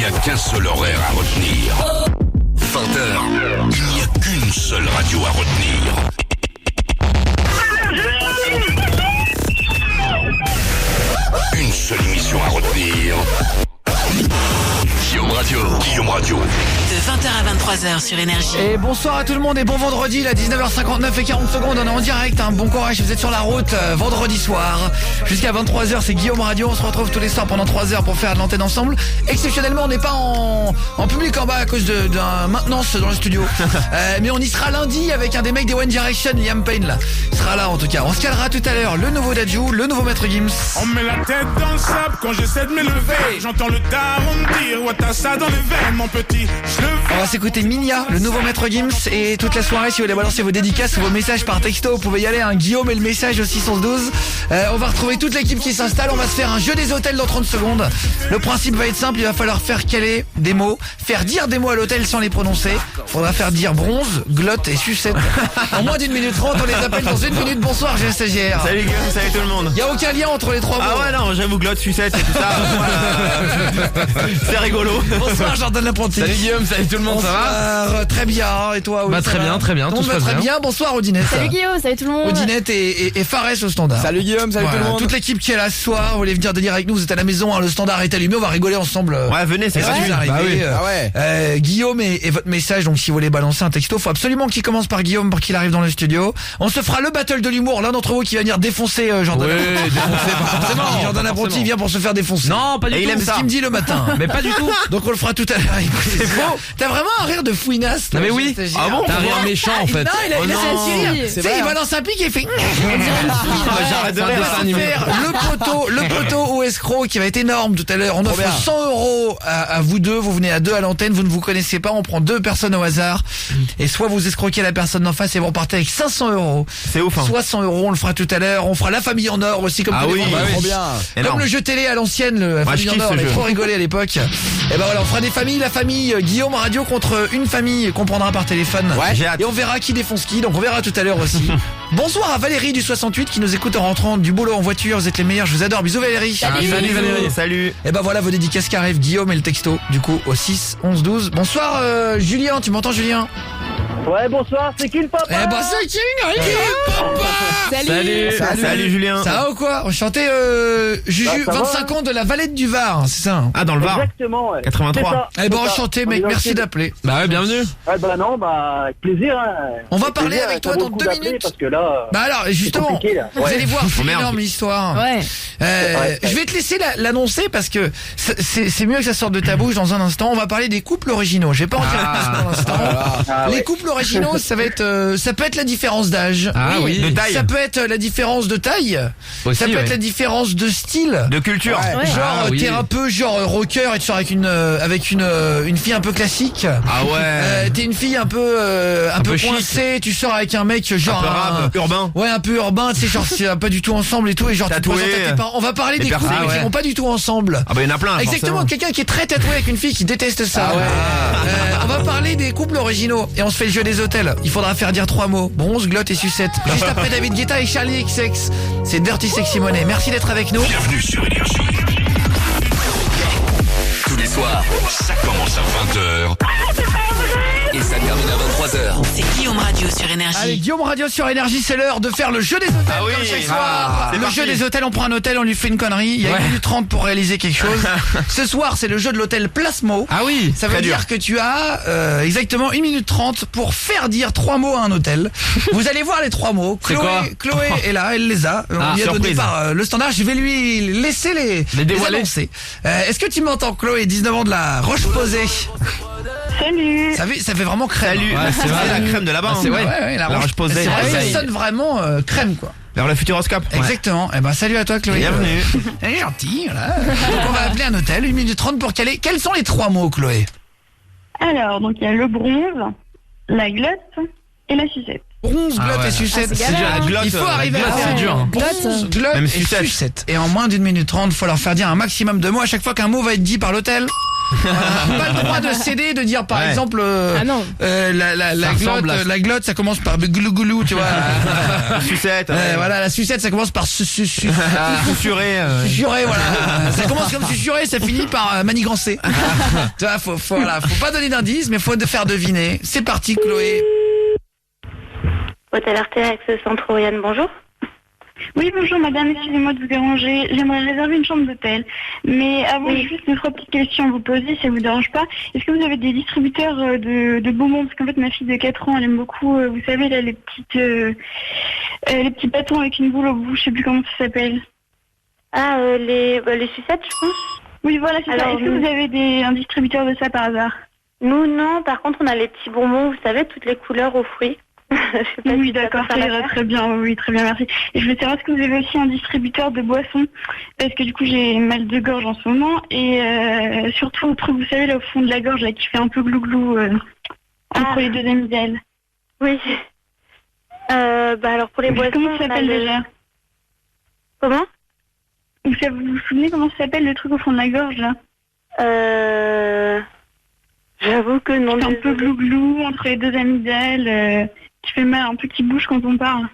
n'y a qu'un seul horaire à retenir. 20h, il n'y a qu'une seule radio à retenir. Une seule émission à retenir. Guillaume Radio. De 20h à 23h sur Énergie. Et bonsoir à tout le monde et bon vendredi, là 19h59 et 40 secondes, on est en direct, bon courage si vous êtes sur la route, vendredi soir, jusqu'à 23h c'est Guillaume Radio, on se retrouve tous les soirs pendant 3 heures pour faire de l'antenne ensemble. Exceptionnellement on n'est pas en public en bas à cause d'un maintenance dans le studio, mais on y sera lundi avec un des mecs des One Direction, Liam Payne là, il sera là en tout cas. On se calera tout à l'heure le nouveau Dadju, le nouveau Maître Gims. On met la tête dans le sable quand j'essaie de m'élever. J'entends le daron me dire ouais t'as ça dans les veines mon petit. On va s'écouter Minia, le nouveau Maître Gims, et toute la soirée si vous voulez balancer vos dédicaces ou vos messages par texto, vous pouvez y aller, Guillaume et le message au 612. On va retrouver toute l'équipe qui s'installe, on va se faire un jeu des hôtels dans 30 secondes. Le principe va être simple, il va falloir faire caler des mots, faire dire des mots à l'hôtel sans les prononcer. Faudra faire dire bronze, glotte et sucette. En moins d'une minute 30, on les appelle dans une minute. Bonsoir, j'ai un stagiaire. Salut Guillaume, salut tout le monde. Il y a aucun lien entre les trois mots. Ah ouais non, j'avoue glotte, sucette et tout ça. C'est rigolo. Bonsoir Jordan l'apprenti. Salut Guillaume, salut tout le monde, bonsoir, ça va? très bien, et toi? Bah très bien, tout se passe très bien. Bonsoir Odinette. Salut Guillaume, salut tout le monde. Odinette et Fares au standard. Salut Guillaume, salut tout le monde. Toute l'équipe qui est là ce soir, vous voulez venir délire avec nous, vous êtes à la maison, le standard est allumé, on va rigoler ensemble. Ouais, venez, c'est gratuit. Bah oui. Guillaume et votre message, donc si vous voulez balancer un texto, faut absolument qu'il commence par Guillaume pour qu'il arrive dans le studio. On se fera le battle de l'humour, l'un d'entre vous qui va venir défoncer Jordan. Oui, défoncer forcément. Jordan Apprenti vient pour se faire défoncer. Non, pas du tout. Il aime ça. C'est ce qu'il me dit le matin. Mais pas du tout. Donc on le fera tout à l'heure. C'est faux. T'as vraiment un rire de fouinasse. Non mais oui. Ah bon? T'as un rire méchant en fait. Non, il a oh, tu sais, il balance un pic et il fait. J'arrête de rire. Le poteau au escroc qui va être énorme tout à l'heure. On offre 100 € à vous deux. Vous venez à deux à l'antenne. Vous ne vous connaissez pas. On prend deux personnes au hasard. Et soit vous escroquez la personne d'en face et vous repartez avec 500 €. C'est ouf. Hein. Soit 100 €. On le fera tout à l'heure. On fera la famille en or aussi comme oui, trop bien. Comme le jeu télé à l'ancienne, la famille en or. On a trop rigolé à l'époque. Et ben voilà, on fera des familles. La famille Guillaume Radio contre une famille qu'on prendra par téléphone. Ouais, j'ai hâte. Et on verra qui défonce qui. Donc on verra tout à l'heure aussi. Bonsoir à Valérie du 68 qui nous écoute en rentrant du boulot en voiture. Vous êtes les meilleurs, je vous adore. Bisous Valérie. Salut Valérie. Salut. Et ben voilà vos dédicaces qui arrivent, Guillaume et le texto du coup au 6 11 12. Bonsoir Julien, tu m'entends Julien? Ouais, bonsoir, c'est qui le papa? Eh ben c'est qui papa? Salut Julien. Ça va ou quoi? On chantait Juju, 25 ans de la Valette du Var, c'est ça? Ah dans le Var. Exactement, ouais. 83. Eh ben enchanté mec, merci d'appeler. Bah ouais, bienvenue. Ah bah non, bah avec plaisir. Hein. On va parler avec toi dans 2 minutes. Parce que là, bah alors justement, vous allez voir, c'est une énorme histoire. Ouais. Je vais te laisser l'annoncer parce que c'est mieux que ça sorte de ta bouche dans un instant. On va parler des couples originaux. J'ai pas en dire plus pour l'instant. Les couples originaux, ça va être, ça peut être la différence d'âge. Ah oui. De taille. Ça peut être la différence de taille. Aussi, ça peut être la différence de style. De culture. Ouais. Genre t'es un peu genre rocker et tu sors avec une fille un peu classique. Ah ouais. T'es une fille un peu coincée. Tu sors avec un mec genre un peu rap, urbain. Ouais, un peu urbain. Tu sais genre c'est pas du tout ensemble et tout et genre tu te tatoué. présentes à tes parents. On va parler des couples qui vont pas du tout ensemble. Ah bah il y en a plein. Exactement, forcément. quelqu'un qui est très tatoué avec une fille qui déteste ça. On va parler des couples originaux et on se fait le jeu des hôtels. Il faudra faire dire 3 mots: bronze, glotte et sucette. Juste après David Guetta et Charlie XX. C'est Dirty Sexy Money. Merci d'être avec nous. Bienvenue sur Énergie. Tous les soirs, ça commence à 20h. Et ça termine à 23h. C'est Guillaume Radio sur Énergie. Allez, Guillaume Radio sur Énergie, c'est l'heure de faire le jeu des hôtels. Ah oui. Comme chaque soir. C'est Le parti. jeu des hôtels, on prend un hôtel, on lui fait une connerie. Il y a 1 minute 30 pour réaliser quelque chose. Ce soir, c'est le jeu de l'hôtel Placemo. Ah oui. Ça veut dire que tu as exactement 1 minute 30 pour faire dire 3 mots à un hôtel. Vous allez voir les 3 mots. C'est quoi Chloé est là, elle les a. On lui a donné surprise. par le standard. Je vais lui laisser les dévoiler. annoncer. Est-ce que tu m'entends, Chloé, 19 ans de la Roche-Posay? Salut. Ça fait vraiment crème. Salut. Ouais, C'est vrai, la crème de là-bas. C'est vrai, ouais, la Roche-Posay. C'est vrai, ça Ouais. sonne vraiment crème quoi. Vers le futuroscope. Exactement. Eh ben salut à toi Chloé. Bienvenue. Elle est gentille, voilà. Donc on va appeler un hôtel, 1 minute 30 pour caler. Quels sont les 3 mots, Chloé? Alors, donc il y a le bronze, la glotte et la sucette. Bronze, glotte ouais. et sucette. Ah, c'est galère, hein. Il faut arriver la glotte, à c'est dur, hein. Bronze, glotte Même et sucette. sucette. Et en moins d'1 minute 30, il faut leur faire dire un maximum de mots. À chaque fois qu'un mot va être dit par l'hôtel, Pas le droit de céder, de dire par exemple non. la glotte, ça commence par glou glou, tu vois. Sucette. Voilà, la sucette, ça commence par susuré. Susuré, voilà. Ça commence comme susuré, ça finit par manigancer. Tu vois, faut pas donner d'indices, mais faut faire deviner. C'est parti, Chloé. Hôtel Artéax, Centre Oriane, bonjour. Oui, bonjour madame, excusez-moi de vous déranger. J'aimerais réserver une chambre d'hôtel. Mais avant, j'ai juste 2-3 petites questions à vous poser, si ça vous dérange pas. Est-ce que vous avez des distributeurs de bonbons? Parce qu'en fait, ma fille de 4 ans, elle aime beaucoup, vous savez, là, les petits bâtons avec une boule au bout, je sais plus comment ça s'appelle. Ah, les sucettes, je pense. Oui, voilà, c'est ça. Est-ce que vous avez un distributeur de ça par hasard? Nous, non. Par contre, on a les petits bonbons, vous savez, toutes les couleurs aux fruits. Oui, d'accord, ça ira très bien. Oui, très bien, merci. Et je voulais savoir, est-ce que vous avez aussi un distributeur de boissons? Parce que du coup, j'ai mal de gorge en ce moment. Et surtout, le truc, vous savez, là, au fond de la gorge, là, qui fait un peu glou-glou entre les deux amygdales. Oui. Alors, pour les boissons... Comment ça s'appelle déjà? Comment? Vous vous souvenez comment ça s'appelle, le truc au fond de la gorge, là? J'avoue que non. C'est un peu glou-glou entre les deux amygdales... qui fait mal, un peu qui bouge quand on parle.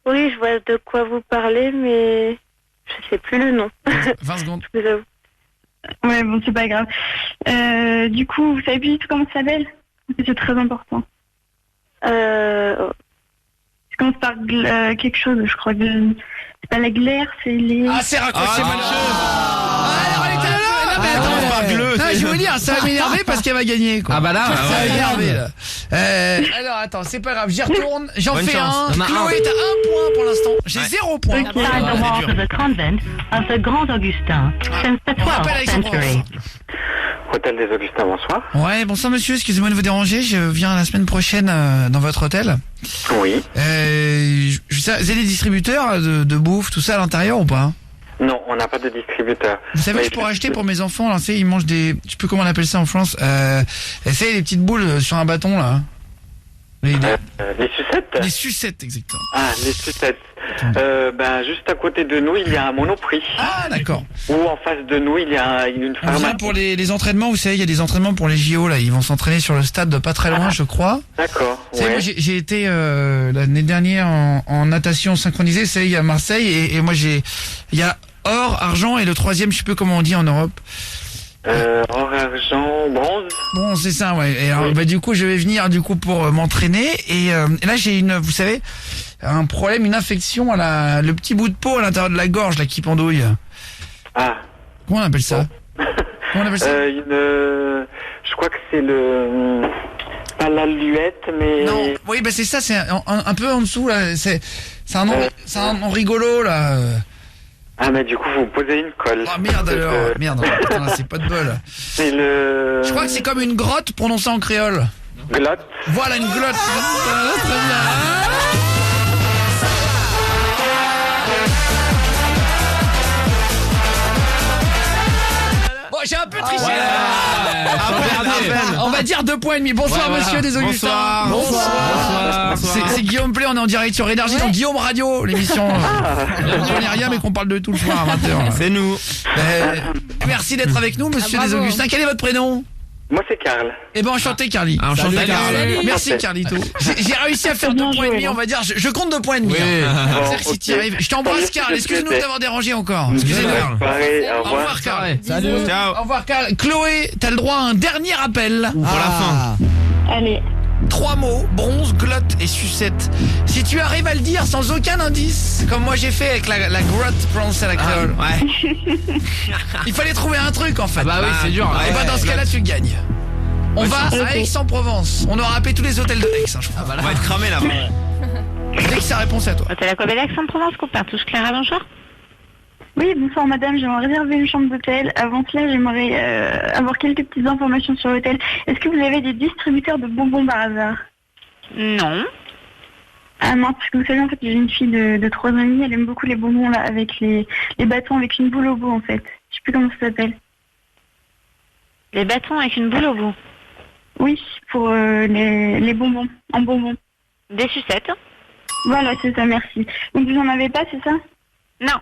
Oui, je vois de quoi vous parlez, mais je sais plus le nom. 20 secondes. Je vous avoue. Ouais, bon, c'est pas grave. Du coup, vous savez plus du tout comment ça s'appelle? C'est très important. Ça commence par quelque chose, je crois. C'est pas la glaire, c'est les... Ah, c'est raccroché, bonne chose. Alors, elle était là. Je vais vous dire, ça va m'énerver parce qu'elle va gagner, quoi. Ah bah là, ça va m'énerver, là. Alors attends, c'est pas grave, j'y retourne, j'en fais un. Chloé, t'as 1 point pour l'instant. J'ai 0 point. Inside the walls of the convent of the Grand Augustin since the 12th century. Hôtel des Augustins, bonsoir. Ouais, bonsoir monsieur, excusez-moi de vous déranger, je viens la semaine prochaine dans votre hôtel. Oui. Vous avez des distributeurs de bouffe, tout ça à l'intérieur ou pas? Non, on n'a pas de distributeur. Vous savez que je pourrais acheter pour mes enfants, là, ils mangent des... Je sais plus comment on appelle ça en France. C'est les petites boules sur un bâton, là. Les sucettes? Les sucettes, exactement. Ah, les sucettes. Juste à côté de nous, il y a un Monoprix. Ah, d'accord. Ou en face de nous, il y a une pharmacie. Pour les entraînements, vous savez, il y a des entraînements pour les JO, là. Ils vont s'entraîner sur le stade de pas très loin, je crois. D'accord, ouais. Moi, j'ai été l'année dernière en natation synchronisée, c'est à Marseille, et moi, il y a or, argent, et le troisième, je sais plus comment on dit en Europe. Or, argent, bronze. Bon, c'est ça, ouais. Et alors, du coup, je vais venir pour m'entraîner, et là, j'ai vous savez, un problème, une infection à le petit bout de peau à l'intérieur de la gorge, là, qui pendouille. Ah. Comment on appelle ça? Comment on appelle ça? Je crois que c'est pas l'aluette, mais... Non, oui, c'est ça, c'est un peu en dessous, là, c'est un nom rigolo, là. Ah, mais du coup, vous posez une colle. Ah, merde alors, merde, putain, c'est pas de bol. C'est le... Je crois que c'est comme une grotte prononcée en créole. Glotte. Voilà, une glotte. Très bien. Bon, j'ai un peu triché. On va dire 2 points et demi. Bonsoir monsieur des Augustins. Bonsoir. C'est Guillaume Play, on est en direct sur Énergie dans Guillaume Radio, l'émission. On n'est rien mais qu'on parle de tout le soir à 20h. C'est nous. Merci d'être avec nous monsieur des Augustins. Quel est votre prénom? Moi c'est Karl. Eh ben enchanté Carly. Enchanté Karl. Merci Carlito. J'ai réussi à faire 2 points et demi, on va dire. Je compte 2 points et demi. Si tu y arrives. Je t'embrasse Karl. Excuse-nous d'avoir dérangé encore. Excusez-nous. Au revoir Karl. Salut. Ciao. Au revoir Karl. Chloé, t'as le droit à un dernier appel. Pour la fin. Allez. 3 mots, bronze, glotte et sucette. Si tu arrives à le dire sans aucun indice, comme moi j'ai fait avec la grotte prononcée à la créole. Il fallait trouver un truc en fait. Bah oui, c'est dur. Et dans ce cas-là, tu gagnes. On va à Aix-en-Provence. On aura appelé tous les hôtels de Aix, je crois. On va être cramé là-bas. Dès que ça répond, c'est à toi. Hôtel Aquabelle Aix-en-Provence, Coupertouche Clara, bonjour. Oui, bonsoir madame, j'aimerais réserver une chambre d'hôtel. Avant cela, j'aimerais avoir quelques petites informations sur l'hôtel. Est-ce que vous avez des distributeurs de bonbons par hasard? Non. Ah non, parce que vous savez, en fait, j'ai une fille de 3 ans et demi, elle aime beaucoup les bonbons là, avec les bâtons avec une boule au bout en fait. Je sais plus comment ça s'appelle. Les bâtons avec une boule au bout? Oui, pour les bonbons, en bonbons. Des sucettes? Voilà, c'est ça, merci. Donc vous en avez pas, c'est ça? Non.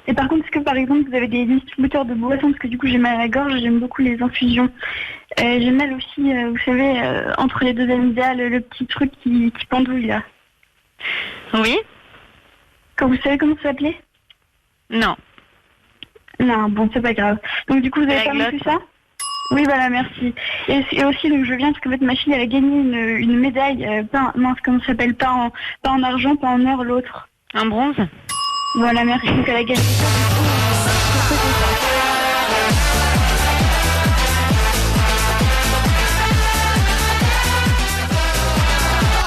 Et par contre, est-ce que par exemple vous avez des distributeurs de boissons, parce que du coup j'ai mal à la gorge, j'aime beaucoup les infusions. J'ai mal aussi, vous savez, entre les deux amygdales, le petit truc qui pendouille là. Oui. Quand vous savez comment ça s'appelait? Non. Non, bon, c'est pas grave. Donc du coup vous avez La pas non glotte. plus ça? Oui, voilà, merci. Et aussi, donc je viens parce que votre machine elle a gagné une médaille, comment ça s'appelle, pas en argent, pas en or, l'autre. Un bronze. Voilà, merci. Donc elle a gagné ça.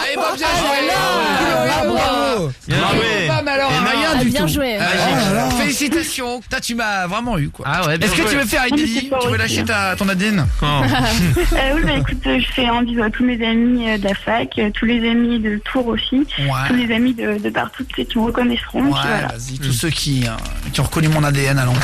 Allez, Bob, bien joué. Bravo. Bien joué. Pas mal, alors, rien Ah, du bien tout. joué. Félicitations. Toi, tu m'as vraiment eu, quoi. Ah ouais, bien Est-ce que joué. tu veux faire avec Oui, Didi? c'est pas Tu veux vrai. lâcher ton ADN? Oui, bah écoute, je fais un bisou à tous mes amis de la fac, tous les amis de Tours aussi, tous Ouais. les amis de partout, tu sais, qui me reconnaîtront. Ouais, puis voilà. vas-y, tous ceux qui ont reconnu mon ADN à l'entrée.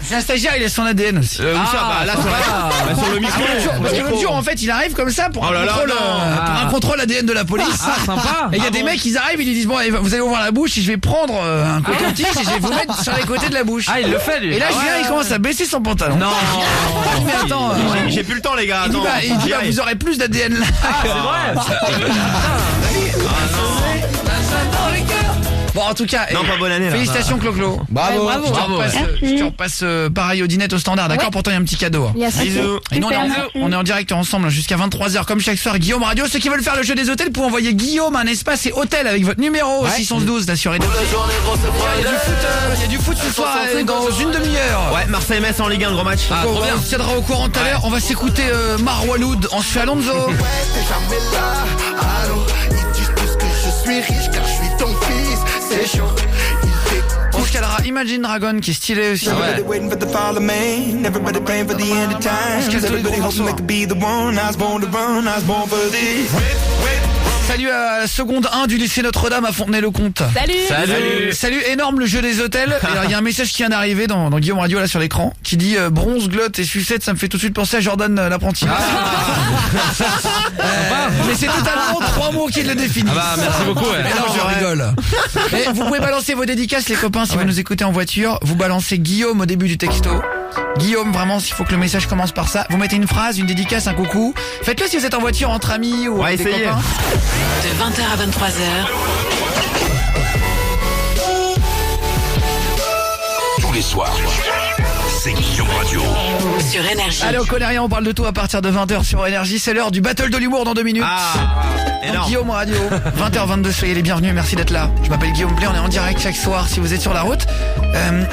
J'ai un stagiaire, il a son ADN aussi. Où ça? Bah là, sur le micro. Parce que l'autre jour, en fait, il arrive comme ça pour, Oh là là, pour un contrôle ADN de la police. Ah, sympa. Et il y a des mecs, ils arrivent, ils lui disent, bon, vous allez ouvrir la bouche et je vais prendre un coton-tige et je vais vous mettre sur les côtés de la bouche. Ah, il le fait, lui. Et là, je viens, il commence à baisser son pantalon. Non. Mais attends, J'ai plus le temps, les gars. il dit, Attends. vous aurez plus d'ADN là. Ah, c'est vrai. Bon, en tout cas, Non, pas bonne année, là. félicitations, Clo-Clo. Bravo. Ouais, bravo. Merci. Je te repasse pareil au dinette au standard, d'accord? Ouais. Pourtant, il y a un petit cadeau. Yes. Bisous. Et nous, Super, on merci. est en direct ensemble jusqu'à 23h comme chaque soir. Guillaume Radio. Ceux qui veulent faire le jeu des hôtels pour envoyer Guillaume un espace et hôtel avec votre numéro au 612 là sur Énergie. Il y a du foot ce soir dans une demi-heure. Ouais, Marseille-Metz en Ligue 1, gros match. Ah, Donc, trop bien. on se tiendra au courant tout à l'heure. On va s'écouter Marwaloud. On se fait Alonso. T'es jamais là, allô. Ils disent tous que je suis riche car je suis ton fils, c'est chaud. On se calera Imagine Dragon qui est stylé aussi. Everybody waiting for the fall of man, everybody praying for the end of time. Quel Everybody gros hoping morceau. they could be the one. I was born to run, I was born for this. Salut à la seconde 1 du lycée Notre-Dame à Fontenay-le-Comte. Salut. Salut, énorme le jeu des hôtels. Et alors, il y a un message qui vient d'arriver dans Guillaume Radio là sur l'écran qui dit bronze, glotte et sucette, ça me fait tout de suite penser à Jordan l'apprenti. Mais c'est totalement 3 mots qui le définissent. Ah bah, merci beaucoup, ouais. Mais non, je rigole. Et vous pouvez balancer vos dédicaces les copains si vous nous écoutez en voiture. Vous balancez Guillaume au début du texto. Guillaume, vraiment, s'il faut que le message commence par ça. Vous mettez une phrase, une dédicace, un coucou. Faites-le si vous êtes en voiture entre amis ou Ouais, avec des essayez. copains. De 20h à 23h, Tous les soirs, c'est Guillaume Radio. sur Énergie. Allez, on connaît rien, on parle de tout à partir de 20h sur Énergie. C'est l'heure du battle de l'humour dans 2 minutes. Ah, énorme. Guillaume Radio, 20h22, soyez les bienvenus, merci d'être là. Je m'appelle Guillaume Play, on est en direct chaque soir si vous êtes sur la route.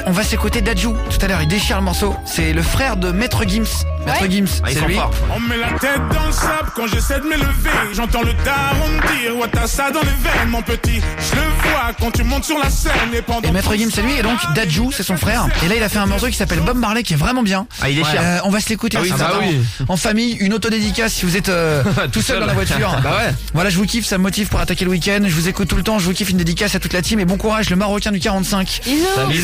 On va s'écouter Dadju tout à l'heure, il déchire le morceau. C'est le frère de Maître Gims. Maître Gims, Ah, ils c'est sont lui. forts. On met la tête dans le sable quand j'essaie de m'élever. J'entends le daron me dire, ouais, t'as ça dans les veines, mon petit. Je le vois quand tu montes sur la scène et pendant. Et Maître Gims c'est lui, et donc Dadju c'est son frère. Et là il a fait un morceau qui s'appelle Bob Marley qui est vraiment bien. Ah, il déchire. On va se l'écouter Ah oui, ensemble. bah oui. En famille, une autodédicace si vous êtes tout seul dans la voiture. Bah ouais. Voilà, je vous kiffe, ça me motive pour attaquer le week-end. Je vous écoute tout le temps, je vous kiffe, une dédicace à toute la team et bon courage le Marocain du 45.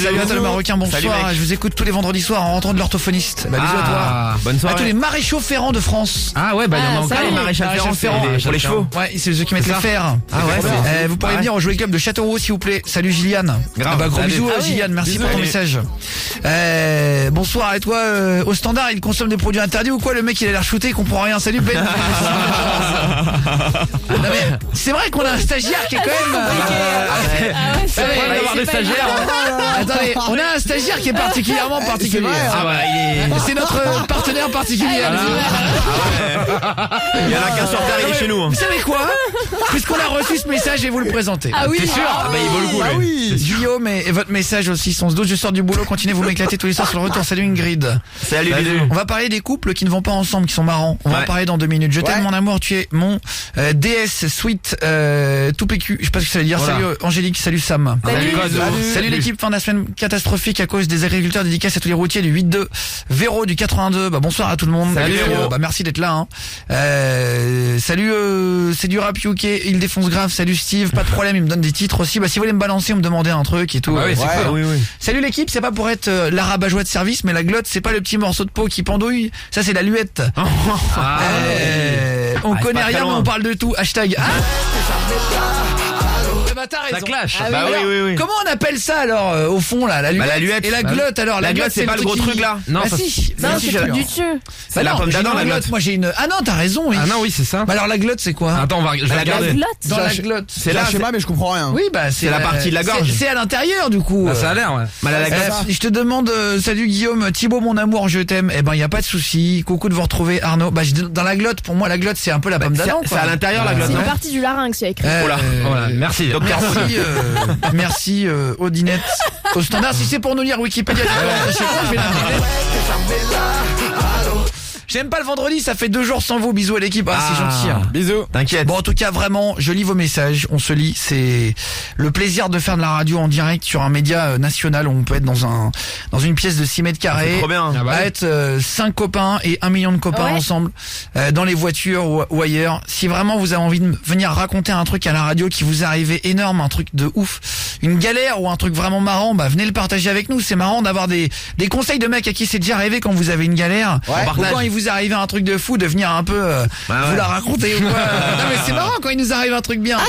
Salut à toi le Marocain, bonsoir. Salut, mec. Je vous écoute tous les vendredis soirs en rentrant de l'orthophoniste. Bah, bisous à toi. Bonne À soirée. tous les maréchaux ferrants de France. Ah ouais, bah il y en a encore salut. les maréchals Maréchal Ferrand, Ferrand, pour les chevaux. Ouais, c'est ceux qui mettent les fers. Ah ouais, Vous pourrez venir au jouer club de Châteauroux s'il vous plaît. Salut Gilliane. Grave. Ah bah, gros Salut. bisous Ah oui. Gilliane, merci Bisous. pour ton Salut. message. Bonsoir, et toi au standard, il consomme des produits interdits ou quoi? Le mec il a l'air shooté, il comprend rien. Salut Ben. Non mais c'est vrai qu'on a un stagiaire qui est quand même C'est vrai, On va avoir des stagiaires. Attendez, on a un stagiaire qui est particulièrement particulier. Ah bah il est. C'est notre partenaire particulier. Il y en a qu'un sur terre, il est chez nous. Vous savez quoi? Puisqu'on a reçu ce message, je vais vous le présenter. Ah oui. T'es sûr? Ah bah il vaut le coup, lui. Guillaume et votre message aussi sont 12. Je sors du boulot, continuez vous m'éclater tous les soirs sur le retour. Salut Ingrid. Salut, bisous. On va parler des couples qui ne vont pas ensemble, qui sont marrants. On va en Ouais. parler dans 2 minutes. Je t'aime mon amour, tu es mon DS Sweet tout PQ. Je sais pas ce que ça veut dire. Voilà. Salut Angélique, salut Sam. Salut. Salut l'équipe, fin de la semaine catastrophique à cause des agriculteurs, dédicace à tous les routiers du 8-2. Véro du 82, bah bonsoir à tout le monde. Salut, Véro, Véro. bah merci d'être là. Hein. Salut c'est du rap UK, il défonce grave. Salut Steve, pas de problème, il me donne des titres aussi. Bah si vous voulez me balancer, on me demandait un truc et tout. Bah oui, c'est cool. Oui, oui. Salut l'équipe, c'est pas pour être la rabat-joie de service, mais la glotte c'est pas le petit morceau de peau qui pendouille, ça c'est la luette. On c'est connaît pas très rien mais loin. on parle de tout. Hashtag. Ah, bah t'as raison. Ça clash. Ah, Bah oui, alors, oui. comment on appelle ça alors au fond là, la luette, la luette. et la glotte alors. La glotte, c'est pas le gros truc là. Non, si. Non, c'est le truc du dessus. C'est la pomme d'Adam, la glotte. Moi j'ai une. Ah non, t'as raison. Oui. Ah non, oui, c'est ça. Bah alors la glotte c'est quoi? Attends, je vais regarder. Dans la glotte. C'est là, je sais pas, mais je comprends rien. Oui, bah c'est la partie de la gorge. C'est à l'intérieur du coup. Bah, ça a l'air, ouais. Je te demande, salut Guillaume, Thibaut mon amour, je t'aime. Eh ben y a pas de souci. Coucou de vous retrouver, Arnaud. Bah dans la glotte, pour moi la glotte c'est un peu la pomme d'Adam. C'est à l'intérieur la glotte. C'est une partie du larynx, il y a écrit. Voilà, merci. Merci Odinette au standard. Si c'est pour nous lire Wikipédia, je sais pas, je vais l'imprimer. J'aime pas le vendredi, ça fait 2 jours sans vous. Bisous à l'équipe. Ah, c'est gentil. Hein. Bisous. T'inquiète. Bon, en tout cas, vraiment, je lis vos messages. On se lit. C'est le plaisir de faire de la radio en direct sur un média national où on peut être dans une pièce de 6 mètres carrés. C'est trop bien. Être 5 copains et 1 million de copains ensemble dans les voitures ou ailleurs. Si vraiment vous avez envie de venir raconter un truc à la radio qui vous est arrivé énorme, un truc de ouf, une galère ou un truc vraiment marrant, bah venez le partager avec nous. C'est marrant d'avoir des conseils de mecs à qui c'est déjà arrivé quand vous avez une galère. Ou quand il vous arrive un truc de fou, de venir un peu vous la raconter ou quoi. Non mais c'est marrant quand il nous arrive un truc bien.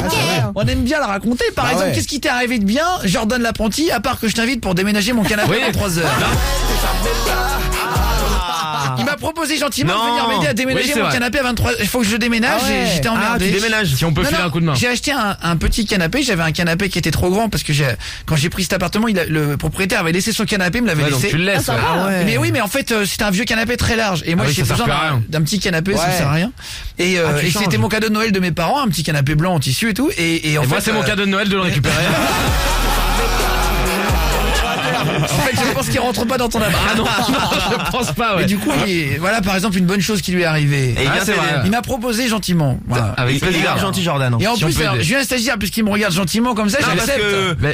On aime bien la raconter. Par exemple, qu'est-ce qui t'est arrivé de bien, Jordan l'apprenti, à part que je t'invite pour déménager mon canapé en 3 heures. Il m'a proposé gentiment de venir m'aider à déménager mon canapé à 23. Il faut que je déménage et j'étais emmerdé. Tu déménages. Si on peut filer un coup de main. J'ai acheté un petit canapé. J'avais un canapé qui était trop grand parce que quand j'ai pris cet appartement, le propriétaire avait laissé son canapé, me l'avait laissé. Donc tu le laisses. Mais oui, mais en fait, c'était un vieux canapé très large. Et moi, j'ai besoin d'un petit canapé, ça sert à rien. Et c'était mon cadeau de Noël de mes parents, un petit canapé blanc en tissu et tout. Et en fait, moi, c'est mon cadeau de Noël de le récupérer. En fait, je pense qu'il rentre pas dans ton appart. Ah non, je pense pas, ouais. Et du coup, voilà par exemple une bonne chose qui lui est arrivée. Et il m'a proposé gentiment. Voilà. Avec plaisir, gentil Jordan. Et en plus, Julien un stagiaire, puisqu'il me regarde gentiment comme ça, j'accepte.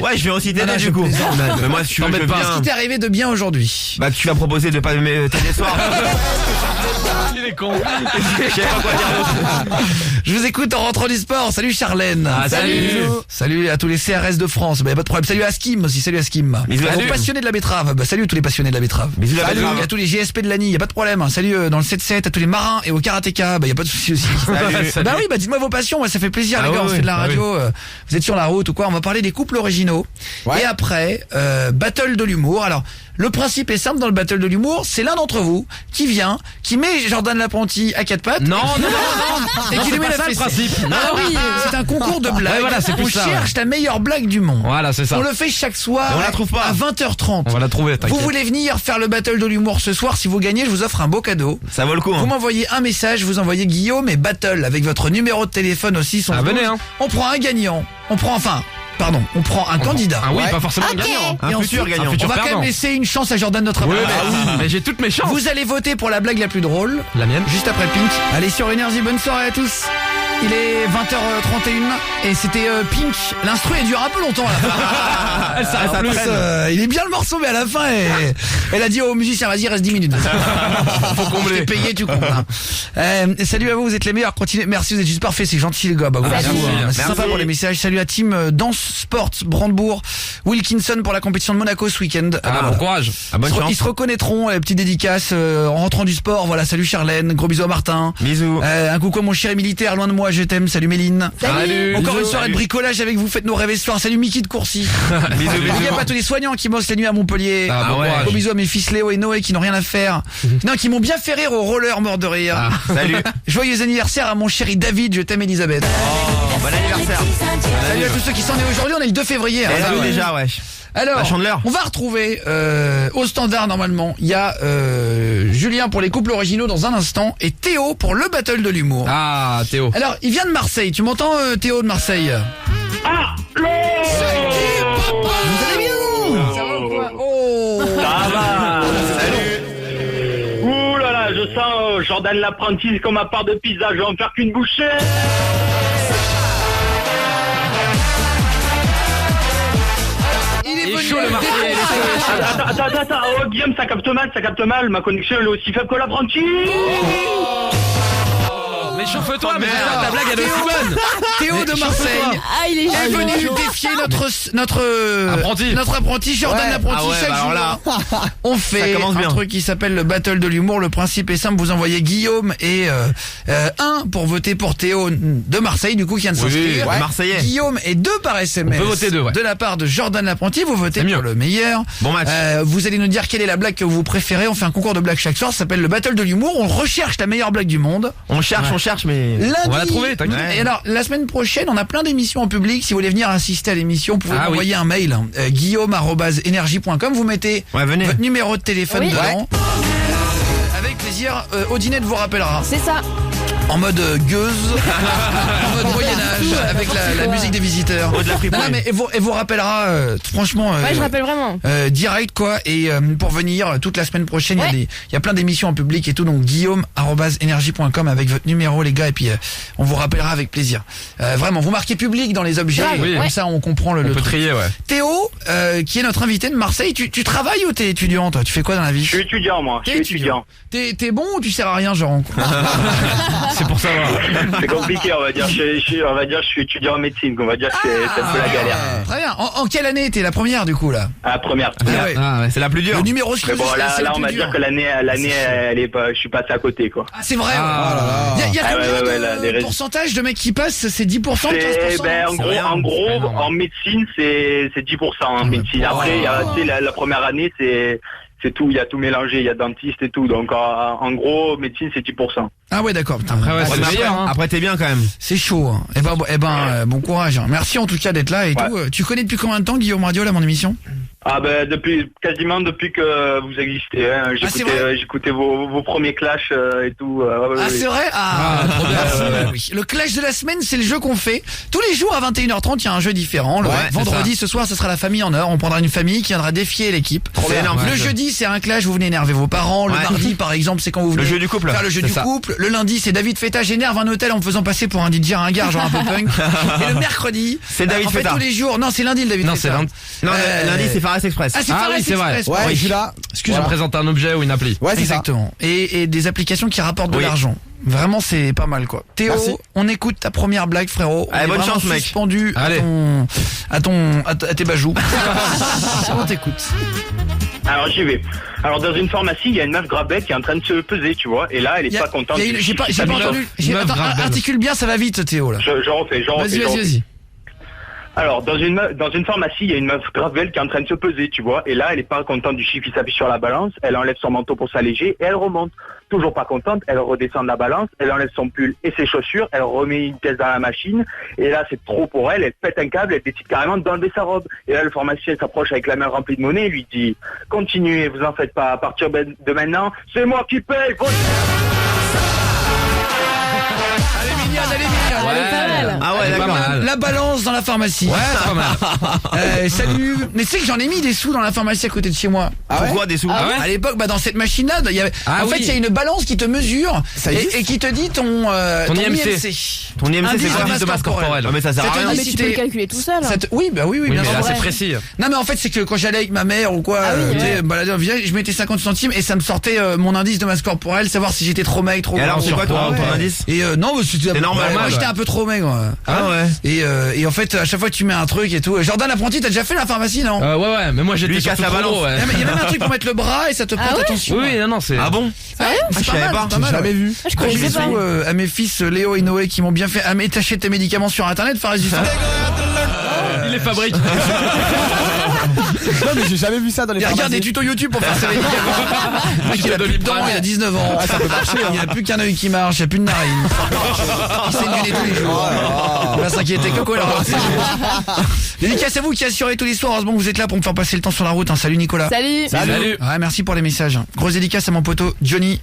Ouais, je vais aussi t'aider du coup. Mais moi, si tu veux, je viens. Qu'est-ce qui t'est arrivé de bien aujourd'hui? Bah, tu vas proposer de pas m'aider ce soir. Il est con. Je sais pas quoi dire. Je vous écoute en rentrant du sport. Salut Charlène. Salut. Salut à tous les CRS de France. Bah, y a pas de problème. Salut à Skim aussi. Salut à Skim. Aux passionnés de la betterave. Bah, salut à tous les passionnés de la betterave. Salut à tous les GSP de l'ANI. Y a pas de problème. Salut dans le 7-7 à tous les marins et au karatéka. Bah, y a pas de souci aussi. Salut. Bah oui, bah dites-moi vos passions. Ça fait plaisir les gars. On fait de la radio. Vous êtes sur la route ou quoi? On va parler des couples originaux. Et après, battle de l'humour. Alors, le principe est simple dans le battle de l'humour, c'est l'un d'entre vous qui vient, qui met Jordan l'apprenti à 4 pattes. Non. Et qui lui met la fessée. Principe. Ah oui, c'est un concours de blagues. Ouais, voilà, c'est plus on ça, cherche la meilleure blague du monde. Voilà, c'est ça. On le fait chaque soir. Et on la trouve pas. À 20h30. On va la trouver, t'inquiète. Vous voulez venir faire le battle de l'humour ce soir? Si vous gagnez, je vous offre un beau cadeau. Ça vaut le coup. Vous m'envoyez un message, vous envoyez Guillaume et battle avec votre numéro de téléphone aussi. Venez, hein. On prend un gagnant. On prend un candidat. Ah oui, pas forcément un gagnant. Un futur gagnant. On va quand même laisser une chance à Jordan notre ami. Mais j'ai toutes mes chances. Vous allez voter pour la blague la plus drôle. La mienne. Juste après Pink. Allez sur Énergie, bonne soirée à tous. Il est 20h31 et c'était Pink. L'instru est dure un peu longtemps à la fin. Il est bien le morceau, mais à la fin elle a dit aux musiciens, vas-y, reste 10 minutes. Faut combler. Je t'ai payé, tu comptes. Salut à vous êtes les meilleurs. Continuez. Merci, vous êtes juste parfaits. C'est gentil les gars. C'est sympa pour les messages. Salut à Team Danse Sport Brandebourg, Wilkinson pour la compétition de Monaco ce week-end. Bon courage. Bonne chance. Ils se reconnaîtront. Petite dédicace en rentrant du sport. Voilà, salut Charlène. Gros bisous à Martin. Bisous. Un coucou à mon chéri militaire loin de moi. Je t'aime. Salut Méline. Salut. Encore une soirée de bricolage avec vous. Faites nos rêves ce soir. Salut Mickey de Courcy. Bisous. Il y a pas tous les soignants qui bossent les nuits à Montpellier. Gros bisous à mes fils Léo et Noé qui n'ont rien à faire. Non, qui m'ont bien fait rire au roller mort de rire. Salut. Joyeux anniversaire à mon chéri David. Je t'aime Elisabeth. Bon anniversaire. Salut à tous ceux qui sont nés aujourd'hui. On est le 2 février. Déjà, ouais. Alors, on va retrouver au standard normalement. Il y a Julien pour les couples originaux dans un instant et Théo pour le battle de l'humour. Ah, Théo. Alors, il vient de Marseille. Tu m'entends, Théo de Marseille? Ah, Vous allez bien? Ça va ou quoi? Oh. ça va. Salut. Ouh là là, je sens Jordan l'apprenti comme ma part de pizza. Je vais en faire qu'une bouchée. Il est chaud le Marseillais. Attends. Oh, Guillaume, ça capte mal. Ma connexion elle est aussi faible que l'apprenti. Mais chauffe-toi, mais merde. ta blague elle est aussi bonne. Théo de Marseille Ah, il est est génial. venu défier notre apprenti Jordan Ouais. l'apprenti Ah ouais, chaque bah alors jour. là. On fait commence un bien. truc qui s'appelle le battle de l'humour. Le principe est simple, vous envoyez Guillaume et un pour voter pour Théo de Marseille, du coup qui vient de Oui, s'inscrire. ouais. Marseillais. Guillaume et 2 par SMS. On peut voter 2, ouais. De la part de Jordan l'apprenti, vous votez C'est mieux. pour le meilleur. Bon match. Vous allez nous dire quelle est la blague que vous préférez. On fait un concours de blagues chaque soir, ça s'appelle le battle de l'humour. On recherche la meilleure blague du monde. On cherche, mais Lundi, on va la trouver, t'inquiète. Et alors, la semaine prochaine, on a plein d'émissions en public. Si vous voulez venir assister à l'émission, vous pouvez Ah m'envoyer un mail, guillaume@energie.com. Vous mettez Ouais, venez. votre numéro de téléphone Oui. dedans. Avec plaisir, Odinette vous rappellera. C'est ça. En mode gueuse, en mode Moyen-Âge, avec la musique des visiteurs. Oh, de la Non, friperie. non, mais elle vous rappellera, franchement. Ouais, je rappelle vraiment. Direct quoi, et pour venir toute la semaine prochaine, Ouais. il y a plein d'émissions en public et tout, donc guillaume@energie.com avec votre numéro les gars, et puis on vous rappellera avec plaisir. Vraiment, vous marquez public dans les objets, Grave, comme ouais. ça on comprend le On peut truc. trier, ouais. Théo, qui est notre invité de Marseille, tu travailles ou t'es étudiant toi? Tu fais quoi dans la vie? Je suis étudiant, moi. Je T'es suis étudiant. T'es bon ou tu sers à rien genre? C'est pour savoir. C'est compliqué, on va dire. On va dire, je suis étudiant en médecine. On va dire que c'est un peu la galère. Très bien. En quelle année? T'es la première du coup là? À la première. Ah ouais. Ah ouais, c'est la plus dure. Le numéro Mais bon, là, c'est le on plus va dur. dire que l'année, elle est pas, je suis passé à côté, quoi. Ah, c'est vrai. Ah. Il y a Ah, combien ouais, de là, les résultats. pourcentage de mecs qui passent? C'est 10%, 15%? En gros, rien. C'est énorme. en médecine, c'est 10% en médecine. Après, il y a, tu sais, la première année, c'est tout, il y a tout mélangé, il y a dentiste et tout. Donc, en gros, médecine, c'est 10%. Ah ouais, d'accord. Putain, Après, ouais, bah, c'est c'est meilleur. chaud, hein. Après, t'es bien quand même. C'est chaud. Hein. Bon courage. Hein. Merci en tout cas d'être là et Ouais. tout. Tu connais depuis combien de temps Guillaume Radio, là, mon émission? Ah ben quasiment depuis que vous existez. Hein. c'est vrai J'écoutais vos premiers clashs et tout. Ah, c'est vrai? Ah, trop bien. Oui. Le clash de la semaine, c'est le jeu qu'on fait. Tous les jours à 21h30, il y a un jeu différent. Le Ouais, vendredi, c'est ce soir, ce sera la famille en or. On prendra une famille qui viendra défier l'équipe. C'est énorme. Le Ouais. jeudi, c'est un clash, vous venez énerver vos parents. Le Ouais. mardi, par exemple, c'est quand vous venez Le jeu du couple. faire le jeu C'est du ça. couple. Le lundi, c'est David Feta énerve un hôtel en me faisant passer pour un DJ ringard, genre un peu punk. Et le mercredi, C'est David en fait, Feta. tous les jours. Non, c'est lundi le David Non, Feta. c'est lundi. Non, lundi, c'est Fares Express. Ah, c'est Ah Fares oui, c'est vrai. Express. Ouais, Oui. je suis là. Excuse-moi, présente un objet ou une appli. Ouais, c'est ça. Exactement. Et des applications qui rapportent de Oui. l'argent. Vraiment, c'est pas mal, quoi. Théo, Merci. on écoute ta première blague, frérot. Allez, On est bonne vraiment chance, mec. suspendu Allez. à tes bajoux. On t'écoute. Alors j'y vais. Alors dans une pharmacie, il y a une meuf grabette qui est en train de se peser, tu vois. Et là, elle est pas contente. J'ai pas Ça m'échauffe. entendu. Meuf Attends, grave belle. articule bien, ça va vite, Théo, là. Je refais. Vas-y. Alors, dans une pharmacie, il y a une meuf grave belle qui est en train de se peser, tu vois. Et là, elle est pas contente du chiffre qui s'affiche sur la balance. Elle enlève son manteau pour s'alléger et elle remonte. Toujours pas contente, elle redescend de la balance, elle enlève son pull et ses chaussures, elle remet une pièce dans la machine. Et là, c'est trop pour elle, elle pète un câble, elle décide carrément d'enlever sa robe. Et là, le pharmacien s'approche avec la main remplie de monnaie et lui dit « Continuez, vous en faites pas, à partir de maintenant, c'est moi qui paye !» Elle est mignonne. Elle est pas mal. Ah ouais, Elle est pas d'accord. mal. La balance dans la pharmacie. Ouais, c'est pas mal. Salut. Mais tu sais que j'en ai mis des sous dans la pharmacie à côté de chez moi. Pourquoi des sous? Ah ouais À l'époque, dans cette machine-là, il y avait, Ah en fait, oui. il y a une balance qui te mesure Ça existe et qui te dit ton IMC. Ton IMC, Indice c'est quoi? de masse corporelle. Ah, mais ça sert Ça à te rien. Ah, dit mais si tu peux t'es- le calculer tout seul. Ça te- Oui, bah oui, Oui, bien mais là, sûr. c'est Ouais. précis. Non, mais en fait, c'est que quand j'allais avec ma mère ou quoi, Ah oui, tu sais, ouais. balader au village, je mettais 50 centimes et ça me sortait mon indice de masse corporelle, savoir si j'étais trop maigre, trop Et alors, gros. c'est quoi ton Ouais. indice? Et non, mais c'était C'est normal, Moi, ouais. j'étais un peu trop maigre. Ah ouais. Et en fait, à chaque fois, tu mets un truc et tout. Jordan l'apprenti, t'as déjà fait la pharmacie, non? Ouais, mais moi j'étais Lui, sur casse la balance. Il y a même un truc pour mettre le bras et ça te prête ouais attention. Oui, non, c'est. Ah bon? Ouais, c'est je pas savais mal, pas. c'est pas mal, Jamais ouais. vu. Ah, je Moi, je connaissais fais pas. ça à mes fils Léo et Noé qui m'ont bien fait. Ah, mais t'achètes tes médicaments sur internet, Fares du Sud. Il les fabrique. Non, mais j'ai jamais vu ça dans les Il regarde des pharmacies. tutos YouTube pour faire ses médicaments. Le mec, il a plus de dents, il a 19 ans. Ah, ça peut marcher, hein. Il a plus qu'un œil qui marche, il a plus de narine. Il saigne du nez tous les jours. On va s'inquiéter, Coco, là. Dédicace à vous qui assurez tous les soirs. Heureusement que vous êtes là pour me faire passer le temps sur la route. Salut Nicolas. Salut. Salut. Ouais, merci pour les messages. Grosse dédicace à mon poteau Johnny.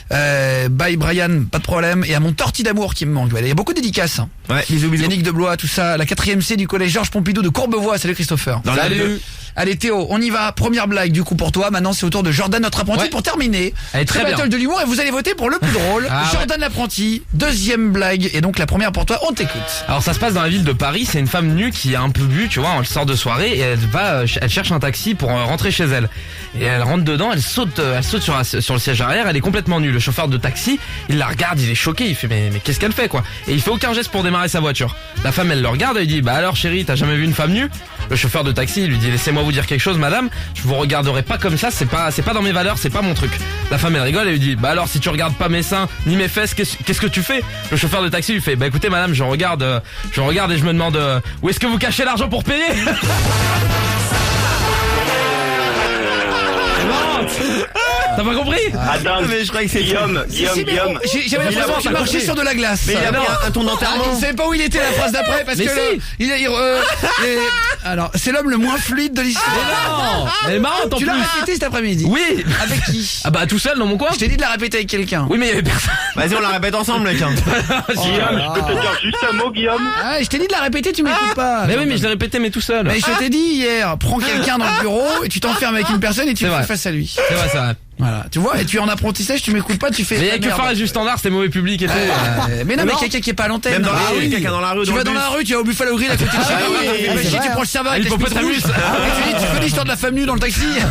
Bye Brian, pas de problème. Et à mon torti d'amour qui me manque. Il y a beaucoup de dédicaces. Ouais, bisous. Yannick Deblois, tout ça. La 4ème C du collège Georges Pompidou de Courbevoie. Salut Christopher. Dans la Salut. deux. Allez Théo, on y va. Première blague du coup pour toi. Maintenant c'est au tour de Jordan, notre apprenti, Ouais. pour terminer. Allez, très battle bien. de l'humour et vous allez voter pour le plus drôle. Ah, Jordan l'apprenti, deuxième blague et donc la première pour toi. On t'écoute. Alors ça se passe dans la ville de Paris, c'est une femme nue qui a un peu bu, tu vois, elle sort de soirée et elle cherche un taxi pour rentrer chez elle. Et elle rentre dedans, elle saute sur le siège arrière, elle est complètement nue. Le chauffeur de taxi, il la regarde, il est choqué, il fait mais qu'est-ce qu'elle fait quoi? Et il fait aucun geste pour démarrer sa voiture. La femme elle le regarde, elle lui dit bah alors chérie, t'as jamais vu une femme nue? Le chauffeur de taxi il lui dit laissez-moi vous dire quelque chose madame, je vous regarderai pas comme ça, c'est pas dans mes valeurs, c'est pas mon truc. La femme elle rigole, elle lui dit bah alors si tu regardes pas mes seins ni mes fesses, qu'est-ce que tu fais? Le chauffeur de taxi lui fait bah écoutez madame, je regarde et je me demande où est-ce que vous cachez l'argent pour payer? T'as pas compris? Attends, mais je croyais que c'est Guillaume. J'avais l'impression qu'il marchait sur de la glace. Mais il a pris un ton d'enterrement. Je savais pas où il était la phrase d'après parce Mais que si. alors c'est l'homme le moins fluide de l'histoire. Non, elle est marrante en Tu plus. l'as répété cet après-midi? Oui. Avec qui? Ah bah tout seul dans mon coin. Je t'ai dit de la répéter avec quelqu'un. Oui mais il y avait personne. Vas-y, on la répète ensemble, mec. Guillaume, je peux te dire juste un mot, Guillaume? Ah, je t'ai dit de la répéter, tu m'écoutes pas. Mais oui mais je l'ai répété mais tout seul. Mais je t'ai dit hier, prends quelqu'un dans le bureau et tu t'enfermes avec une personne et tu C'est le fais vrai. face à lui. C'est vrai ça. Voilà, tu vois, et tu es en apprentissage, tu m'écoutes pas, tu fais. Mais il y a que Farage du standard, c'est mauvais public et tout. Mais non, mais quelqu'un qui est pas à l'antenne. Même dans Ah la rue, oui. quelqu'un dans la rue. Tu vas dans la rue, tu vas au Buffalo Grill à côté de chez nous, oui, et c'est tu vrai. prends le serveur avec la L'hippopotamus. chemise rouge. Et tu dis, tu connais l'histoire de la femme nue dans le taxi? Ah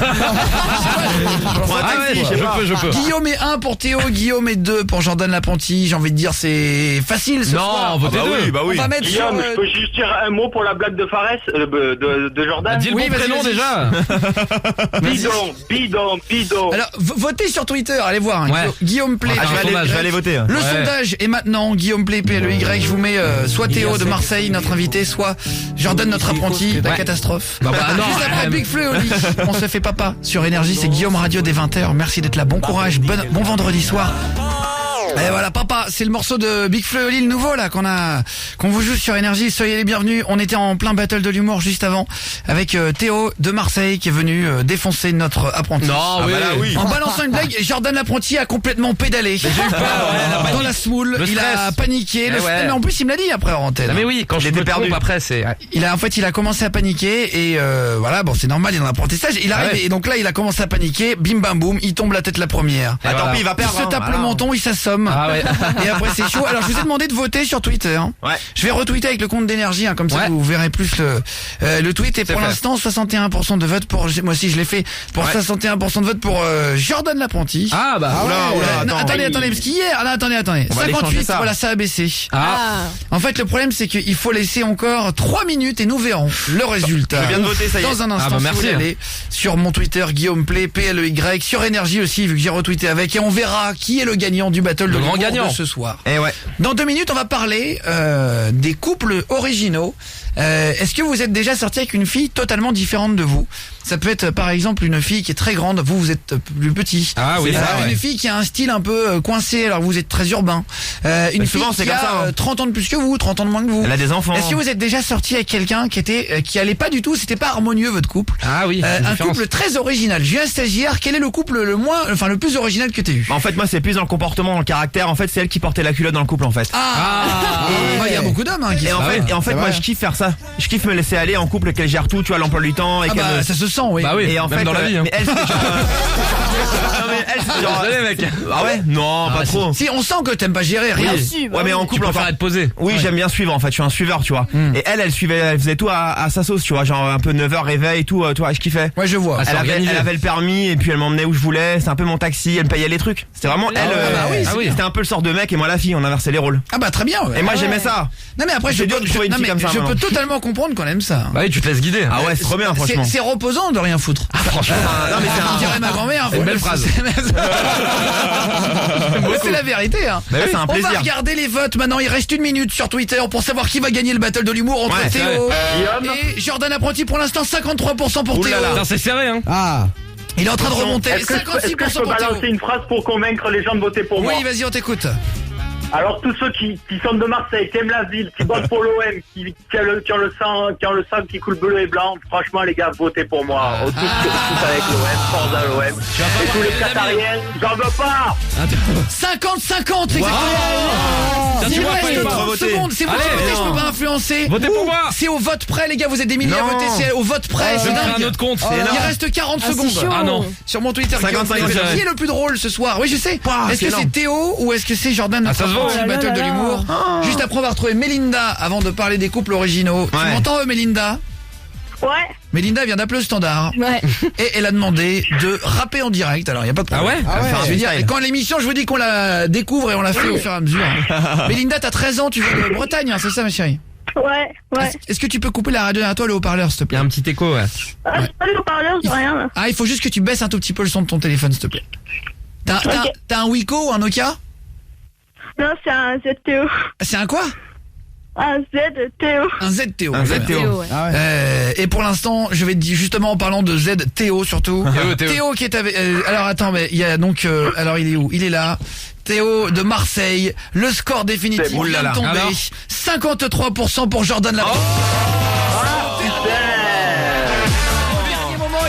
ouais, je peux. Guillaume est 1 pour Théo, Guillaume est 2 pour Jordan l'apprenti. J'ai envie de dire, c'est facile ce soir. Non, votez deux. Bah oui. On va mettre sur. Guillaume, je peux juste dire un mot pour la blague de Fares, de Jordan? Dis le Oui, bon vas-y, prénom vas-y. déjà. Bidon. Alors, votez sur Twitter, allez voir. Hein. Ouais. Guillaume Play. Ah, Je vais aller voter. Le Ouais. sondage est maintenant Guillaume Play, PLEY. Je vous mets soit Théo de Marseille, notre invité, soit Jordan, notre apprenti. La Ouais. catastrophe. Bah non. Juste après Big Fleu au lit. On se fait papa sur Énergie. C'est Guillaume Radio des 20h. Merci d'être là. Bon courage. Bon vendredi soir. Et voilà, papa, c'est le morceau de Big Fleu au lit, le nouveau là qu'on vous joue sur Énergie. Soyez les bienvenus. On était en plein battle de l'humour juste avant avec Théo de Marseille qui est venu défoncer notre apprenti. Non, oui. bah là, oui. En balançant une blague, Jordan l'apprenti a complètement pédalé. Dans la smoule, Le il a stress. paniqué. Ouais. Mais en plus, il me l'a dit après en antenne. Ah, mais oui, quand je était me perdu. trompe après c'est. Il a commencé à paniquer et voilà, bon, c'est normal, il est dans l'apprentissage. Il arrive ouais. et donc là, il a commencé à paniquer. Bim bam boum, il tombe la tête la première. Et Tant voilà. pis, il va Il perdre. se tape le menton, il s'assomme. Ah ouais. Et après c'est chaud. Alors je vous ai demandé de voter sur Twitter. Ouais. Je vais retweeter avec le compte d'énergie, comme ça Ouais. vous verrez plus le tweet. Et pour fait. l'instant 61% de vote pour, moi aussi je l'ai fait, pour 61% de vote pour Jordan l'apprenti. Ah bah. Oula, Non, attends. attendez, parce qu'hier, attendez. On va aller changer 58, ça. voilà, ça a baissé. Ah. En fait, le problème, c'est qu'il faut laisser encore 3 minutes et nous verrons le résultat. Je viens de voter, ça y est. Dans un instant, Ah bah, si merci. vous voulez aller sur mon Twitter, Guillaume Play, PLEY, sur Énergie aussi, vu que j'ai retweeté avec, et on verra qui est le gagnant du battle de Le grand l'humour gagnant. de ce soir. Eh ouais. Dans 2 minutes, on va parler des couples originaux. Est-ce que vous êtes déjà sorti avec une fille totalement différente de vous? Ça peut être par exemple une fille qui est très grande, vous êtes plus petit. Ah oui, ça, Une ouais. fille qui a un style un peu coincé, alors vous êtes très urbain. Une fille souvent, c'est qui comme a ça, hein. 30 ans de plus que vous, 30 ans de moins que vous. Elle a des enfants. Est-ce que vous êtes déjà sorti avec quelqu'un qui allait pas du tout, c'était pas harmonieux votre couple? Ah oui. une Un différence. couple très original. J'ai un stagiaire, quel est le couple le plus original que t'aies eu? En fait, moi, c'est plus dans le comportement, dans le caractère. En fait, c'est elle qui portait la culotte dans le couple, en fait. Ah. Il y a beaucoup d'hommes qui Et en font fait, ça. et en fait, C'est moi, vrai. je kiffe faire ça. Je kiffe me laisser aller en couple, qu'elle gère tout, tu vois, l'emploi du temps et Ah qu'elle bah, me- ça se sent, oui. Bah oui. Et en Même fait, dans la vie, hein. mais elle, c'est genre. Non, mais elle, c'est genre. Désolé mec. Ah ouais? Non, Ah, pas si. trop. Si on sent que t'aimes pas gérer, rien. Ouais, mais en Tu couple, préfères enfin. être posé. Oui, j'aime bien suivre en fait, je suis un suiveur, tu vois. Et elle suivait, elle faisait tout à sa sauce, tu vois, genre un peu 9h réveil et tout, tu vois, je kiffais. Ouais, je vois. Ah, c'est organisé. Elle avait le permis et puis elle m'emmenait où je voulais, c'est un peu mon taxi, elle me payait les trucs. C'était vraiment elle, bah oui, ah oui. c'était un peu le sort de mec et moi la fille, on inversait les rôles. Ah bah très bien. Ouais. Et moi j'aimais ça. Non mais après C'est dur de trouver une non, fille mais comme ça, je peux maintenant. totalement comprendre qu'on aime ça. Bah oui, tu te laisses guider. Ah ouais, c'est trop bien franchement. C'est reposant de rien foutre. Franchement. Non mais c'est Comme un... dirait ma grand-mère. C'est une belle phrase. Mais c'est la vérité. Hein. Bah oui, c'est un On plaisir. va regarder les votes maintenant. Il reste 1 minute sur Twitter pour savoir qui va gagner le battle de l'humour entre Ouais, Théo Guillaume. et Jordan Apprenti. Pour l'instant 53% pour Ouh là Théo. là. Putain, c'est serré hein. Ah. Il est en train de remonter. Est-ce que je 56% peux pour balancer Théo. une phrase pour convaincre les gens de voter pour moi? Oui, vas-y, on t'écoute. Alors tous ceux qui sont de Marseille, qui aiment la ville, qui votent pour l'OM, qui ont le sang qui coule bleu et blanc, franchement les gars, votez pour moi. Tous avec l'OM, force à l'OM. Et tous les Qatariens, j'en veux pas. 50-50, c'est exactement. Tu vois, Il reste 30 secondes, c'est vous qui votez, je peux pas influencer. Votez pour moi. C'est au vote près les gars, vous êtes des milliers à voter, c'est au vote près, c'est Je ferai dingue. un autre compte. Il reste 40 secondes. Ah non. Sur mon Twitter, 55, qui est le plus drôle ce soir? Oui, je sais. Est-ce que c'est c'est Théo ou est-ce que c'est Jordan, ça se voit. notre battle de l'humour? Juste après, on va retrouver Mélinda avant de parler des couples originaux. Tu m'entends, Mélinda? Ouais. Mélinda vient d'appeler au standard. Ouais. Et elle a demandé de rapper en direct. Alors, il n'y a pas de problème. Ah ouais? Je veux dire, et quand l'émission, je vous dis qu'on la découvre et on la fait au fur et à mesure. Mélinda, t'as 13 ans, tu viens de Bretagne, hein, c'est ça, ma chérie? Ouais. Est-ce que tu peux couper la radio derrière toi, le haut-parleur, s'il te Il y plaît? a un petit écho, ouais. Ah, c'est pas le haut-parleur, j'ai rien là. Ah, il faut juste que tu baisses un tout petit peu le son de ton téléphone, s'il te plaît. T'as un Wiko ou un Nokia? Non, c'est un ZTO. C'est un quoi? Un ZTO. Un ZTO. Un ZTO. Ouais. Et pour l'instant, je vais te dire justement en parlant de ZTO surtout. Théo qui est avec. Alors attends, mais il y a donc. Alors il est où? Il est là. Théo de Marseille. Le score définitif vient de tomber. Alors 53% pour Jordan Lapronti.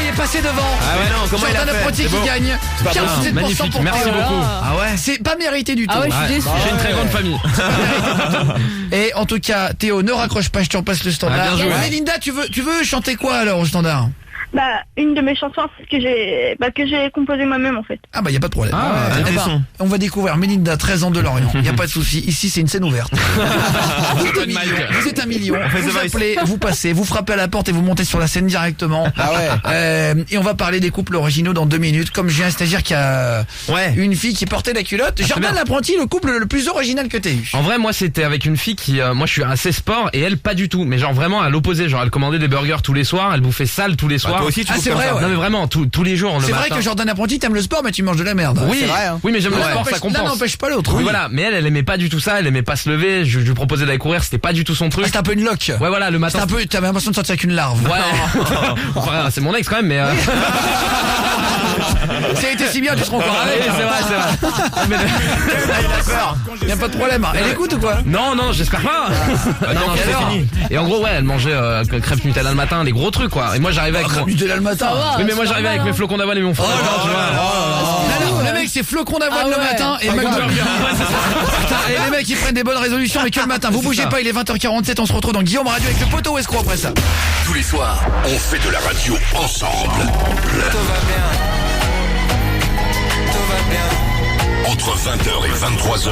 Il est passé devant. Ah ouais, non, comment il a Jordan fait? Lapronti C'est qui beau. gagne. 47% Magnifique, pour merci Théo. beaucoup. Ah ouais. C'est pas mérité du tout. Ah ouais, je suis déçue. J'ai une très grande famille. Et en tout cas, Théo, ne raccroche pas, je te repasse le standard. Ah, bien joué. Mélinda, tu veux chanter quoi alors au standard? Bah, une de mes chansons que j'ai composée moi-même en fait. Ah bah y a pas de problème. Ah, Eh ben, on va découvrir Mélinda, 13 ans de Lorient. Y a pas de souci. Ici c'est une scène ouverte. Vous êtes un million. Vous appelez, vous passez, vous frappez à la porte et vous montez sur la scène directement. Ah ouais. Et on va parler des couples originaux dans 2 minutes. Comme j'ai un stagiaire qui a une fille qui portait la culotte. Jordan Lapronti, le couple le plus original que t'aies eu. En vrai, moi, c'était avec une fille qui, moi, je suis assez sport et elle, pas du tout. Mais genre vraiment à l'opposé. Genre, elle commandait des burgers tous les soirs, elle bouffait sale tous les soirs. Toi aussi, tu c'est vrai. Non mais vraiment, tous les jours. C'est vrai que Jordan Lapronti, t'aimes le sport, mais tu manges de la merde. Oui, c'est vrai. Hein. Oui, mais j'aime le sport, ça L'un compense. n'empêche pas l'autre. Oui, voilà. Mais elle aimait pas du tout ça. Elle aimait pas se lever. Je lui proposais d'aller courir, c'était pas du tout son truc. C'était un peu une loque. Ouais, voilà, le matin. T'avais l'impression de sortir avec une larve. Ouais. Enfin, c'est mon ex quand même, mais. Ça a été si bien, tu seras encore avec. Oui, c'est vrai. Mais... Il a peur. Y a pas de problème. Elle écoute ou quoi? Non, j'espère pas. Non, c'est fini. Et en gros, ouais, elle mangeait crêpes Nutella le matin, des gros trucs quoi. Et moi j'arrivais avec crêpes Nutella le matin. Oui, mais moi j'arrivais avec mes flocons d'avoine et mon fromage. Le mec c'est flocons d'avoine le matin et McDo. Et les mecs ils prennent des bonnes résolutions mais que le matin. Vous bougez pas, il est 20h47, on se retrouve dans Guillaume Radio avec le poteau escroc après ça. Tous les soirs, on fait de la radio ensemble. Tout va bien. Entre 20h et 23h,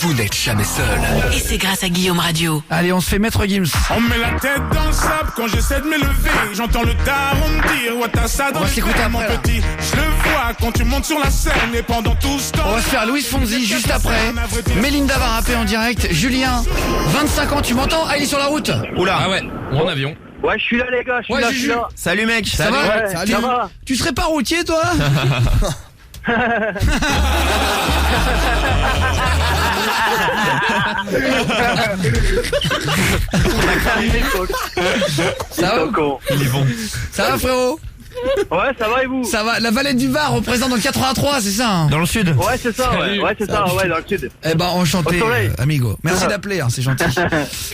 vous n'êtes jamais seul. Et c'est grâce à Guillaume Radio. Allez, on se fait Maître Gims. On met la tête dans le sable quand j'essaie de m'élever. J'entends le daron me dire, ouais, t'as ça dans On va le s'écouter frère, mon après, là. petit. Je le vois quand tu montes sur la scène et pendant tout ce temps. On va se faire Louis Fonzi juste après. Mélinda va rapper en direct. Julien, 25 ans, tu m'entends? Ah, il est sur la route. Oula. Ah ouais, ou en avion. Ouais, je suis là les gars, je suis Juju. là. Salut mec. Ça va? Ouais, Salut. ça va. Tu serais pas routier toi? Ça va? Il est bon. Ça va frérot? Ouais, ça va et vous? Ça va, la Valette du Var représente dans le 83, c'est ça hein? Dans le sud. Ouais, c'est ça, ouais, c'est ça, ouais, dans le sud. Eh ben enchanté Au soleil. amigo. Merci d'appeler, hein, c'est gentil.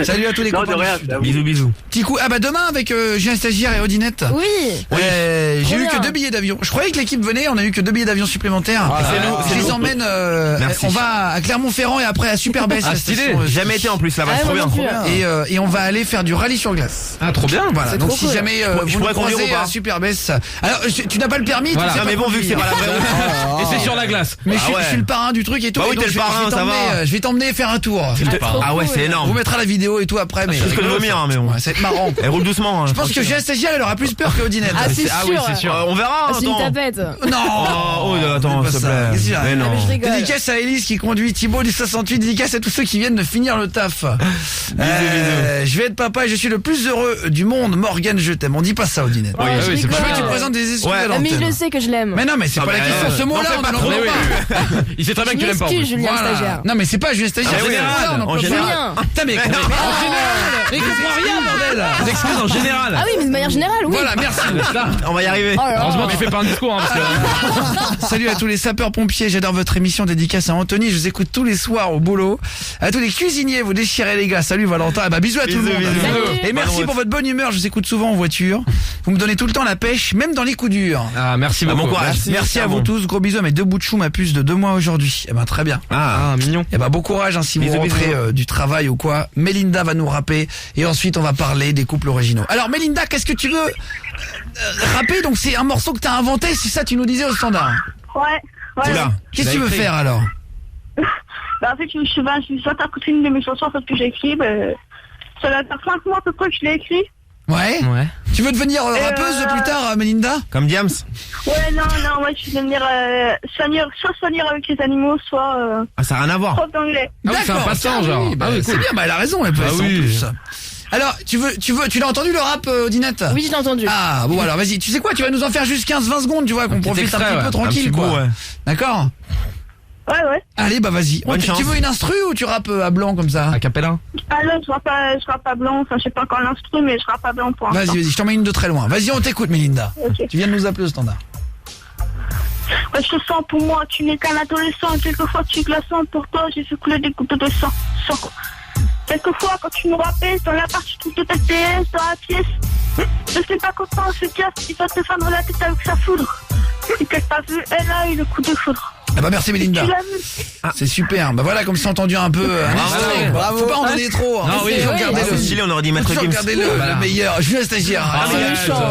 Salut à tous les Non, copains de rien, du Sud. c'est à vous. Bisous. Petit coup, ah bah demain avec Julien Stagiaire et Odinette. Oui. J'ai Trop eu bien. que 2 billets d'avion. Je croyais que l'équipe venait, on a eu que 2 billets d'avion supplémentaires. c'est Je les nous. emmène, Merci. on va à Clermont-Ferrand et après à Superbès. Ah, la stylé. station, Jamais été en plus là-bas, Ah, c'est trop moi bien. non plus. Et on va aller faire du rallye sur glace. Ah, trop bien. Voilà, C'est donc trop si cool. jamais Je vous nous pourrais conduire croisez ou pas à Superbès. Alors, tu n'as pas le permis, Voilà. tu sais Non mais pas bon, vu que c'est conduire. pas la vraie route. Et c'est sur la glace. Mais Ah ouais. je suis le parrain du truc et tout. Bah et oui, donc t'es le je vais parrain, ça t'emmener, va. je vais t'emmener faire un tour. Ah ouais, c'est On énorme. vous mettra la vidéo et tout après, mais Je risque de vomir, hein, mais bon. ouais, ça va être marrant. Elle roule doucement. Je pense que Julien Stagiaire, elle aura plus peur que Odinette. Ah, c'est Ah oui, sûr. c'est sûr. On verra. Ah, c'est une Attends. tapette. Non. Oh, attends, Pas s'il te ça. plaît. Qu'est-ce qu'il y a? Mais Ah, mais je non. rigole. Dédicace à Elise qui conduit, Thibaut du 68, dédicace à tous ceux qui viennent de finir le taf. Je vais être papa et je suis le plus heureux du monde. Morgane, je t'aime. On dit pas ça, Odinette. Oh, Oui, je oui, c'est rigole. Je veux que tu présente des excuses à Mais il l'antenne. le sait que je l'aime. Mais non, mais c'est pas la question. Ce mot-là, on n'en trouve pas. Il sait très bien que tu l'aimes pas. en plus. Julien Stagiaire. Non, mais c'est pas Julien Stagiaire. Ah, oui, en général. Putain, mais en général. Mais comprends rien, bordel. Des excuses en général. Ah oui, mais de manière générale, oui. Voilà, merci. On va y arriver. Oh là là. Heureusement, tu fais pas un discours, hein, parce que... Salut à tous les sapeurs-pompiers, j'adore votre émission, dédicace à Anthony, je vous écoute tous les soirs au boulot. À tous les cuisiniers, vous déchirez les gars, salut Valentin, et bah bisous à tout le monde. bisous. Et merci pour votre bonne humeur, je vous écoute souvent en voiture. Vous me donnez tout le temps la pêche, même dans les coups durs. Ah, merci beaucoup. bon courage. Merci à vous tous, gros bisous à mes 2 bouts de chou, ma puce de 2 mois aujourd'hui. Et ben très bien. Ah, mignon. Et ben bon courage hein, si vous Bisous, rentrez bisous. du travail ou quoi. Mélinda va nous rapper et ensuite on va parler des couples originaux. Alors Mélinda, qu'est-ce que tu veux rapper? Donc c'est un morceau que t'as inventé, c'est ça tu nous disais au standard. Ouais. Oula, qu'est-ce que tu veux faire alors? Bah, en fait, je suis soit à côté d'une de mes chansons en fait, que j'ai écrit. Ça va faire 5 mois à peu près que je l'ai écrit. Ouais. Tu veux devenir rappeuse plus tard, Mélinda? Comme Diams. Ouais, non, ouais, je vais devenir soit soigneur avec les animaux, soit Ah, ça n'a rien à voir. prof d'anglais. Ah oui, c'est un passe-temps, genre. Oui, bah, Ah oui, c'est cool. bien, bah elle a raison, elle peut Ah être en oui. plus. Alors, tu l'as entendu le rap, Dinette? Oui, je l'ai entendu. Ah, bon alors vas-y, tu sais quoi, tu vas nous en faire juste 15-20 secondes, tu vois, qu'on petit profite extrait, un petit peu ouais. tranquille, Un petit quoi. bout, ouais. D'accord? Ouais. Allez, bah vas-y. Bonne Tu chance. veux une instru ou tu rappes à blanc comme ça? A cappella. Ah non, je rappe pas blanc, enfin, je sais pas encore l'instru, mais je rappe pas blanc pour l'instant. Vas-y, je t'en mets une de très loin. Vas-y, on t'écoute, Mélinda. Ok. Tu viens de nous appeler au standard. Ouais, je te sens pour moi, tu n'es qu'un adolescent, quelquefois tu es glaçant, pour toi j'ai fait couler des gouttes de sang. Quelquefois, quand tu nous rappelles, dans la partie toute de ta PS, dans la pièce, je sais pas content, ce gars, il va te fendre la tête avec sa foudre. Et qu'elle t'a vu, elle a eu le coup de foudre. Ah bah merci Mélinda. Tu l'as vu? C'est super. Bah voilà, comme c'est entendu un peu. Bravo. Bravo. Faut pas en donner trop. Non, oui. Faut garder C'est stylé, on aurait dit Maître Toujours Gims. garder le meilleur. Julien Stagiaire.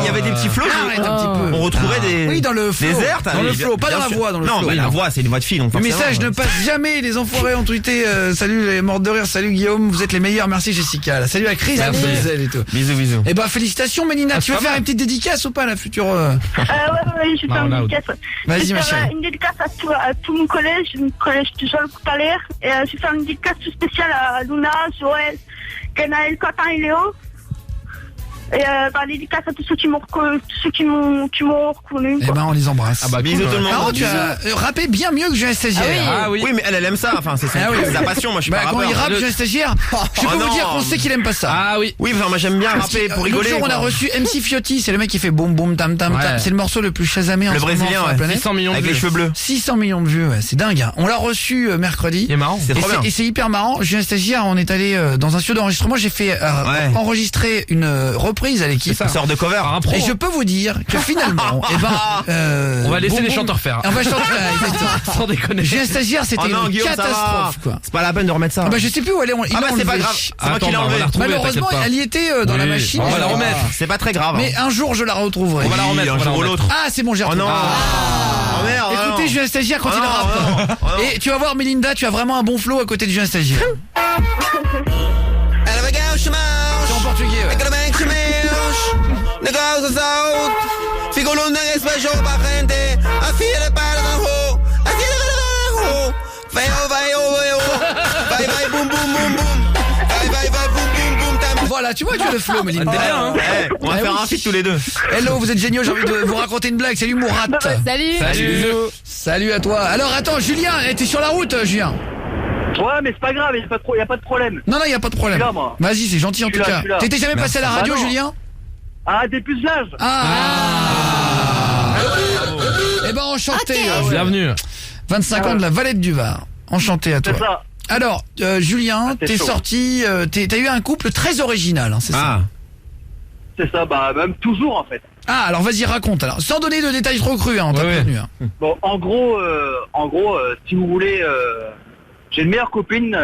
Il y avait des petits flots. Arrête un petit peu. On retrouvait des. Oui, dans le flow. Des airs, Dans le flow, pas dans la voix, dans le non, flow. mais la voix, c'est une voix de fille, donc Le forcément, message ne passe jamais, les enfoirés ont tweeté salut les morts de rire, salut Guillaume, vous êtes les meilleurs, merci Jessica. Là, salut à Chris, à Bruxelles et tout. Bisous. Et bah félicitations Mélina, Ah, tu veux c'est faire pas une petite dédicace ou pas à la future Ouais, je vais faire une dédicace. Vas-y, Je vais ma faire chérie. une dédicace à tout mon collège de Jean Coutaler. Et je vais faire une dédicace tout spéciale à Luna, Joël, Ganaël, Quentin et Léo. Et dédicace à tous ceux qui m'ont reconnu. Eh ben on les embrasse. Ah bah, Bisous cool, tout le ouais. monde. Alors tu as rappé bien mieux que Julien Stagiaire. Ah oui. Oui, mais elle aime ça, enfin, c'est Ah oui. sa passion, moi je suis Bah pas quand rappeur. il rappe Julien Stagiaire, je peux Oh vous non. dire qu'on sait qu'il aime pas ça. Ah oui. Oui, enfin, moi j'aime bien Parce rapper que, pour l'autre rigoler. jour, on a quoi. reçu MC Fiotti, c'est le mec qui fait boum boum tam tam tam. Ouais. C'est le morceau le plus chasamé en Le ce moment Brésilien, sur la ouais. planète. 600 millions de Avec les vues. cheveux bleus. 600 millions de vues, ouais, c'est dingue. Hein. On l'a reçu mercredi. Il est marrant. C'est trop bien. Et c'est hyper marrant. Julien Stagiaire, on est allé dans un studio d'enregistrement. J'ai fait Ouais. enregistrer une reprise à l'équipe. Ça sort de cover. Un pro. Et je peux vous dire que finalement, On va laisser Boum les Boum- chanteurs faire. On va chanter. exactement. Sans déconner. Julien Stagiaire, c'était Oh non, une Guillaume, ça catastrophe, va. quoi. C'est pas la peine de remettre ça. Ah bah je sais plus où elle est. Il Ah l'a bah c'est pas enlevé. grave. C'est moi qui Attends, l'ai bah, on va enlevé. la retrouver. Malheureusement, t'inquiète pas. elle y était dans la Oui, machine. on va la Alors, remettre. C'est pas très grave. Mais un jour, je la retrouverai. On va la remettre, un on va la jour ou remettre. l'autre. Ah, c'est bon, j'ai Oh retrouvé. non. Oh merde. Écoutez non. Julien Stagiaire quand Oh il non, rappe. oh non, oh non. Et tu vas voir Mélinda, tu as vraiment un bon flow à côté de Julien Stagiaire. C'est en portugais, ouais. Voilà, tu vois, tu as le flow, Mélinda. T'es bien, hein. Eh, on va Ah faire oui. un feat tous les deux. Hello, vous êtes géniaux, j'ai envie de vous raconter une blague. Salut Mourat. Salut. Salut. Salut à toi. Alors attends, Julien, t'es sur la route, Julien? Ouais, mais c'est pas grave, y a pas de problème. Non, il y a pas de problème. Je suis là, moi. Vas-y, c'est gentil en Je tout suis là, cas. je suis là. T'étais jamais passé à la radio, Bah non. Julien? Ah, des pucelage. Eh ben enchanté. Bienvenue. 25 ans de la Valette du Var. Enchanté à toi. C'est ça. Alors, Julien, c'est t'es chaud. sorti, t'as eu un couple très original, hein, c'est ça? Ah. C'est ça, bah même toujours en fait. Ah, alors vas-y, raconte alors. Sans donner de détails trop crus, hein, on t'a Ouais, ouais. prévenu. Hein. Bon, en gros, si vous voulez, j'ai une meilleure copine.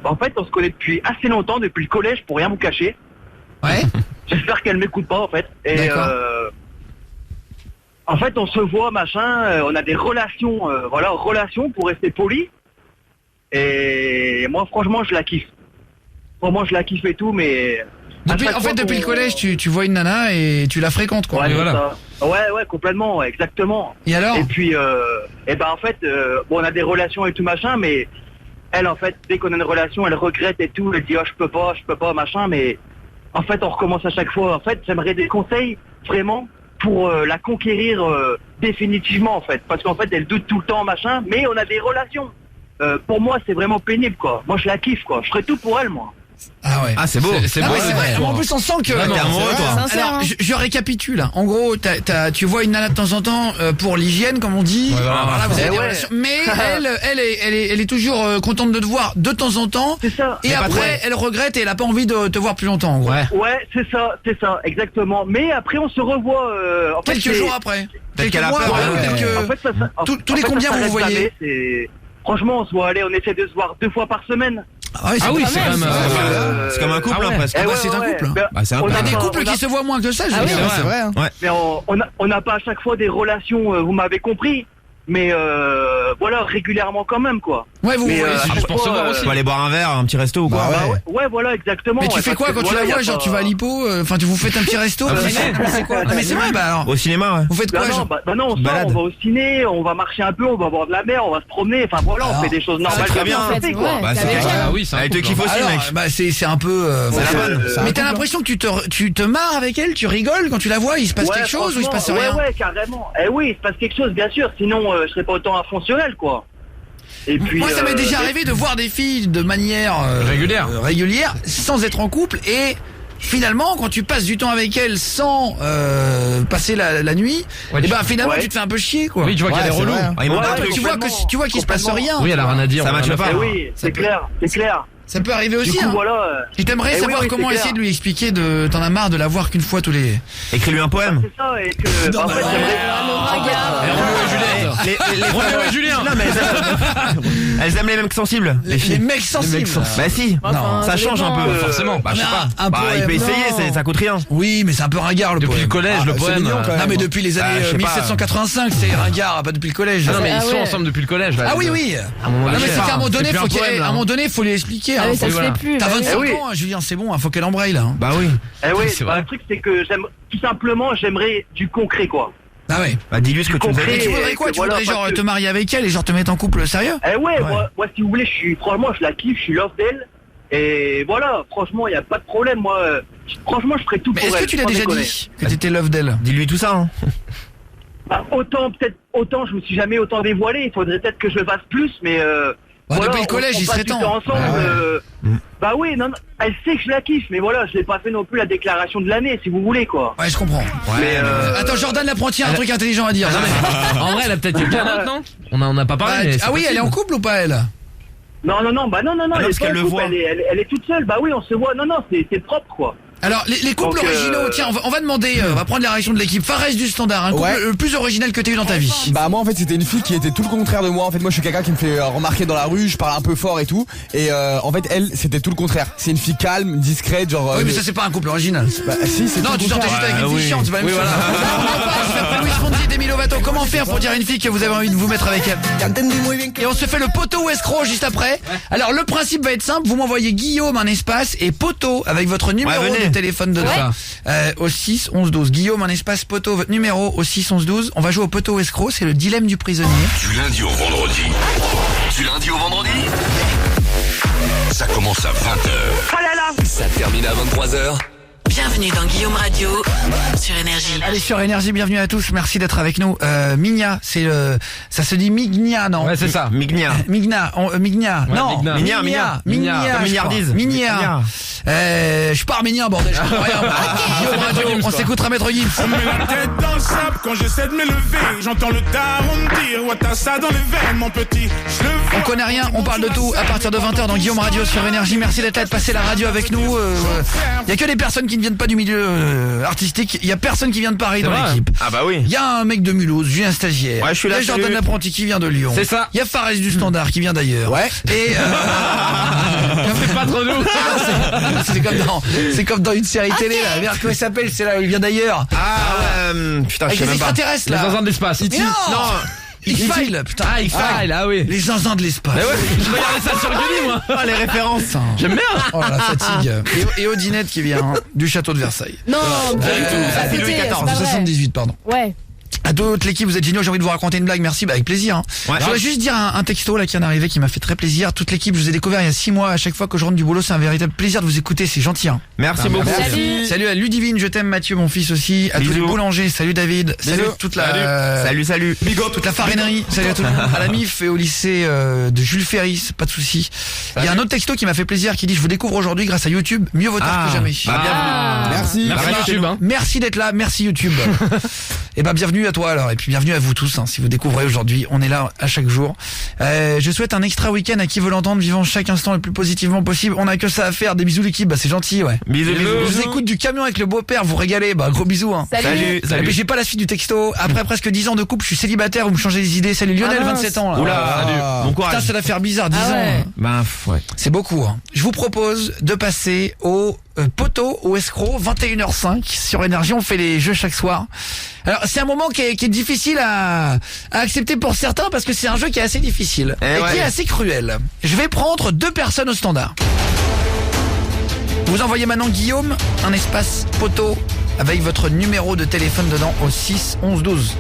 En fait, on se connaît depuis assez longtemps, depuis le collège, pour rien vous cacher. Ouais. J'espère qu'elle m'écoute pas en fait. Et D'accord. en fait, on se voit, machin. On a des relations, relations pour rester poli. Et moi, franchement, je la kiffe. Vraiment, je la kiffe et tout, mais Depuis le collège, tu vois une nana et tu la fréquentes, quoi. Ouais, Et c'est voilà. ça. Ouais, complètement, ouais, exactement. Et alors? Et puis, en fait, on a des relations et tout machin, mais elle, en fait, dès qu'on a une relation, elle regrette et tout, elle dit, oh, je peux pas, machin, mais en fait, on recommence à chaque fois. En fait, j'aimerais des conseils, vraiment, pour la conquérir définitivement en fait. Parce qu'en fait elle doute tout le temps machin, mais on a des relations. Pour moi c'est vraiment pénible quoi. Moi je la kiffe quoi. Je ferais tout pour elle moi. Ah ouais. Ah c'est beau. C'est Ah beau. ouais, c'est vrai. En plus on sent que T'es amoureux toi. alors je récapitule. En gros, tu vois une nana de temps en temps pour l'hygiène comme on dit. Ouais, voilà. Vous avez des relations. Mais elle est toujours contente de te voir de temps en temps. C'est ça. Et après elle regrette et elle a pas envie de te voir plus longtemps. En gros. Ouais, c'est ça, exactement. Mais après on se revoit en fait, Quelques jours après. Peut-être Quelques qu'elle a mois peur, après, ouais. quelques- En fait, tous les combien vous voyez? Franchement, on se voit aller, on essaie de se voir 2 fois par semaine. Ah oui, Ah oui, c'est quand même. C'est comme un couple Ah ouais. hein, presque. Ah bah, c'est un couple. Ben, Bah, c'est un on couple. Il y a a des pas- couples on a- qui se voient moins que ça, je veux dire. c'est vrai. Mais on n'a pas à chaque fois des relations, vous m'avez compris. Mais voilà, régulièrement quand même quoi. Ouais, vous Mais, voyez. à chaque pour se fois, voir aussi. Tu vas aller boire un verre, un petit resto ou quoi? ouais, voilà, exactement. Mais tu ouais, fais parce quoi que, quand tu voilà, la y a vois? Genre pas- tu vas à l'hypo? Enfin, tu vous faites un petit resto? Ah, C'est quoi? Non, mais c'est vrai, bah alors. Au cinéma, ouais. Vous faites quoi? Bah non, genre bah non, on, Balade. on va au ciné, on va marcher un peu, on va boire de la mer, on va se promener, enfin voilà, Alors, on fait des choses normales. très bien, comme en on fait, fait, quoi. ouais. Bah, c'est T'avais clair. bien. Ah oui, c'est un Elle te couple, kiffe hein. aussi, Alors, mec. bah c'est un peu. C'est la bonne. Mais t'as l'impression que tu te marres avec elle, tu rigoles quand tu la vois, il se passe Ouais, quelque chose ou il se passe franchement, rien? Ouais, carrément. Eh oui, il se passe quelque chose, bien sûr, sinon je serais pas autant à fond sur elle, quoi. Et puis, Moi, ça m'est déjà arrivé de voir des filles de manière régulière, sans être en couple, et finalement, quand tu passes du temps avec elles sans passer la nuit, Ouais, et ben finalement ouais. tu te fais un peu chier, quoi. Oui, tu vois qu'elle est c'est relou. vrai, hein. Ah, il manque Ouais, un ouais, truc. Tu vois qu'il se passe complètement. rien. Oui, elle a rien à dire. Ça on matche en a pas. fait. Eh oui, c'est clair, c'est clair. Ça peut arriver aussi. Du coup, Hein. voilà. Et t'aimerais Eh oui, savoir oui, comment c'est essayer clair. de lui expliquer t'en as marre de la voir qu'une fois tous les. Écris-lui un poème. C'est ça, et que. Non, en bah, fait, j'aimerais. Et Roméo et Juliette. Roméo et Julien. Non, mais elles aiment les mecs sensibles. Les mecs sensibles. Bah si. Enfin, Ça change un peu. Forcément. Bah je sais pas. Un Bah il peut poème. essayer, Non. ça coûte rien. Oui, mais c'est un peu ringard le Depuis poème. le collège, le c'est poème. mignon, quand même. Non, mais depuis les années je sais pas. 1785, c'est ringard, pas depuis le collège. Ah non, mais Ah ils sont ouais. ensemble depuis le collège. là. Ah oui, oui. À un moment Non, donné, mais c'est qu'à un moment donné, plus faut un poème, là, à un moment donné, faut lui expliquer. Ah hein. oui, ça se voilà. fait plus. T'as bah oui. 25 oui. ans, hein, Julien, c'est bon, faut qu'elle embraye là. hein. Bah oui. Eh oui, C'est vrai. le truc, c'est que tout simplement, j'aimerais du concret, quoi. Ah ouais. Bah dis-lui ce que tu nous as concret. dit. Tu voudrais quoi? que Tu voilà, voudrais genre parce que- te marier avec elle et genre te mettre en couple sérieux? Eh ouais, moi, si vous voulez, franchement, je la kiffe, je suis love d'elle. Et voilà, franchement, il n'y a pas de problème. Moi, franchement, je ferais tout Mais pour est-ce elle. que tu l'as sans déjà déconner. dit que t'étais love d'elle? Dis-lui tout ça. Hein. Bah, autant, je me suis jamais autant dévoilé. Il faudrait peut-être que je le fasse plus, mais. Bah, depuis le collège, on il passe serait du temps. ensemble, Bah ouais. bah oui, non, elle sait que je la kiffe, mais voilà, je l'ai pas fait non plus la déclaration de l'année, si vous voulez, quoi. Ouais, je comprends. Mais Attends, Jordan l'apprenti a un truc intelligent à dire. Non, mais en vrai, elle a peut-être quelqu'un d'autre, non? On en a pas Bah, parlé. mais c'est ah oui, elle est en possible. couple ou pas elle? non, Ah non, elle parce est pas qu'elle en le couple, voit. elle est toute seule, bah oui, on se voit, non, c'est propre, quoi. Alors les couples Donc, originaux, tiens, on va demander, on va prendre la réaction de l'équipe. Fares du Standard, un couple Ouais. le plus original que t'as eu dans ta vie. Bah moi en fait c'était une fille qui était tout le contraire de moi. En fait moi je suis quelqu'un qui me fait remarquer dans la rue, je parle un peu fort et tout. Et en fait elle c'était tout le contraire. C'est une fille calme, discrète, genre. Oui, mais ça c'est pas un couple original. Bah si c'est Non, tout tu le sortais contraire. juste avec une fille chiante, c'est pas la même chose. On passe après Louis Fonsi et Demi Lovato. Comment faire pour dire à une fille que vous avez envie de vous mettre avec elle? Et on se fait le poteau ou escroc juste après. Alors le principe va être simple, vous m'envoyez Guillaume un espace et poteau avec votre numéro venez. de téléphone dedans. Au 6 11 12. Guillaume un espace poteau, votre numéro au 6 11 12. On va jouer au poteau ou escroc, c'est le dilemme du prisonnier. Du lundi au vendredi. Ça commence à 20h. Ça termine à 23h. Bienvenue dans Guillaume Radio sur Énergie. Allez sur Énergie, bienvenue à tous, merci d'être avec nous. Migna, ça se dit Migna, non? Ouais, c'est ça. Mignia. Migna, Migna, Ouais, non, Migna. Migna, Comme je Mignardise. crois. Migna. Je suis pas arménien, bordel, je comprends rien. Guillaume Maître Radio, Gims, on quoi. s'écoutera Maître Gims. On met la tête dans le sable quand j'essaie de m'élever. J'entends le daron me dire, ouais, t'as ça dans les veines, mon petit. Je le vois. On connaît rien, on parle de tout à partir de 20h dans Guillaume Radio sur Énergie. Merci d'être là, de passer la radio avec nous. Il y a que des personnes qui ne viennent pas du milieu artistique. Il y a personne qui vient de Paris C'est dans vrai. l'équipe. Ah bah oui. Il y a un mec de Mulhouse, Julien Stagiaire. Ouais, je suis là, Il y a Jordan salut. l'apprenti qui vient de Lyon. C'est ça. Il y a Fares du Standard qui vient d'ailleurs. Ouais. Et C'est pas trop nous. c'est comme dans une série télé là. Merde, comment il s'appelle? C'est là où il vient d'ailleurs. Putain, je Avec sais les même pas. extraterrestres Les là. zinzins de l'espace. Non. X-Files, putain. Ah, X-Files, ah oui. Les zinzins de l'espace. Mais ouais, je regardais ça sur Gulli, moi. Ah, les références. J'aime bien. Oh la fatigue. Et Odinette qui vient hein, du château de Versailles. Non, pas du tout. c'est Arrêtez, Louis c'est XIV, pas vrai. 78 pardon. Ouais. À toute l'équipe, vous êtes géniaux, j'ai envie de vous raconter une blague, merci, avec plaisir. Ouais. Je voudrais juste dire un texto là qui vient d'arriver qui m'a fait très plaisir. Toute l'équipe, je vous ai découvert il y a 6 mois, à chaque fois que je rentre du boulot, c'est un véritable plaisir de vous écouter, c'est gentil. Merci beaucoup. Salut à Ludivine, je t'aime Mathieu, mon fils aussi, à tous les boulangers, salut David, salut toute la Salut. Bigot, toute la farinerie, salut à tout le monde, à la MIF et au lycée de Jules Ferry, pas de souci. Il y a un autre texto qui m'a fait plaisir qui dit je vous découvre aujourd'hui grâce à YouTube, mieux vaut tard que jamais. Merci. Merci YouTube. Merci d'être là, merci YouTube. Et bienvenue à toi alors, et puis bienvenue à vous tous, si vous découvrez aujourd'hui, on est là à chaque jour. Je souhaite un extra week-end à qui veut l'entendre, vivant chaque instant le plus positivement possible. On a que ça à faire, des bisous l'équipe, c'est gentil, ouais. Bisous. Je vous écoute du camion avec le beau-père, vous régalez, gros bisous. Salut. Et puis j'ai pas la suite du texto. Après presque 10 ans de couple, je suis célibataire, vous me changez les idées. Salut Lionel, 27 ans là. Oula, salut. Bon courage. Putain, ça va faire bizarre, 10 ans. Ouais. C'est beaucoup. Je vous propose de passer au poteau, au escroc, 21h05 sur Énergie. On fait les jeux chaque soir. Alors c'est un moment qui est difficile à accepter pour certains parce que c'est un jeu qui est assez difficile et qui est assez cruel. Je vais prendre 2 personnes au standard. Vous envoyez maintenant Guillaume un espace poteau avec votre numéro de téléphone dedans au 6 11 12.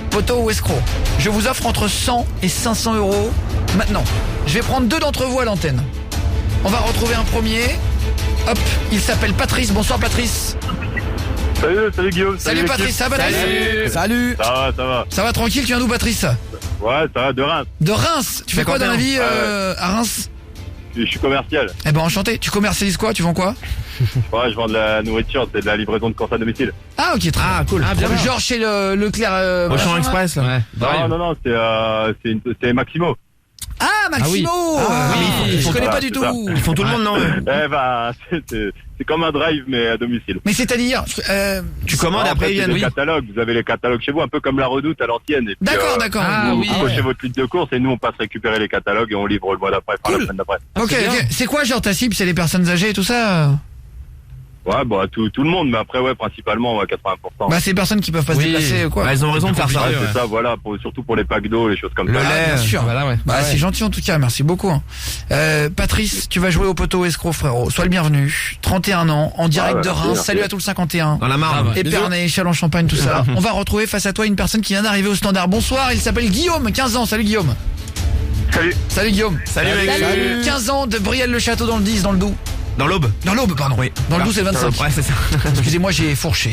Poteau ou escroc. Je vous offre entre 100 et 500 euros maintenant. Je vais prendre 2 d'entre vous à l'antenne. On va retrouver un premier. Hop, il s'appelle Patrice. Bonsoir Patrice. Salut Guillaume. Salut Patrice, ça va Patrice? Salut. Ça va. Ça va tranquille, tu viens d'où Patrice? Ouais, ça va, de Reims. De Reims. Tu fais quoi dans la vie à Reims? Je suis commercial. Enchanté. Tu commercialises quoi? Tu vends quoi? Ouais, je vends de la nourriture, c'est de la livraison de courses à domicile. Ah ok, très cool. Bien. Genre chez Leclerc Auchan Express là. Non, c'est Maximo. Ah Maximo. Je connais pas du tout. Ils font tout le monde, non? C'est comme un drive mais à domicile. Mais c'est-à-dire tu commandes après ils viennent. Vous avez les catalogues chez vous, un peu comme la Redoute à l'ancienne. D'accord. Vous cochez votre litre de course et nous on passe récupérer les catalogues et on livre le mois d'après, la semaine d'après. Ok. C'est quoi genre ta cible? C'est les personnes âgées et tout ça? Ouais, tout le monde, mais après, principalement, 80%. C'est les personnes qui peuvent pas se déplacer, quoi. Elles ont raison de faire ça. C'est ça, voilà, surtout pour les packs d'eau, les choses comme ça. Le lait, bien sûr. Voilà, c'est gentil en tout cas, merci beaucoup. Patrice, tu vas jouer au poteau escroc, frérot. Sois le bienvenu. 31 ans, en direct de Reims. Salut à tout le 51. Dans la Marne. Épernay, Châlons-Champagne, tout ça. On va retrouver face à toi une personne qui vient d'arriver au standard. Bonsoir, il s'appelle Guillaume, 15 ans. Salut Guillaume. Salut Guillaume. Salut mec. Salut. 15 ans de Brielle-le-Château dans le 10, dans le Doubs. Dans l'Aube. Dans l'Aube, pardon. Oui. Dans le 12 et 25. Ouais, c'est ça. Excusez-moi, j'ai fourché.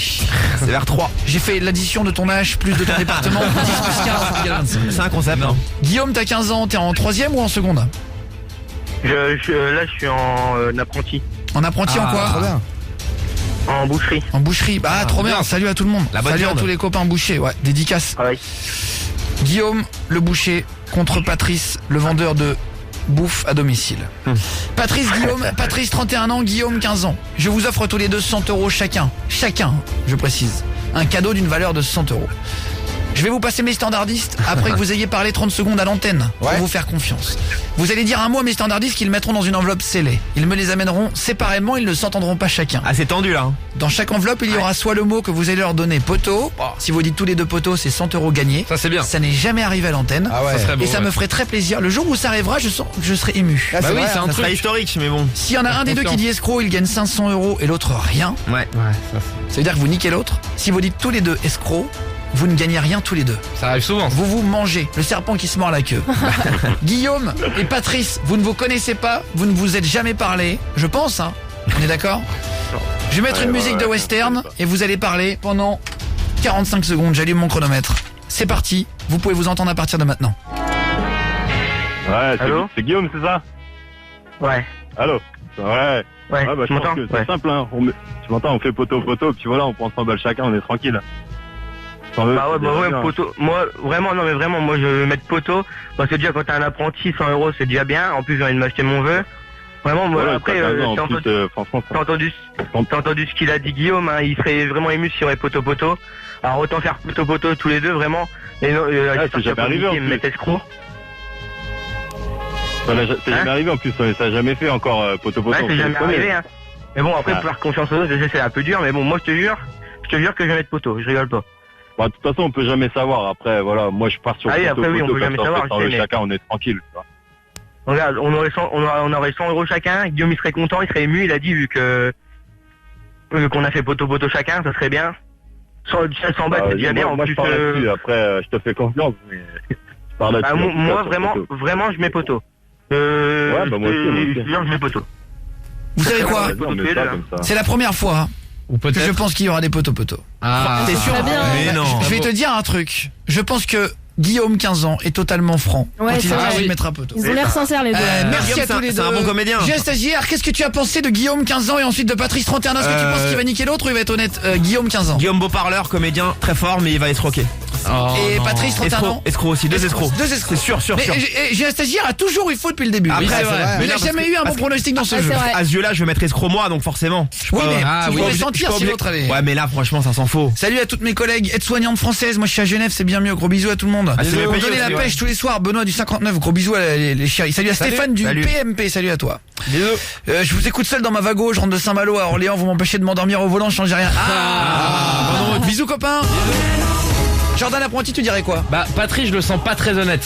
C'est vers 3. J'ai fait l'addition de ton âge plus de ton département. 10 plus 15 égale 25. C'est un concept, non? Guillaume, t'as 15 ans, t'es en 3e ou en seconde? Là, je suis en apprenti. En apprenti en quoi? Trop bien. En boucherie. En boucherie. Trop bien. Salut à tout le monde. Salut à tous les copains bouchers. Ouais, dédicace. Ouais. Guillaume, le boucher, contre Patrice, le vendeur de bouffe à domicile. Patrice, Guillaume, Patrice 31 ans, Guillaume 15 ans. Je vous offre tous les deux 100 euros chacun, je précise. Un cadeau d'une valeur de 100 euros. Je vais vous passer mes standardistes après que vous ayez parlé 30 secondes à l'antenne pour vous faire confiance. Vous allez dire un mot à mes standardistes qu'ils mettront dans une enveloppe scellée. Ils me les amèneront séparément, ils ne s'entendront pas chacun. Ah, c'est tendu là. Dans chaque enveloppe, il y aura soit le mot que vous allez leur donner poteau. Si vous dites tous les deux poteau, c'est 100 euros gagnés. Ça c'est bien. Ça n'est jamais arrivé à l'antenne. Ah ouais. Ça serait beau, et ça me ferait très plaisir. Le jour où ça arrivera, je sens que je serai ému. Ah, Bah oui, c'est un Ça truc sera historique, mais bon. S'il y en a un des deux qui dit escroc, il gagne 500 euros et l'autre rien. Ouais. Ça veut dire que vous niquez l'autre. Si vous dites tous les deux escroc, vous ne gagnez rien tous les deux. Ça arrive souvent. Vous vous mangez, le serpent qui se mord la queue. Guillaume et Patrice, vous ne vous connaissez pas, vous ne vous êtes jamais parlé, je pense, on est d'accord? Je vais mettre une musique de western et vous allez parler pendant 45 secondes, j'allume mon chronomètre. C'est parti, vous pouvez vous entendre à partir de maintenant. Ouais, Allô? c'est Guillaume, c'est ça? Ouais. Allô? Ouais. Ouais, Je tu pense m'entends? que c'est simple, tu m'entends, on fait poteau, puis voilà, on prend 100 balles chacun, on est tranquille. Poteau. Moi, vraiment, moi je vais mettre poteau. C'est déjà quand t'as un apprenti, 100 euros c'est déjà bien. En plus, j'ai envie de m'acheter mon vœu. Vraiment, moi, après, t'as entendu ce qu'il a dit Guillaume, il serait vraiment ému s'il y aurait poteau. Alors autant faire poteau tous les deux, vraiment. Et non, c'est jamais arrivé en plus. mettre escroc. C'est jamais arrivé en plus, ça n'a jamais fait encore poteau. Ouais, c'est jamais arrivé, Mais bon, après, pour faire confiance aux autres, c'est un peu dur, mais bon, moi je te jure que je vais mettre poteau, je rigole pas. De toute façon, on peut jamais savoir. Après, voilà, moi je pars sur poteau. Après, oui, on peut jamais savoir. Chacun, on est tranquille. Tu vois. Regarde, on aurait 100 euros chacun. Guillaume, il serait content, il serait ému. Il a dit, vu qu'on a fait poteau chacun, ça serait bien. 500 balles, c'est déjà bien. En moi plus, je parle là-dessus, après je te fais confiance, mais je parle là-dessus. Moi vraiment je mets poteau. Ouais, bah moi aussi. Je mets poteau. Vous savez quoi? C'est la première fois que je pense qu'il y aura des poteaux. Ah, t'es sûr? Mais non. Je vais te dire un truc. Je pense que Guillaume, 15 ans, est totalement franc. Ouais, quand il c'est va vrai. mettre un poteau. Ils ont l'air sincères les deux. Merci Guillaume, à tous les deux. c'est un bon comédien. J'ai un stagiaire, qu'est-ce que tu as pensé de Guillaume, 15 ans, et ensuite de Patrice, 31 ans? Est-ce que tu penses qu'il va niquer l'autre ou il va être honnête? Guillaume, 15 ans. Guillaume Beauparleur, comédien très fort, mais il va escroquer. Et Patrice, 31 ans. Escroc aussi, deux escrocs. C'est sûr. Mais j'ai un stagiaire a toujours eu faux depuis le début. Après, c'est vrai. Il n'a jamais eu un bon pronostic dans ce jeu. À ce jeu-là, je vais mettre escroc moi, donc forcément. Oui, mais tu pourrais sentir si l'autre avait. Ouais, mais là, franchement, ça s'en faut. Salut à toutes mes collègues aides-soignantes françaises. Moi, je suis à Genève, c'est bien mieux. Gros bisous à tout le monde. On donnait la pêche tous les soirs. Benoît du 59. Gros bisous à les chéris. Salut à Stéphane du PMP. Salut à toi. Je vous écoute seul dans ma Vago. Je rentre de Saint-Malo à Orléans. Vous m'empêchez de m'endormir au volant. Je change rien. Bisous copains. Jordan Apprenti, tu dirais quoi? Bah Patrice, je le sens pas très honnête.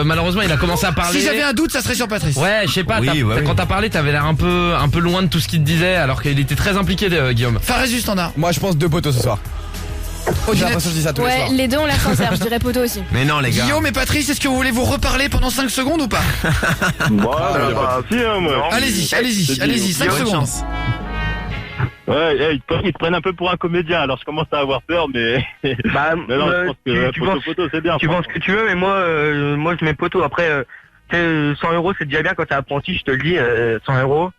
Malheureusement, il a commencé à parler. Si j'avais un doute, ça serait sur Patrice. Ouais, je sais pas. Quand t'as parlé, t'avais l'air un peu loin de tout ce qu'il te disait, alors qu'il était très impliqué, Guillaume. Fares du standard. Moi, je pense 2 poteaux ce soir. J'ai l'impression que je dis ça tous les soirs. Ouais, les deux ont l'air sincères. Je dirais poteau aussi. Mais non, les gars. Guillaume et Patrice, est-ce que vous voulez vous reparler pendant 5 secondes ou pas? Allez-y, 5 secondes. Ouais, ils te prennent un peu pour un comédien, alors je commence à avoir peur, mais mais non, je pense que poteau c'est bien. Tu penses que tu veux, mais moi je mets poteau. Après, 100 € c'est déjà bien quand t'es apprenti, je te le dis, 100 €.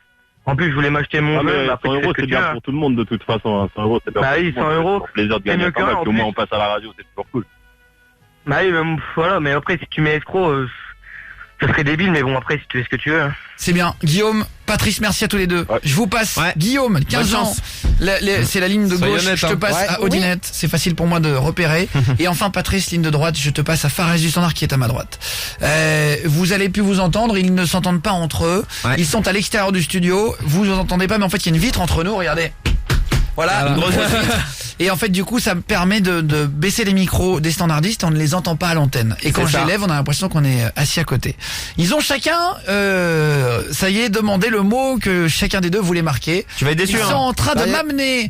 En plus, je voulais m'acheter mon jeu. 100 € c'est bien pour tout le monde de toute façon. 100 € c'est bien. Bah oui, 100 €. Pour plaisir de gagner quand même, au moins on passe à la radio, c'est toujours cool. Bah oui, voilà, mais après si tu mets escroc, ça serait débile, mais bon après si tu fais ce que tu veux. C'est bien. Guillaume, Patrice, merci à tous les deux. Je vous passe Guillaume, 15 ans. C'est la ligne de gauche, je te passe à Odinette. C'est facile pour moi de repérer. Et enfin Patrice, ligne de droite, je te passe à Fares du standard qui est à ma droite. Vous allez plus vous entendre, ils ne s'entendent pas entre eux. Ils sont à l'extérieur du studio, vous entendez pas, mais en fait il y a une vitre entre nous, regardez. Voilà, une grosse vitre. Et en fait du coup ça me permet de baisser les micros des standardistes et on ne les entend pas à l'antenne. Et quand je les lève, on a l'impression qu'on est assis à côté. Ils ont chacun ça y est, demandé le mot que chacun des deux voulait marquer. Tu vas être déçu. Ils sont en train de m'amener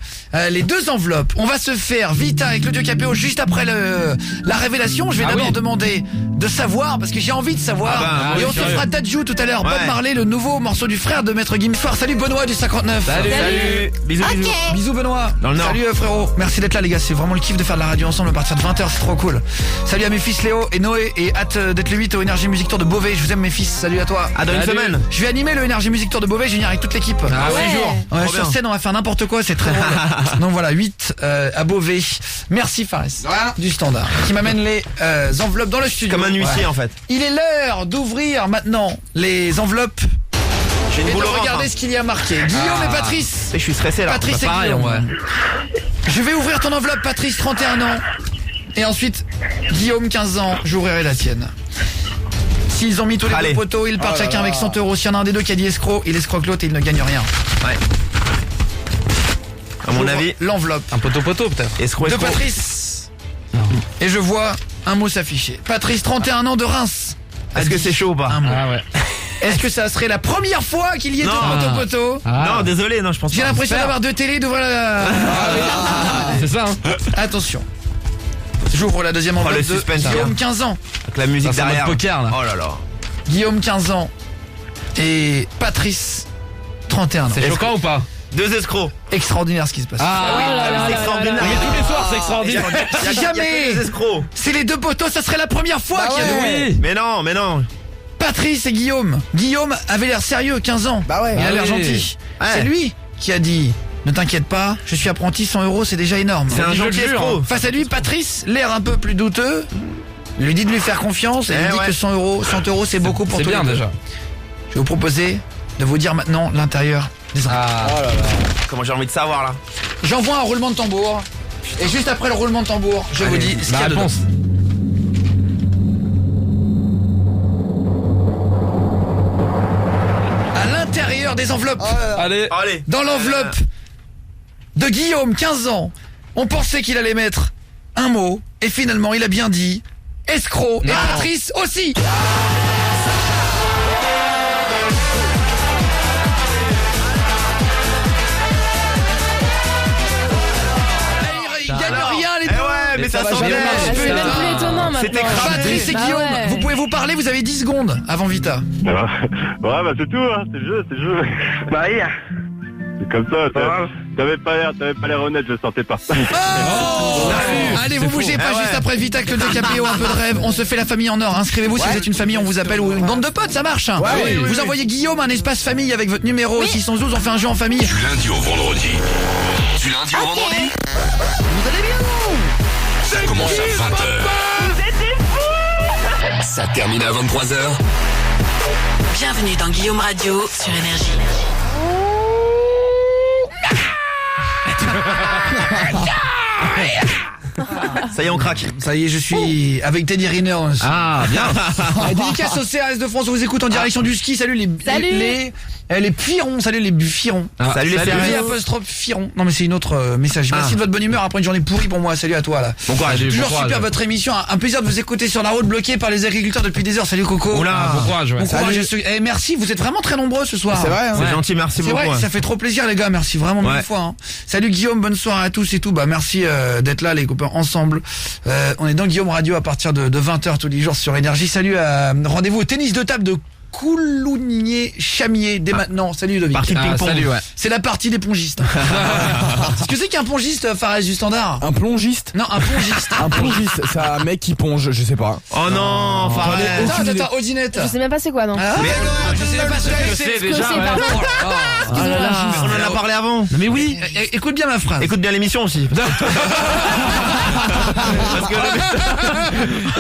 les 2 enveloppes. On va se faire vite avec Claudio Capéo juste après la révélation. Je vais d'abord demander de savoir, parce que j'ai envie de savoir. Et on se fera Tadjou tout à l'heure. Bob Marley, le nouveau morceau du frère de Maître Gims. Salut Benoît du 59. Salut. Bisous Benoît. Dans le Nord. Salut frérot. Merci d'être là les gars, c'est vraiment le kiff de faire de la radio ensemble à partir de 20h, c'est trop cool. Salut à mes fils Léo et Noé et hâte d'être le 8 au Énergie Music Tour de Beauvais. Je vous aime mes fils, salut à toi. Dans une semaine. Je vais animer le Énergie Music Tour de Beauvais, je vais venir avec toute l'équipe. Ouais, sur scène on va faire n'importe quoi, c'est très drôle. Donc voilà, 8 à Beauvais. Merci Fares du standard qui m'amène les enveloppes dans le studio. Comme un huissier en fait. Il est l'heure d'ouvrir maintenant les enveloppes. Et de regarder ce qu'il y a marqué. Guillaume et Patrice. Je suis stressé là. Patrice et Guillaume. Je vais ouvrir ton enveloppe Patrice, 31 ans. Et ensuite Guillaume, 15 ans, j'ouvrirai la tienne. S'ils ont mis tous les 2 poteaux, ils partent chacun avec 100 €. S'il y en a un des deux qui a dit escroc, il escroque l'autre et il ne gagne rien. Ouais. À mon avis, l'enveloppe. Un poteau peut-être. Escroc. De Patrice. Non. Et je vois un mot s'afficher. Patrice, 31 ans de Reims. Est-ce que c'est chaud ou pas? Est-ce que ça serait la première fois qu'il y ait deux poteaux? Non, désolé, non, je pense pas. J'ai l'impression d'avoir 2 télés, d'ouvrir la... C'est ça, hein. Attention. J'ouvre la deuxième enveloppe de Guillaume, 15 ans. Avec la musique derrière. Poker, là. Oh là là. Guillaume, 15 ans. Et Patrice, 31 ans. C'est choquant ou pas? 2 escrocs. Extraordinaire ce qui se passe. C'est extraordinaire. Tous les soirs, c'est extraordinaire. Si jamais c'est les 2 poteaux, ça serait la première fois qu'il y a... Mais non. Patrice et Guillaume. Guillaume avait l'air sérieux, 15 ans. Il a l'air gentil. C'est lui qui a dit: ne t'inquiète pas, je suis apprenti, 100 €, c'est déjà énorme. C'est un gentil escroc. Face à lui, Patrice, l'air un peu plus douteux, lui dit de lui faire confiance et lui dit que 100 € c'est beaucoup pour tout. C'est bien déjà. Je vais vous proposer de vous dire maintenant l'intérieur des enveloppes. Oh là là. Comment j'ai envie de savoir là. J'envoie un roulement de tambour. Et juste après le roulement de tambour, je vous dis ce qu'il y a dedans. À l'intérieur des enveloppes. Allez. Dans l'enveloppe de Guillaume, 15 ans, on pensait qu'il allait mettre un mot. Et finalement, il a bien dit escroc. Et Patrice aussi. Il gagne rien, sans mais neige. non, C'est même plus étonnant maintenant. C'était grave. Patrice et Bah Guillaume, ouais. vous pouvez vous parler, vous avez 10 secondes avant Vita. Ouais, bah c'est tout, hein, c'est le jeu. Bah oui. C'est comme ça, t'avais pas l'air honnête, je sentais pas. Oh allez, vous bougez pas juste après Vita que le DKPO, un peu de rêve. On se fait la famille en or. Inscrivez-vous si vous êtes une famille, on vous appelle ou une bande de potes, ça marche. Vous envoyez Guillaume un espace famille avec votre numéro au 612, on fait un jeu en famille. Du lundi au vendredi. Du lundi au vendredi. Vous allez bien vous? Ça commence à 20h. Vous êtes des fous! Ça termine à 23h. Bienvenue dans Guillaume Radio sur Énergie. Ça y est, on craque. Ça y est, je suis avec Teddy Riner. Ah, bien. Dédicace au CRS de France, on vous écoute en direction du ski. Salut les Pirons, salut les Bufirons. Salut les Les apostrophe Firon. Non mais c'est une autre message. Merci de votre bonne humeur après une journée pourrie pour moi. Salut à toi là. Bon courage. Toujours super votre émission. Un plaisir de vous écouter sur la route bloquée par les agriculteurs depuis des heures. Salut Coco. Oula, bon courage. Bon courage. Merci, vous êtes vraiment très nombreux ce soir. C'est vrai, hein. C'est gentil, merci C'est beaucoup. vrai, ça fait trop plaisir les gars, merci vraiment mille fois. Hein. Salut Guillaume, bonne soirée à tous et tout. Bah merci d'être là les copains ensemble. On est dans Guillaume Radio à partir de 20h tous les jours sur Énergie. Salut rendez-vous au tennis de table de Coulounier-Chamier dès maintenant. Salut Ludovic. Partie de ping-pong. Salut, ouais. C'est la partie des pongistes. Est-ce que c'est qu'un pongiste, Fares du Standard? Un plongiste? Non, un pongiste. Un plongiste, c'est un mec qui ponge, je sais pas. Oh non, Fares. Attends, Odinette. Je sais même pas c'est quoi, non. Ah, Mais- je sais même pas ce que Je c'est. sais Ce que déjà. c'est, ouais. pardon. Oh là là. On en a parlé avant. Non, mais oui. Écoute bien ma phrase. Écoute bien l'émission aussi. Parce que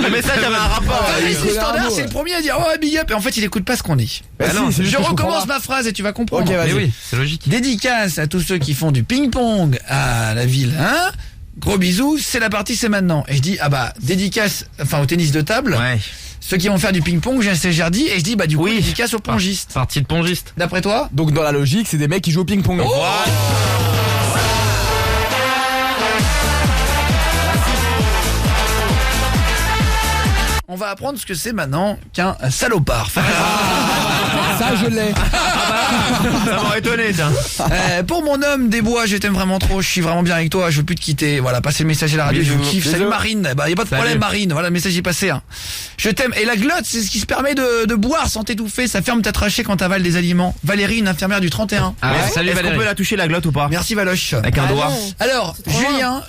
le message avait un rapport. Fares du Standard, c'est le premier à dire oh big up et en fait il écoute pas ce qu'on dit. Bah si, c'est juste Je que comprends recommence pas. ma phrase et tu vas comprendre. Ok, vas-y. Mais oui, c'est logique. Dédicace à tous ceux qui font du ping-pong à la ville, hein. Gros bisous, c'est la partie, c'est maintenant. Et je dis, ah bah, dédicace, enfin au tennis de table. Ouais. Ceux qui vont faire du ping-pong, j'ai un stagiaire dit, et je dis, bah du coup, Oui. dédicace aux pongistes. Partie de pongiste. D'après toi? Donc dans la logique, c'est des mecs qui jouent au ping-pong. Oh On va apprendre ce que c'est maintenant qu'un salopard. Ça, je l'ai. Ça m'aurait étonné, tiens. Pour mon homme des bois, je t'aime vraiment trop, je suis vraiment bien avec toi, je veux plus te quitter. Voilà, passez le message à la radio, je vous kiffe. Bisous. Salut Marine, bah y a pas de problème Marine, voilà, le message est passé. Hein. Je t'aime. Et la glotte, c'est ce qui se permet de boire sans t'étouffer, ça ferme ta trachée quand t'avales des aliments. Valérie, une infirmière du 31. Ah, Ouais. salut Est-ce qu'on Valérie. peut la toucher la glotte ou pas? Merci Valoche. Avec un doigt. non. Alors, trop Julien,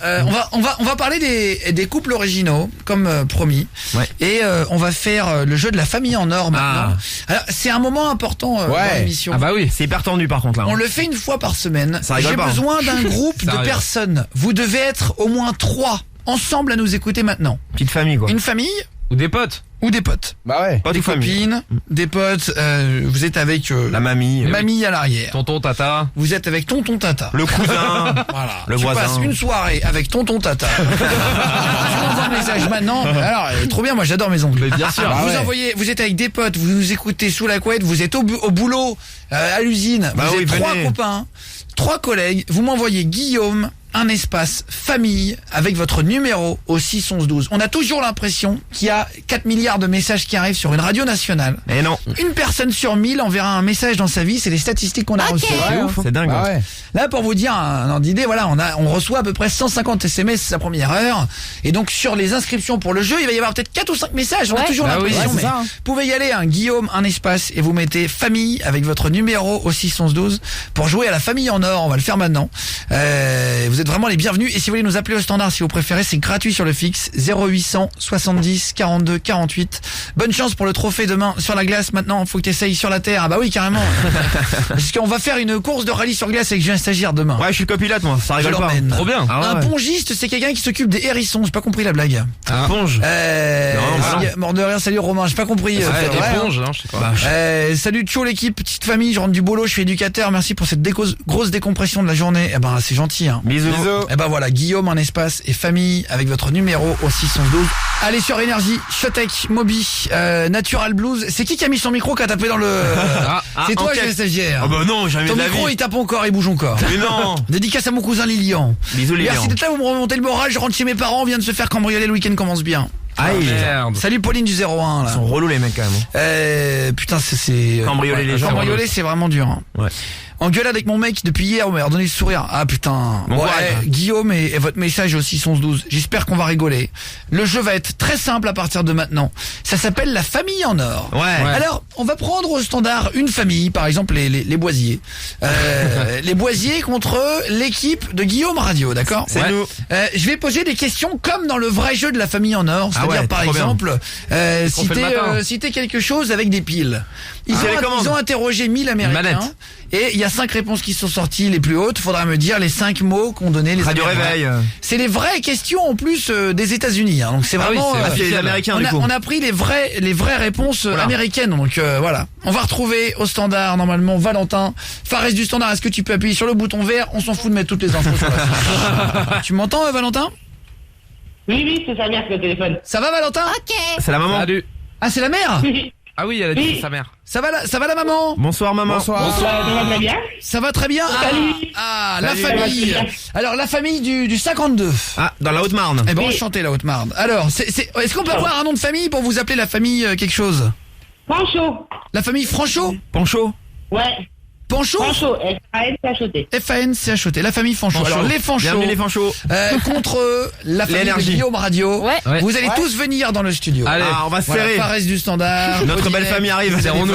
on va parler des couples originaux, comme promis. Ouais. Et on va faire le jeu de la famille en or maintenant. Alors, c'est un moment important dans Ouais. l'émission. Ah bah oui. C'est hyper tendu par contre là. On le fait une fois par semaine. Ça rigole J'ai pas, hein. besoin d'un groupe Ça de rigole. personnes. Vous devez être au moins 3 ensemble à nous écouter maintenant. Petite famille quoi. Une famille Ou des potes. ou des potes. Bah ouais. Pas Des de famille. copines, des potes. Vous êtes avec La mamie. mamie à l'arrière. Tonton, tata. Vous êtes avec tonton tata. Le cousin. Voilà. Le tu voisin. passes une soirée avec tonton tata. Je vous envoie un message maintenant. Alors, trop bien, moi j'adore mes oncles. Bien sûr. vous ouais. envoyez, vous êtes avec des potes, vous nous écoutez sous la couette, vous êtes au boulot, à l'usine, Bah vous oui, êtes 3 venez. copains, 3 collègues, vous m'envoyez Guillaume, un espace famille avec votre numéro au 61112. On a toujours l'impression qu'il y a 4 milliards de messages qui arrivent sur une radio nationale. Et non. Une personne sur 1000 enverra un message dans sa vie, c'est les statistiques qu'on a reçues. Ouais, ouf, c'est dingue. Bah hein. ouais. Là, pour vous dire un ordre d'idée, voilà, on reçoit à peu près 150 SMS sa première heure. Et donc, sur les inscriptions pour le jeu, il va y avoir peut-être 4 ou 5 messages. On a Ouais. toujours Bah oui, l'impression, ouais, mais c'est ça, hein. vous pouvez y aller, Guillaume, un espace, et vous mettez famille avec votre numéro au 61112 pour jouer à la famille en or. On va le faire maintenant. Vous êtes vraiment les bienvenus. Et si vous voulez nous appeler au standard, si vous préférez, c'est gratuit sur le fixe. 0800 70 42 48. Bonne chance pour le trophée demain sur la glace. Maintenant, faut que tu essayes sur la terre. Ah bah oui, carrément. Parce qu'on va faire une course de rallye sur glace avec Julien Stagiaire demain. Ouais, je suis copilote moi. Ça Je rigole pas. l'emmène. Trop bien. Ah ouais, Un ouais. pongiste, c'est quelqu'un qui s'occupe des hérissons. J'ai pas compris la blague. Ah. Ponge. Salut, mort de rire, salut Romain, j'ai pas compris. Ouais, c'est des vrai, hein. ponges, hein, je sais pas. Salut Tcho l'équipe, petite famille, je rentre du boulot, je suis éducateur, merci pour cette grosse décompression de la journée. Eh ben c'est gentil. Hein. Bisous. Eh ben voilà, Guillaume, un espace et famille avec votre numéro au 612. Allez sur Énergie, Shotech, Moby, Natural Blues. C'est qui a mis son micro qui a tapé dans le... c'est toi, enquête. Julien Stagiaire. Oh bah non, jamais Ton de la micro vie. il tape encore, il bouge encore. Mais non. Dédicace à mon cousin Lilian. Bisous Lilian. Merci d'être là, vous me remontez le moral, je rentre chez mes parents, on vient de se faire cambrioler, le week-end commence bien. Aïe. Merde. Salut Pauline du 01 là. Ils sont relous les mecs quand même. Putain c'est Cambrioler les gens. Cambrioler c'est vraiment dur. Hein. Ouais. Engueulade avec mon mec depuis hier, on m'a redonné le sourire. Ah putain. Bon, ouais. Guillaume et votre message aussi 11-12. J'espère qu'on va rigoler. Le jeu va être très simple à partir de maintenant. Ça s'appelle la famille en or. Ouais. Alors, on va prendre au standard une famille, par exemple les Boisiers. Les Boisiers contre l'équipe de Guillaume Radio, d'accord? C'est nous. Je vais poser des questions comme dans le vrai jeu de la famille en or. C'est-à-dire, par exemple, citer quelque chose avec des piles. Ils ont interrogé 1000 Américains. Et il y a 5 réponses qui sont sorties les plus hautes. Faudra me dire les 5 mots qu'ont donné les Radio Américains. Réveil. C'est les vraies questions en plus des États-Unis. Hein. Donc c'est vraiment. Les Américains. On a pris les vraies réponses américaines. Donc voilà. On va retrouver au standard normalement Valentin. Fares du standard. Est-ce que tu peux appuyer sur le bouton vert? On s'en fout de mettre toutes les infos sur la fiche. Tu m'entends, Valentin? Oui, c'est sa mère qui est au téléphone. Ça va, Valentin? Ok. C'est la maman. Salut. Ah, c'est la mère? Ah oui, elle a dit sa mère. Ça va la maman? Bonsoir maman. Bonsoir. Ça va très bien. Ça va très bien. La famille. Alors la famille du 52. Ah, dans la Haute-Marne. Eh ben enchanté la Haute-Marne. Alors, est-ce qu'on peut avoir un nom de famille pour vous appeler la famille quelque chose? Pancho. La famille Franchot? Pancho. Ouais. Pancho? Fanchot, F-A-N-C-H-O-T. F-A-N-C-H-O-T, la famille Fanchot. Alors les Fanchot. Bienvenue les Fanchot. Contre la famille de Guillaume Radio. Ouais. Vous allez tous venir dans le studio. Allez, on va se serrer. Fares du standard. Notre belle famille arrive. Serrons-nous.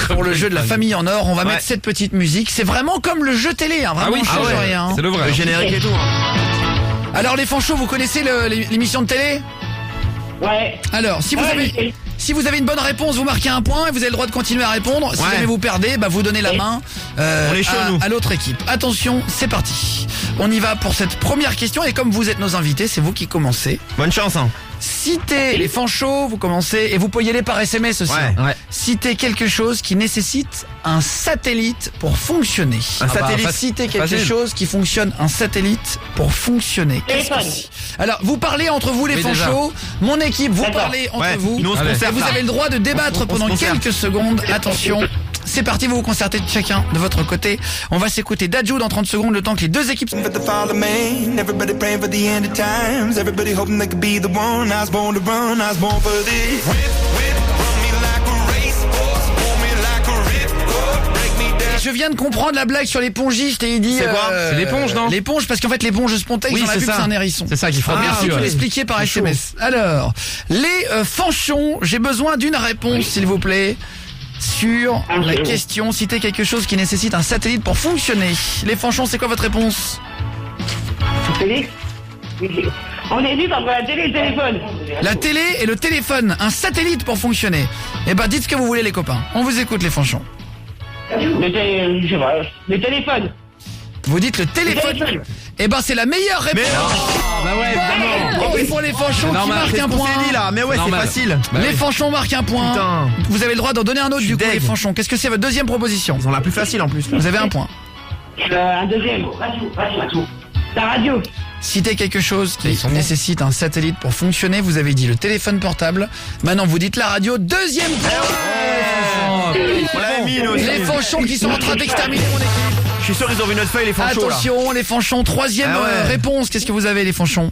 Pour le jeu de la famille en or, on va mettre cette petite musique. C'est vraiment comme le jeu télé, hein. Vraiment, on change rien. C'est le vrai. Le générique et tout. Alors les Fanchot, vous connaissez l'émission de télé? Ouais. Alors, si vous avez une bonne réponse, vous marquez un point et vous avez le droit de continuer à répondre. Si jamais vous perdez, vous donnez la main à l'autre équipe. Attention, c'est parti. On y va pour cette première question et comme vous êtes nos invités, c'est vous qui commencez. Bonne chance. Hein. Citez les Fanchot, vous commencez et vous pouvez y aller par SMS aussi. Ouais. Citez quelque chose qui nécessite un satellite pour fonctionner. Un satellite. Citez quelque chose qui fonctionne un satellite pour fonctionner. Téléphone. Alors, vous parlez entre vous les Fanchot, mon équipe, vous parlez entre vous. Nous, on se concerte, vous avez le droit de débattre pendant quelques secondes. Attention. C'est parti, vous vous concertez chacun de votre côté. On va s'écouter Dadju dans 30 secondes, le temps que les deux équipes... Je viens de comprendre la blague sur l'épongistes et il dit... C'est quoi c'est l'éponge, non? L'éponge, parce qu'en fait l'éponge Spontex, dans la pub, c'est un hérisson. C'est ça qu'il faut bien sûr. L'expliquer par SMS. Alors, les Fanchons, j'ai besoin d'une réponse, s'il vous plaît, sur la question. Citez quelque chose qui nécessite un satellite pour fonctionner. Les Fanchons, c'est quoi votre réponse? Télé. On est dit entre la télé et le téléphone. La télé et le téléphone, un satellite pour fonctionner. Eh ben, dites ce que vous voulez, les copains. On vous écoute, les Fanchons. Le téléphone. Vous dites le téléphone. Eh ben, c'est la meilleure réponse. Bah ouais, évidemment. Et pour les Fanchons qui marquent un point. Là. Mais ouais, c'est facile. Les Fanchons marquent un point. Putain. Vous avez le droit d'en donner un autre du coup, les Fanchons. Qu'est-ce que c'est votre deuxième proposition? Ils ont la plus facile en plus. Vous avez un point. Un deuxième. Radio. La radio. Citez quelque chose qui nécessite un satellite pour fonctionner. Vous avez dit le téléphone portable. Maintenant, vous dites la radio. Deuxième point. Les Fanchons qui sont en train d'exterminer mon équipe. Je suis sûr qu'ils ont vu notre feuille, les Fanchons. Attention, les Fanchons. Troisième réponse. Qu'est-ce que vous avez, les Fanchons?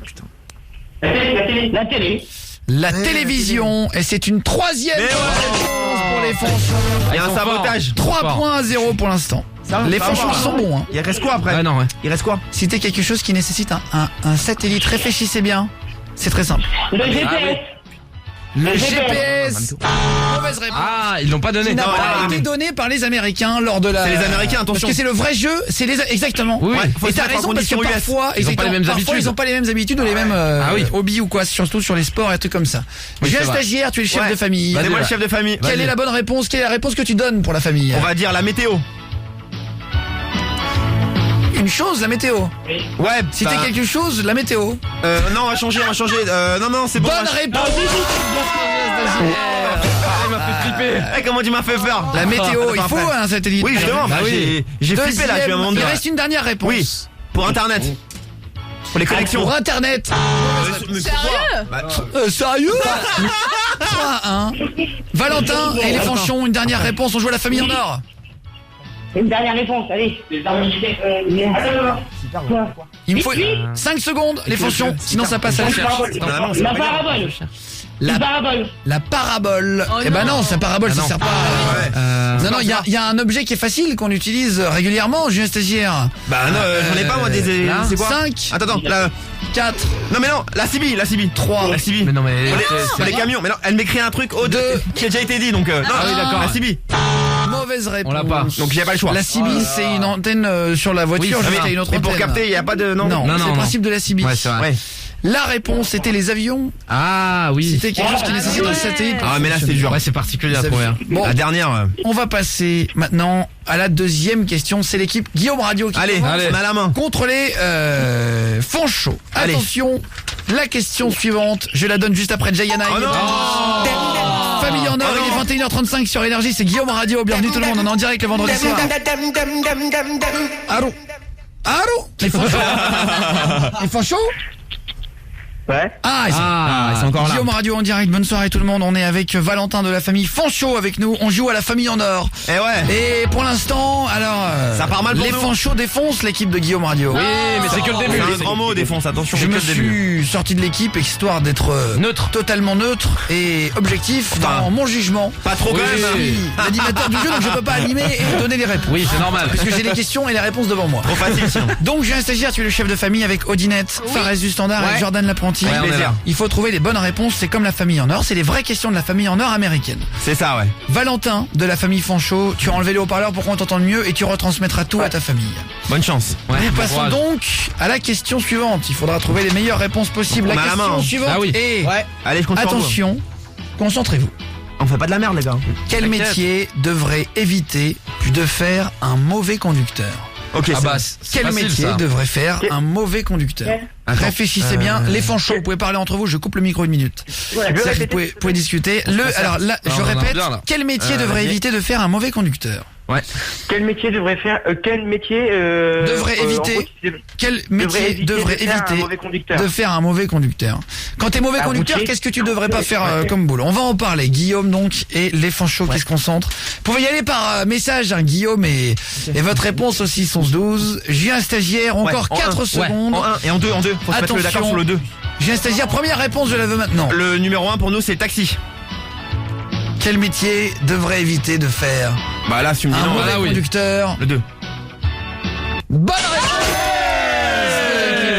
La télé. La télévision. Et c'est une troisième réponse pour les Fanchons. Il y a un sabotage. 3.0 pour l'instant. Les Fanchons sont bons. Hein. Il reste quoi après? Il reste quoi? Citez quelque chose qui nécessite un satellite. Réfléchissez bien. C'est très simple. Le GPS. Le GPS. Mauvaise réponse. Ah, ils l'ont pas donné. Qui n'a pas été donné par les Américains lors de la... C'est les Américains, attention. Parce que c'est le vrai jeu, c'est les... Exactement. Oui, et t'as raison parce que parfois, ils ont pas les mêmes habitudes. Ils ont pas les mêmes habitudes ou les mêmes hobbies ou quoi, surtout sur les sports et des trucs comme ça. Julien Stagiaire, tu es le chef de famille. C'est moi le chef de famille. Quelle est la bonne réponse? Quelle est la réponse que tu donnes pour la famille? On va dire la météo. Une chose, la météo. Ouais. Citez quelque chose, la météo. Non, on va changer. Non, c'est bon. Bonne réponse. Il m'a fait flipper. Comment tu m'as fait peur? La météo, il faut un satellite. Oui, justement. J'ai flippé là, je vais m'en dire. Il reste une dernière réponse. Oui. Pour Internet. Pour les connexions. Pour Internet. Sérieux? Sérieux? 3-1. Valentin et les Fanchons, une dernière réponse. On joue à la famille en or. Une dernière réponse, allez. Il me faut 5 secondes, les Fanchons, sinon ça passe à la cherche. La parabole. Une parabole. La parabole. Oh Eh ben non, sa parabole, Ah ça non. sert pas. Non, il y a un objet qui est facile qu'on utilise régulièrement, Julien Stagiaire. Bah non, j'en ai pas moi des. là, C'est quoi 5. Attends, la 4. Non mais non, la CB. 3. La CB. Mais non, mais. Sur les camions. Mais non, elle m'écrit un truc au 2 qui a déjà été dit donc. Non, Ah oui, d'accord. La CB. Mauvaise réponse. On l'a pas. Donc j'ai pas le choix. La CB, c'est une antenne sur la voiture, Oui, juste à une autre Mais antenne. pour capter, il y a pas de Non, Non, c'est non, le non. principe de la CB. Ouais, c'est vrai. Ouais. La réponse était les avions. Ah oui. C'était quelque chose qui nécessite un satellite. pour Ah mais là c'est fonctionner. dur. Ouais, c'est particulier la première. Bon, La dernière. on va passer maintenant à la deuxième question. C'est l'équipe Guillaume Radio qui Allez, commence on a la main. contre les Fanchos. Allez. Attention, la question suivante, je la donne juste après Jayana. Oh non. Famille en or, il est 21h35 sur Énergie, c'est Guillaume Radio. Bienvenue tout le monde, on est en direct le vendredi soir. Allô. Les Fanchos. Les Fanchos. Ouais. Ah, ils sont encore là. Guillaume Radio en direct, bonne soirée tout le monde. On est avec Valentin de la famille Fanchot avec nous. On joue à la famille en or. Eh ouais. Et pour l'instant, alors Ça part mal pour les nous. Fanchots défoncent l'équipe de Guillaume Radio. Oui, mais c'est que le début. C'est un grand mot défonce, attention. Je c'est me que le début. suis sorti de l'équipe histoire d'être Neutre. totalement neutre et objectif Enfin, dans mon jugement. Pas trop quand Je même. suis l'animateur du jeu, donc je peux pas animer et donner les réponses. Oui, c'est normal. Puisque j'ai les questions et les réponses devant moi. Trop facile sinon. Donc j'ai un stagiaire, tu es le chef de famille avec Odinette, Fares du Standard Ouais. et Jordan l'apprenti. Ouais, on est plaisir. là. Il faut trouver les bonnes réponses, c'est comme la famille en or, c'est les vraies questions de la famille en or américaine. C'est ça ouais. Valentin de la famille Fanchot, tu as enlevé les haut-parleurs pour qu'on t'entende mieux et tu retransmettras tout à ta famille. Bonne chance. Ouais, Nous bon passons courage. donc à la question suivante. Il faudra trouver les meilleures réponses possibles. On La a la question main, hein. suivante Ah oui. est... Ouais. Allez, je compte sur vous. Attention, concentrez-vous. On fait pas de la merde les gars. Quel T'inquiète. métier devrait éviter de faire un mauvais conducteur? Ok, Ah c'est bah, bon. c'est Quel facile, métier ça. devrait faire un mauvais conducteur? Réfléchissez bien. Les Fanchots, vous pouvez parler entre vous, je coupe le micro une minute. C'est-à-dire que vous pouvez discuter. Alors là, Ah, je on en a répète, bien, là. quel métier devrait éviter de faire un mauvais conducteur? Ouais. Quel métier devrait faire Quel métier Devrait éviter. Quel métier devrait de faire un éviter mauvais conducteur. de faire un mauvais conducteur? Quand t'es mauvais Un conducteur, routier. qu'est-ce que tu devrais pas faire comme boulot? On va en parler. Guillaume donc et les Fanchots qui se concentrent. Vous pouvez y aller par message, hein, Guillaume et votre réponse aussi 11-12. J'ai un stagiaire, encore Ouais, en 4 un. secondes. En 1 et en 2, en 2. Faut se mettre Attention. d'accord sur le 2. J'ai un stagiaire, première réponse, je la veux maintenant. Le numéro 1 pour nous c'est le taxi. Quel métier devrait éviter de faire Bah là si tu me dis un non, mauvais là oui. conducteur? Le 2. Bonne réponse.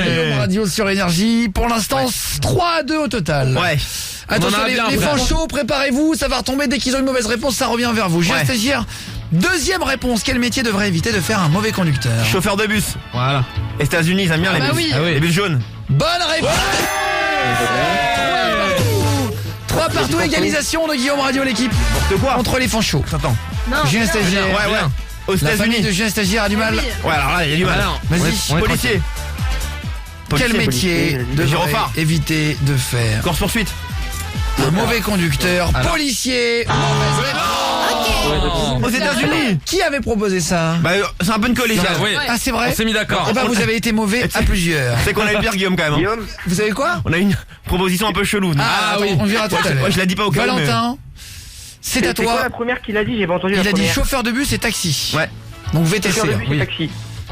Guillaume Radio sur Énergie. Pour l'instant, 3-2 au total. Ouais. Attention, On en a les bien, frère. Fanchots, préparez-vous, ça va retomber dès qu'ils ont une mauvaise réponse, ça revient vers vous. J'ai un Ouais. stagiaire. Deuxième réponse, quel métier devrait éviter de faire un mauvais conducteur? Chauffeur de bus. Voilà. Les États-Unis ils aiment bien les bah bus. oui. Ah oui. Les bus jaunes. Bonne réponse. 3 partout, égalisation de Guillaume Radio, l'équipe. De quoi Entre les Fanchots. Attends. J'ai un stagiaire. Ouais ouais. Aux La famille de États-Unis. J'ai un stagiaire a du mal. Ouais alors là il y a du mal. Alors, Vas-y. on est Policier. Quel métier devrait Gyrophare. éviter de faire Course poursuite. un mauvais conducteur? Policier. Mauvaise réponse. Aux États-Unis. Qui avait proposé ça? Bah c'est un peu une collégiale. Oui. Ah, c'est vrai? On s'est mis d'accord. Eh ben, vous avez été mauvais à plusieurs. C'est qu'on a eu pire Guillaume quand même. Hein. Guillaume, Vous savez quoi? On a une proposition un peu chelou. nous. Ah oui, on verra tout à l'heure. Ouais, je la dis pas au cas où, mais- Valentin, c'est à c'est quoi toi. la première qu'il a dit? J'ai pas entendu Il la a dit première. chauffeur de bus et taxi. Ouais. Donc VTC. Chauffeur de bus oui. et taxi.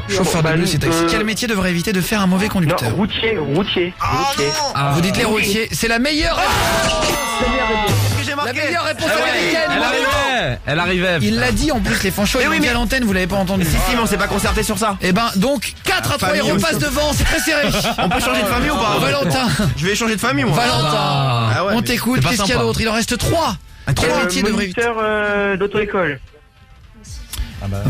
Chauffeur de Bah, bus et taxi. euh, Quel métier devrait éviter de faire un mauvais Non, conducteur? routier. Ah. Vous dites les routiers. C'est la meilleure réponse. Qu'est-ce que j'ai La marqué meilleure réponse Ah ouais, américaine. elle arrivait. Elle arrivait. Il l'a dit en plus, les Fanchots. Mais Ils oui, l'ont dit mais- à l'antenne, vous l'avez pas entendu. Si on s'est pas concerté sur ça. Eh ben, donc, 4 à 3, ils famille repassent aussi. devant, c'est très serré. On peut changer de famille ou pas? Valentin. Je vais changer de famille moi. Valentin. Ah ouais, On mais t'écoute, c'est pas qu'est-ce qu'il y a sympa. d'autre? Il en reste 3. Quel métier devrait éviter? Moniteur d'auto-école.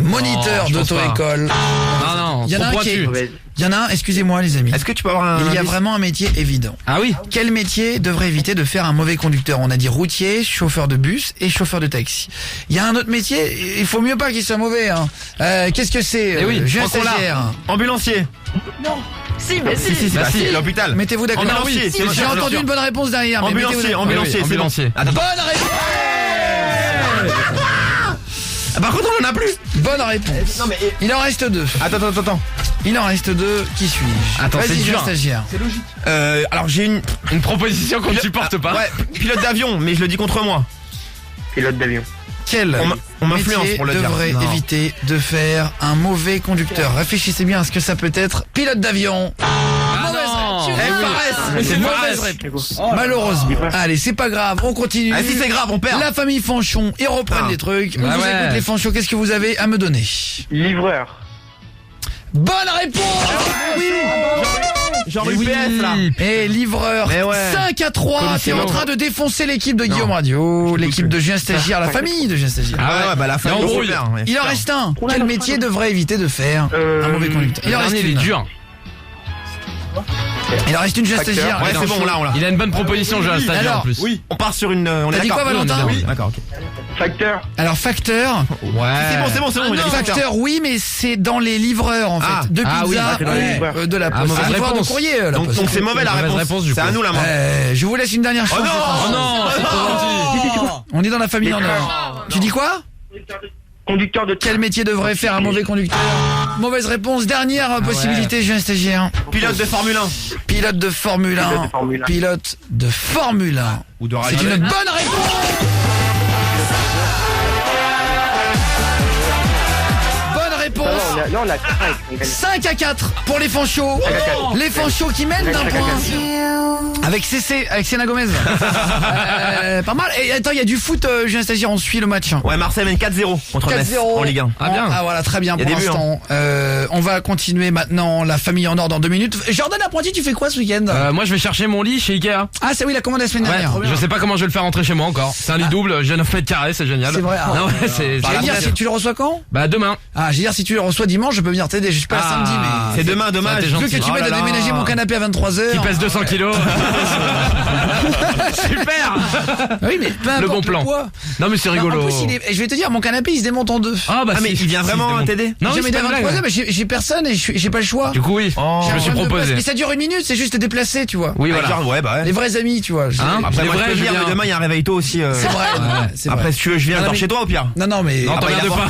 Moniteur je pense d'auto-école. Non, non, Il y en a trop un qui est- pointu. Il y en a un, excusez-moi les amis. Est-ce que tu peux avoir un Il y a indice vraiment un métier évident. Ah oui. Quel métier devrait éviter de faire un mauvais conducteur? On a dit routier, chauffeur de bus et chauffeur de taxi. Il y a un autre métier, il faut mieux pas qu'il soit mauvais. Hein. Qu'est-ce que c'est? Eh oui, J'ai un crois qu'on l'a. stagiaire. Ambulancier. Si, mais si. Si, Bah bah, si. si, l'hôpital. Mettez-vous d'accord. Ambulancier, Oui, c'est j'ai sûr, entendu sûr. une bonne réponse derrière. mais mettez-vous Ambulancier, d'accord. ambulancier, Oui, c'est bon. ambulancier. Attends. Bonne réponse. Ah, par contre on en a plus. Bonne réponse. Non mais Il en reste 2. attends. Il en reste 2. Qui suis-je? Attends, c'est Vas-y, j'ai un dur. stagiaire. Alors j'ai une proposition qu'on ne supporte pas. Ouais, pilote d'avion, mais je le dis contre moi. Pilote d'avion. Quel On m'influence métier pour le dire. devrait Non. éviter de faire un mauvais conducteur? Réfléchissez bien à ce que ça peut être. Pilote d'avion. Ah Mauvaise non. C'est une mauvaise réponse. Malheureusement. Allez, c'est pas grave, on continue. Ah si c'est grave, on perd. La famille Fanchon, ils reprennent les trucs. On vous écoute les Fanchons, qu'est-ce que vous avez à me donner? Livreur. Bonne réponse. Genre UPS là. Et livreur. 5-3. T'es en train de défoncer l'équipe de Guillaume Radio, l'équipe de Julien Stagiaire, la famille de Julien Stagiaire. Ah ouais, bah la famille. Il en reste un. Quel métier devrait éviter de faire un mauvais conducteur? Il en reste une. dur. Il en reste une, Julien Stagiaire. Ouais, c'est bon, là, on l'a. Il a une bonne proposition, Julien Stagiaire en plus. Oui, on part sur une. On T'as dit quoi, Valentin? Oui, d'accord, ok. Facteur. Alors, facteur. Ouais. C'est bon. Facteur, oui, mais c'est dans les livreurs en fait. De pizza ou de la poste. Livreur de courrier. Donc c'est mauvais la réponse. C'est à nous la main. Je vous laisse une dernière chance. Oh non, c'est pas gentil. On est dans la famille en or. Tu dis quoi? Conducteur de quel métier devrait faire un mauvais conducteur? Mauvaise réponse. Dernière possibilité, Julien Stagiaire. Pilote de Formule 1. Pilote de Formule 1. Pilote de Formule 1. Ou de C'est une bonne réponse. Bonne réponse. 5-4 pour les Fanchos. Les Fanchos qui mènent d'un point. Avec CC, avec Sienna Gomez. Pas mal. Et attends, il y a du foot, Julien Stagiaire, on suit le match. Ouais, Marseille mène 4-0 contre Metz en Ligue 1. Ah bien. Ah voilà, très bien pour l'instant. On va continuer maintenant la famille en or dans 2 minutes. Jordan Apprenti, tu fais quoi ce week-end? Moi je vais chercher mon lit chez Ikea. Ah c'est oui, la commande la semaine dernière. Je sais pas comment je vais le faire rentrer chez moi encore. C'est un lit double, j'ai 9 mètres carrés, c'est génial. C'est vrai. Non, ouais, c'est dire si tu le reçois quand? Bah demain. Ah, j'ai dire si tu le reçois dimanche, je peux venir t'aider. Je suis pas là samedi mais c'est demain. Je veux que tu m'aides à déménager mon canapé à 23h. Qui pèse 200 kilos. Super. Oui mais peu importe le bon plan. Poids. Non mais c'est rigolo. En plus, je vais te dire, mon canapé il se démonte en 2. Ah bah mais il vient vraiment t'aider. Non mais à 23h, mais j'ai personne et j'ai pas le choix. Du coup oui. Je me suis proposé. Mais ça dure 1 minute, c'est juste te déplacer, tu vois. Oui voilà. Ouais bah. Les vrais amis, tu vois. Après moi je peux venir, mais demain il y a un réveil tôt aussi. C'est vrai. Après si tu veux je viens chez toi au pire. Non mais. Non t'en viens de pas.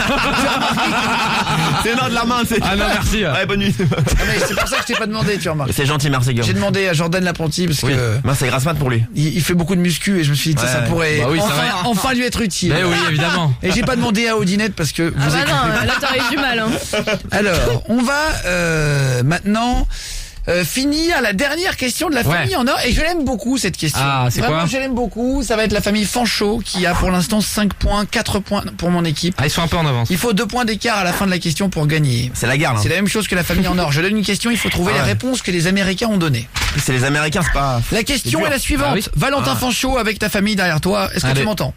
C'est non de la main, c'est. Ah non merci. Ouais bonne nuit. C'est pour ça que je t'ai pas demandé, tu remarques. C'est gentil, merci Guillaume. J'ai demandé à Jordan L'Apprenti parce que. Moi c'est grasse mat pour lui. Il fait beaucoup de muscu et je me suis dit ça pourrait enfin lui être utile. Mais oui évidemment. Et j'ai pas demandé à Audinette parce que vous non, là t'aurais eu du mal. Alors on va maintenant finir la dernière question de la famille en or et je l'aime beaucoup cette question. Ah c'est vraiment, quoi? Je l'aime beaucoup. Ça va être la famille Fanchot qui a pour l'instant 5 points, 4 points pour mon équipe. Ah ils sont un peu en avance. Il faut 2 points d'écart à la fin de la question pour gagner. C'est la guerre là. C'est la même chose que la famille en or. Je donne une question, il faut trouver les réponses que les Américains ont données. C'est les Américains, c'est pas. La question est la suivante. Valentin Fanchot avec ta famille derrière toi. Est-ce que tu m'entends?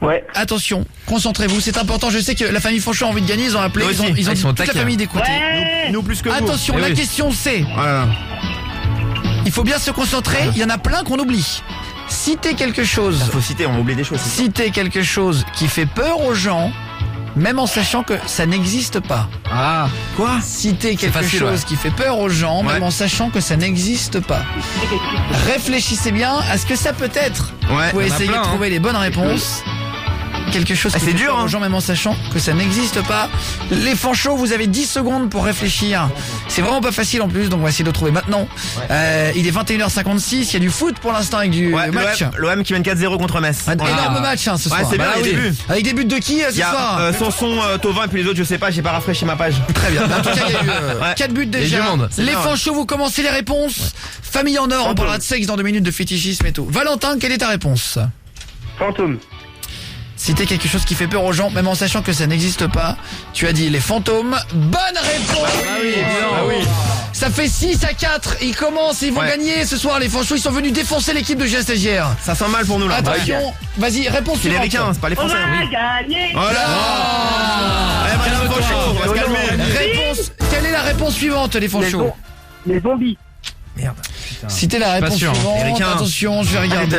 Ouais. Attention, concentrez-vous, c'est important. Je sais que la famille Fanchot a envie de gagner, ils ont appelé, ils ont dit toute la famille d'écouter. Nous plus que vous. Attention, la question c'est. Il faut bien se concentrer, il y en a plein qu'on oublie. Citez quelque chose. Il faut citer, on oublie des choses. Citez quelque chose qui fait peur aux gens, même en sachant que ça n'existe pas. Ah, quoi? Citez quelque chose qui fait peur aux gens, même en sachant que ça n'existe pas. Réfléchissez bien à ce que ça peut être. Vous pouvez essayer de trouver les bonnes réponses. Quelque chose qui fait peur aux gens, même en sachant que ça n'existe pas. Les Fanchots, vous avez 10 secondes pour réfléchir. C'est vraiment pas facile en plus, donc on va essayer de le trouver maintenant. Il est 21h56, il y a du foot pour l'instant avec du match. L'OM qui mène 4-0 contre Metz. Énorme match ce soir. C'est bien les débuts. Avec des buts de qui ce soir? Sanson, Thauvin et puis les autres, je sais pas, j'ai pas rafraîchi ma page. Très bien. En tout cas, il y a eu 4 buts déjà. Les Fanchots, vous commencez les réponses. Famille en or, on parlera de sexe dans 2 minutes, de fétichisme et tout. Valentin, quelle est ta réponse? Fantôme. Citer quelque chose qui fait peur aux gens, même en sachant que ça n'existe pas. Tu as dit les fantômes. Bonne réponse. Ça fait 6-4. Ils commencent, ils vont gagner ce soir. Les Fanchots, ils sont venus défoncer l'équipe de Julien Stagiaire. Ça sent mal pour nous là. Attention, vas-y, réponse suivante. C'est les Ricains, c'est pas les Français. On va gagner. Voilà. Madame Fanchot, on va se calmer. Réponse. Quelle est la réponse suivante, les Fanchots? Les zombies. Merde. Citez la réponse suivante. Attention, je vais regarder.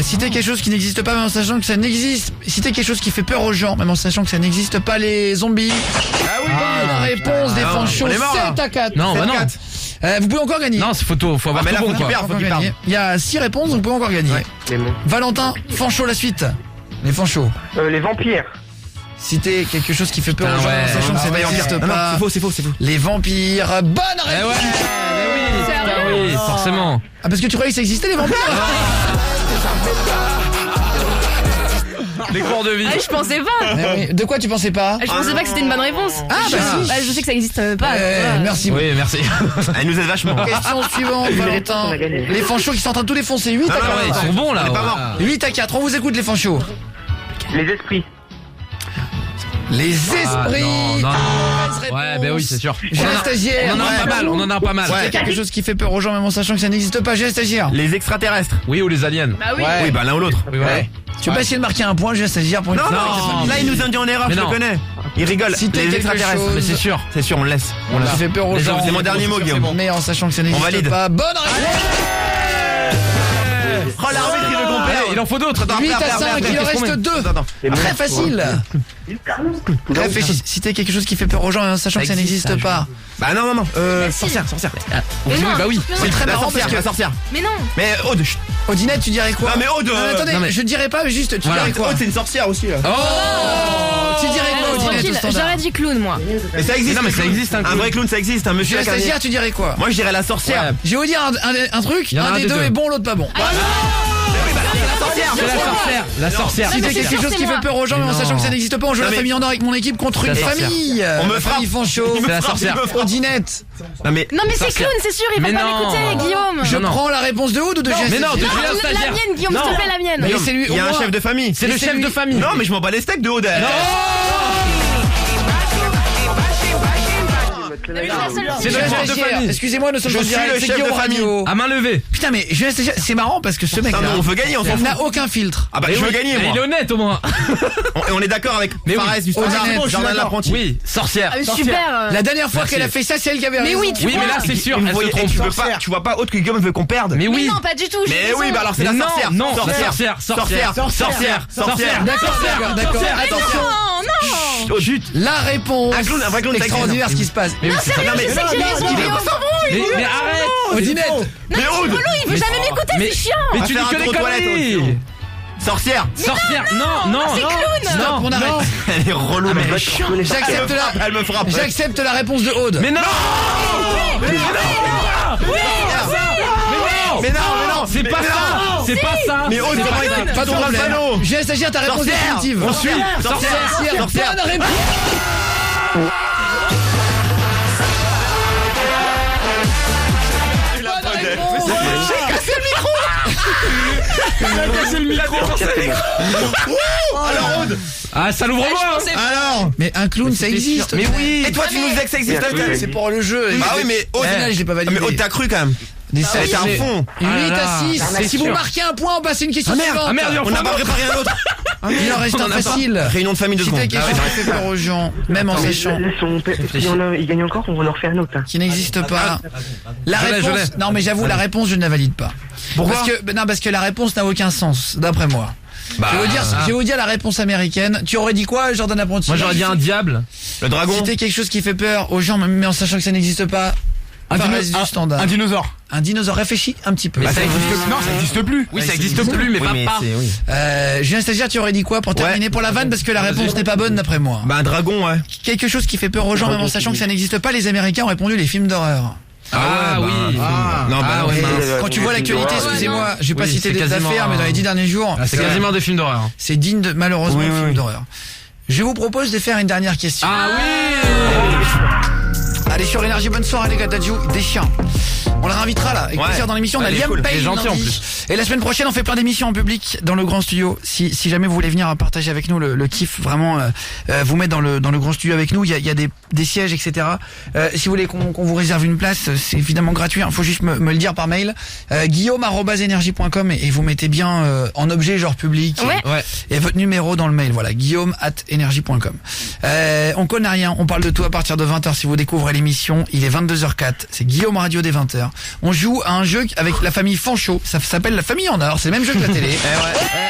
Citez quelque chose qui n'existe pas, même en sachant que ça n'existe. Citez quelque chose qui fait peur aux gens, même en sachant que ça n'existe pas. Les zombies. Bonne réponse des Fanchots. 7-4. Non, bah non. Vous pouvez encore gagner. Non, c'est faut avoir tout bon quoi. Il y a 6 réponses, donc vous pouvez encore gagner. Valentin, Fanchot, la suite. Les Fanchots. Les vampires. Citer quelque chose qui fait peur aux gens, sachant que ça n'existe pas. C'est faux. Les vampires. Bonne réponse. Oui, forcément. Ah parce que tu croyais que ça existait les vampires? Les cours de vie. Ah, je pensais pas. Oui. De quoi tu pensais pas? Je pensais pas que c'était une bonne réponse. Ah bah si. Bah, je sais que ça existe pas. Voilà. Merci. Oui, merci. Elle nous aide vachement. Question suivante, Valentin. Les fanchos qui sont en train de tout défoncer. 8 à 4. Ils sont bons là. 8 à 4. On vous écoute les fanchos. Les esprits. Les esprits. Non. Ouais, bah oui, c'est sûr. J'ai un stagiaire. On en a pas mal. C'est quelque chose qui fait peur aux gens, même en sachant que ça n'existe pas. J'ai un stagiaire. Les extraterrestres. Oui, ou les aliens. Bah oui. Oui, bah l'un ou l'autre. Ouais. Tu veux pas essayer de marquer un point? J'ai un stagiaire pour une Non, là il nous induit en erreur, je le connais. Il rigole. Si les extraterrestres. Mais c'est sûr, on le laisse. Ça fait peur aux gens. C'est mon dernier mot, Guillaume. Mais en sachant que ça n'existe pas. Bonne réponse. Oh, l'arbitre, il veut qu'on perde. Il en faut d'autres. 8 à 5, il en reste 2. Très facile. Réfléchis. Citer quelque chose qui fait peur aux gens en sachant que ça n'existe pas. Bah non. Sorcière. Mais non, bah oui. C'est très marrant parce que la sorcière. Mais non. Mais Aude. Odinette, tu dirais quoi? Non mais Aude. Attendez, je dirais pas, mais juste tu dirais quoi? Aude, c'est une sorcière aussi là. Oh, tu dirais quoi, Odinette? J'aurais dit clown moi. Mais ça existe. Non mais ça existe un vrai clown, ça existe. Un monsieur. Stagiaire, tu dirais quoi? Moi je dirais la sorcière. Je vais vous dire un truc. Un des deux est bon, l'autre pas bon. La sorcière. Si c'est quelque chose qui fait peur aux gens, mais en sachant que ça n'existe pas, on joue la famille en or avec mon équipe contre une famille. On me frappe. Fanchot. C'est la sorcière. Odinette. Non mais c'est clown, c'est sûr, il va pas m'écouter, Guillaume. Je prends la réponse de Aude ou de Jess? Mais non, de la mienne, Guillaume, s'il te plaît, la mienne. il y a un chef de famille. C'est le chef de famille. Non mais je m'en bats les steaks de Aude. C'est le chef de famille. Excusez-moi, nous sommes Je en suis direct. le C'est chef Guillaume de famille. Radio. À main levée. Putain, mais c'est marrant parce que ce mec-là, on veut gagner, on s'en fout. n'a aucun filtre. Ah bah je veux gagner moi. Il est honnête au moins. On est d'accord avec Fares du standard, Jardin de l'apprenti. Oui, sorcière. Super. La dernière fois qu'elle a fait ça, c'est elle qui avait raison. Mais oui, Oui, mais là c'est sûr, elle se trompe. Tu vois pas Aude que Guillaume veut qu'on perde. Mais oui. Mais non, pas du tout. Mais oui, bah alors c'est la sorcière. Non, sorcière. D'accord. Attention. Non. Chut. La réponse. Un vrai clown, extraordinaire ce qui se passe. Non, sérieux, je sais que j'ai raison, Guillaume. Mais arrête. Odinette. Non, c'est relou, il veut jamais m'écouter, c'est chiant. Mais tu dis que des conneries. Sorcière. Non. C'est clown. Stop, on arrête. Elle est relou, mais Elle me frappe. J'accepte la réponse de Aude. Mais non. Mais non, c'est pas ça. C'est pas ça. Mais Aude, pas de problème. J'ai stagiaire ta réponse définitive. On suit. Sorcière. Bonne réponse. J'ai cassé le micro. Alors Aude. Ah, ça l'ouvre moi. Alors. Mais un clown, ça existe. Mais oui. Et toi tu nous disais que ça existe. C'est pour le jeu. Bah oui, mais au final, je l'ai pas validé. Mais Aude, t'as cru quand même. C'est un fond. 8 à 6. Si vous marquez un point, on passe une question suivante. Ah merde, on n'a pas préparé un autre. Il en reste un facile. Réunion de famille de secondes. C'était quelque chose qui fait peur aux gens, même en sachant. Il gagne encore, on va en refaire un autre. Qui n'existe pas. La réponse. Non, mais j'avoue, la réponse, je ne la valide pas. Pourquoi? Parce que la réponse n'a aucun sens, d'après moi. Je vais vous dire la réponse américaine. Tu aurais dit quoi, Jordan Apprenti? Moi j'aurais dit un diable. Le dragon. C'était quelque chose qui fait peur aux gens, mais en sachant que ça n'existe pas. Un dinosaure. Un dinosaure, réfléchis un petit peu. Non, ça existe plus. Oui, ça existe plus, mais pas. Julien Stagiaire, tu aurais dit quoi pour terminer pour la vanne parce que la réponse n'est pas bonne d'après moi. Bah un dragon, ouais. Quelque chose qui fait peur aux gens, même en sachant que ça n'existe pas. Les Américains ont répondu les films d'horreur. Ah oui. Quand tu vois l'actualité, excusez-moi, je vais pas citer des affaires, mais dans les 10 derniers jours, c'est quasiment des films d'horreur. C'est digne de malheureusement de films d'horreur. Je vous propose de faire une dernière question. Ah oui. Allez sur Énergie, bonne soirée les gars d'Adjou, des chiens. On les réinvitera là, avec plaisir dans l'émission, on a Liam Payne gentil en plus. Et la semaine prochaine on fait plein d'émissions en public dans le grand studio. Si jamais vous voulez venir partager avec nous le kiff, vraiment vous mettre dans le grand studio avec nous, il y a des sièges, etc. Si vous voulez qu'on vous réserve une place, c'est évidemment gratuit, il faut juste me le dire par mail. Guillaume@energie.com et vous mettez bien en objet genre public et votre numéro dans le mail, voilà, Guillaume@energie.com. On connaît rien, on parle de tout à partir de 20h si vous découvrez l'émission, il est 22h04, c'est Guillaume Radio des 20h. On joue à un jeu avec la famille Fanchot, ça s'appelle la famille en or, c'est le même jeu que la télé.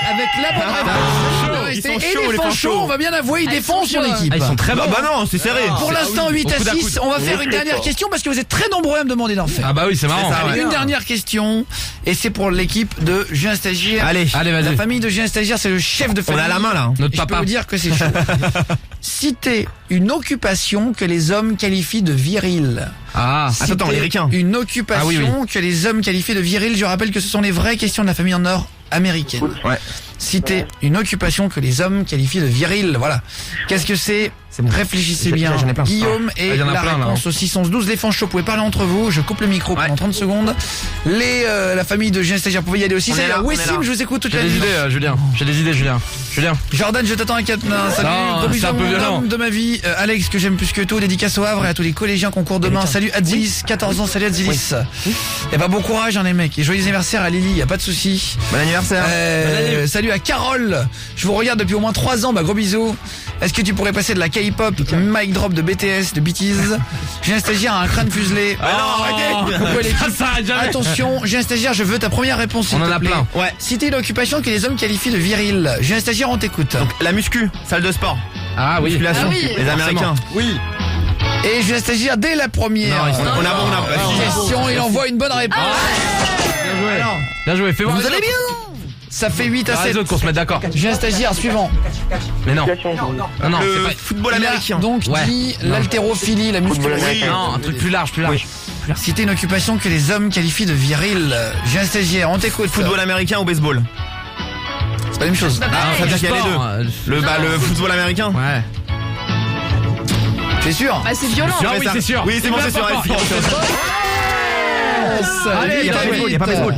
Avec la bonne réponse. Ils sont Et chauds, les Fanchots, on va bien avouer, ils défoncent son équipe. Ils sont très bons. Ah bah non, c'est serré. Pour l'instant 8 à 6, on va faire une dernière question parce que vous êtes très nombreux à me demander d'en faire. Ah bah oui, c'est marrant. Une dernière question et c'est pour l'équipe de Julien Stagiaire. Allez, vas-y. La famille de Julien Stagiaire, c'est le chef de famille. On a la main là, notre papa. Je peux vous dire que c'est chaud. Citez une occupation que les hommes qualifient de virile. Ah, attends, les ricains. Une occupation que les hommes qualifient de virile. Je rappelle que ce sont les vraies questions de la famille en or américaine. Citez une occupation que les hommes qualifient de virile. Voilà. Qu'est-ce que c'est? Réfléchissez bien. J'en ai plein. Guillaume et il y en a la plein, là, réponse au 612. Les fanchos, vous pouvez parler entre vous. Je coupe le micro pendant 30 secondes. La famille de Julien Stagiaire, vous pouvez y aller aussi. On est là, Wessim, je vous écoute toute la nuit. J'ai des idées, Julien. J'ai des idées, Julien. Jordan, je t'attends à Catenin. Salut, Non, gros bisous c'est un peu mon violent. homme de ma vie. Alex, que j'aime plus que tout. Dédicace au Havre et à tous les collégiens concours demain. Salut Adzilis, 14 ans. Salut Adzilis. Et bah bon courage, hein, les mecs. Et joyeux anniversaire à Lily, y a pas de souci. Bon anniversaire. Salut à Carole. Je vous regarde depuis au moins 3 ans. Bah gros bisous. Est-ce que tu pourrais passer de la K-pop, mic drop de BTS, de BTS? J'ai un stagiaire à un crâne fuselé. Ah non, arrêtez. Pourquoi l'équipe Ça arrête jamais. Attention, j'ai un stagiaire, je veux ta première réponse. s'il On en te a plaît. plein. Ouais. Citez l'occupation que les hommes qualifient de virile. J'ai un stagiaire, on t'écoute. Donc la muscu, salle de sport. Ah oui. Musculation. Ah oui. Les Américains. Oui. Et j'ai un stagiaire dès la première. Non, ils sont- On a question, il envoie une bonne réponse. Bien joué, fais voir. Vous allez bien? Ça fait 8 à Les 7. autres qu'on se mette d'accord. J'ai un stagiaire suivant. Mais non. Non, Le c'est pas. football Il a américain. donc Ouais. dit l'haltérophilie, la musculation. Non, un truc plus large, plus large. Citez une occupation que les hommes qualifient de virile. J'ai un stagiaire, on t'écoute. Football américain ou baseball? C'est pas la même chose. Ah, ça veut dire qu'il y a les sport, deux. Le football américain. Ouais. Tu es sûr? Bah, c'est violent. Ah oui, c'est sûr. Oui, c'est bon, c'est sûr. Allez, il y a pas baseball, il y a pas baseball.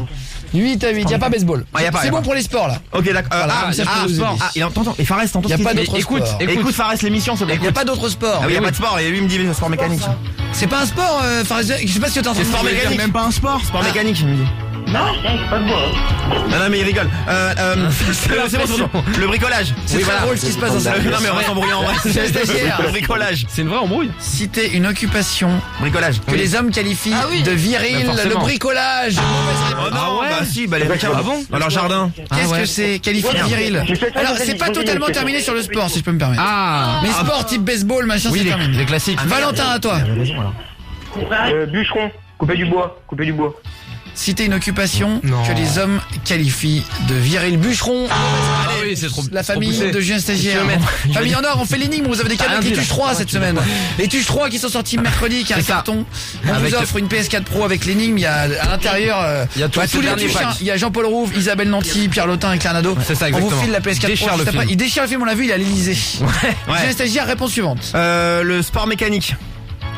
8 à 8, il n'y a pas baseball. Ah, y a pas, C'est y a bon pas. pour les sports là. Ok, d'accord. Voilà, ça, je peux vous aider. Il entend. Et Fares, t'entends Il y a ce pas qu'il dit? d'autre Écoute, sport. Écoute Fares l'émission, s'il te plaît. Il n'y a pas d'autre sport. Ah oui, il n'y a pas de sport, et lui il me dit sport mécanique. C'est pas un sport, Fares, je sais pas ce que t'es en train C'est de sport dire. mécanique. Même pas un sport. Sport mécanique, il me dit. Non, c'est pas de bois. Non, mais il rigole. C'est bon. Le bricolage. C'est très drôle ce qui se passe dans ça. Non, mais on va s'embrouiller en vrai. C'est un stagiaire. Le bricolage. C'est une vraie embrouille. Citez une occupation Bricolage. que les hommes qualifient Ah oui. de viril, Bah, forcément. le bricolage. Oh non, bah si, bah les requins. Ah bon? Dans leur jardin. Qu'est-ce que c'est? Qualifié de viril. Alors, c'est pas totalement terminé sur le sport, si je peux me permettre. Ah. Mais sport type baseball, machin, Oui, c'est terminé. les classiques. Valentin, à toi. Bûcheron, couper du bois. Citez une occupation Non. que les hommes qualifient de viril. Bûcheron. Ah oui, c'est trop. La trop famille poussé. de Julien Stagiaire. Famille en or, on fait l'énigme, vous avez des cadeaux Ah, avec les dis-le. Tuches 3 cette semaine. Les Tuches 3 qui sont sortis mercredi, qui est un C'est ça. carton. On Avec- vous offre une PS4 Pro avec l'énigme, il y a à l'intérieur Il y a tous ces tous les derniers Tuches, packs. hein. Il y a Jean-Paul Rouve, Isabelle Nanty, Pierre Lotin et Claire Nadeau. C'est ça, On vous exactement. file la PS4 Déchire Pro. le juste après. film. Il déchire le film, on l'a vu, il est à l'Elysée. Julien Stagiaire, réponse suivante. Le sport mécanique.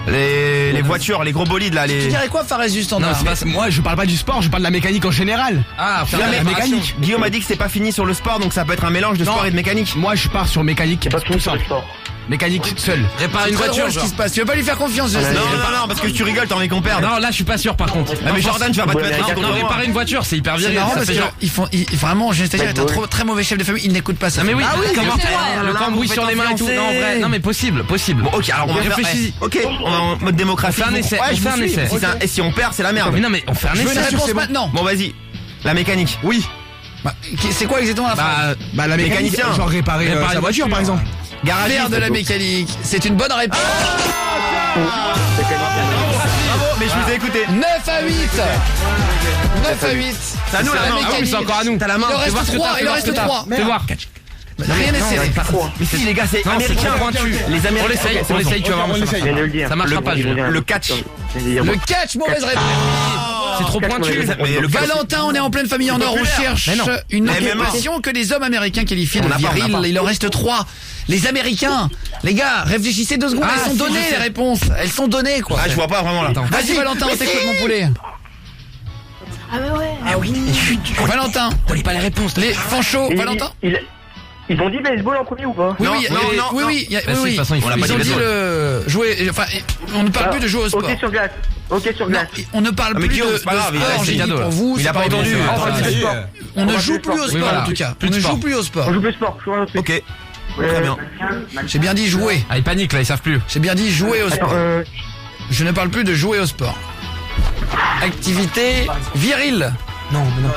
Les voitures, les gros bolides là, Tu les. dirais quoi, Fares, juste en Non, c'est pas ça. Moi, je parle pas du sport, je parle de la mécanique en général. Ah, faire Non, la mais mécanique. Guillaume a dit que c'est pas fini sur le sport, donc ça peut être un mélange de sport et de mécanique. Moi, je pars sur mécanique. Pas fini Tout sur le simple. sport. Mécanique seul. Réparer une Très voiture, drôle ce genre. qui se passe. Tu veux pas lui faire confiance, Julien Non, Stagiaire. non, parce que tu rigoles, t'as envie qu'on perde. Non, là, je suis pas sûr par contre. Ah, mais Jordan, tu vas pas te mettre Non, contre non, moi. réparer une voiture, c'est hyper C'est viril. marrant Ça parce fait que genre. vraiment, Julien Stagiaire est un très mauvais chef de famille, il n'écoute pas ça. Non mais oui, Ah oui, comment c'est vrai. le cambouis sur les mains et tout. Non, en vrai, non mais possible. Bon, ok, alors on va faire. Réfléchis. Ok, on va en mode démocratie. On fait un essai, Ouais, on je fait vous un suis. essai. Et si on perd, c'est la merde. Mais non mais on fait un Je veux une essai. réponse maintenant. Bon, vas-y. La mécanique. Oui. Bah, c'est quoi exactement la phrase? Bah, la mécanique, Mécanicien. genre réparer Réparer sa une voiture, par exemple. Garagiste. Faire de la mécanique. C'est une bonne réponse. Bravo, mais je vous ai écouté. 9 à 8. 9 à 8. C'est à nous la la main. mécanique. Ah oui, c'est encore à nous. T'as la main. Il en Fais voir reste ce que 3. t'as, Il en fais reste voir 3. Fais voir. Rien n'est serré. Mais si les gars, c'est Non, c'est américain. trop pointu. Les On Américains. l'essaye, on l'essaye, tu vas voir. Je viens de le dire. Ça marchera pas, Julien. Le catch. Le catch, mauvaise réponse. C'est trop pointu. Mais le catch. Valentin, on est en pleine famille en or. On cherche Mais non. une Mais MMA. occupation que les hommes américains qualifient de On n'a pas, on n'a viril. pas. Il en reste 3. Les Américains. Les gars, réfléchissez 2 secondes. Ah, Elles sont si, données, je sais. les réponses. Elles sont données, quoi. Ah, je vois pas vraiment là. Vas-y, Valentin, on t'écoute, mon poulet. Ah bah ouais. Ah oui. Valentin. Donne pas les réponses. Les fanchos. Et Valentin. Ils ont dit baseball en premier ou pas? Oui, Non, oui, non, non, oui, non. oui, il y a- Bah oui, si, de oui. toute façon, il faut On l'a pas Ils ont dit dit baseball. le jouer. Enfin, on ne parle plus de jouer au sport. Ok sur glace. Ok sur Non, glace. on ne parle Ah, mais plus Guillaume, de c'est pas grave, il a sport. essayé J'ai dit cadeau, pour là. vous. Il c'est a pas entendu. entendu. On va plus de sport. On ne va joue plus plus de au sport. sport voilà. en tout cas. Plus On de ne sport. joue plus au sport. On joue plus sport. Je suis un autre truc. Ok. Très bien. J'ai bien dit jouer. Ah, ils paniquent là, ils savent plus. J'ai bien dit jouer au Attends, sport. Je ne parle plus de jouer au sport. Activité virile. Non, mais non.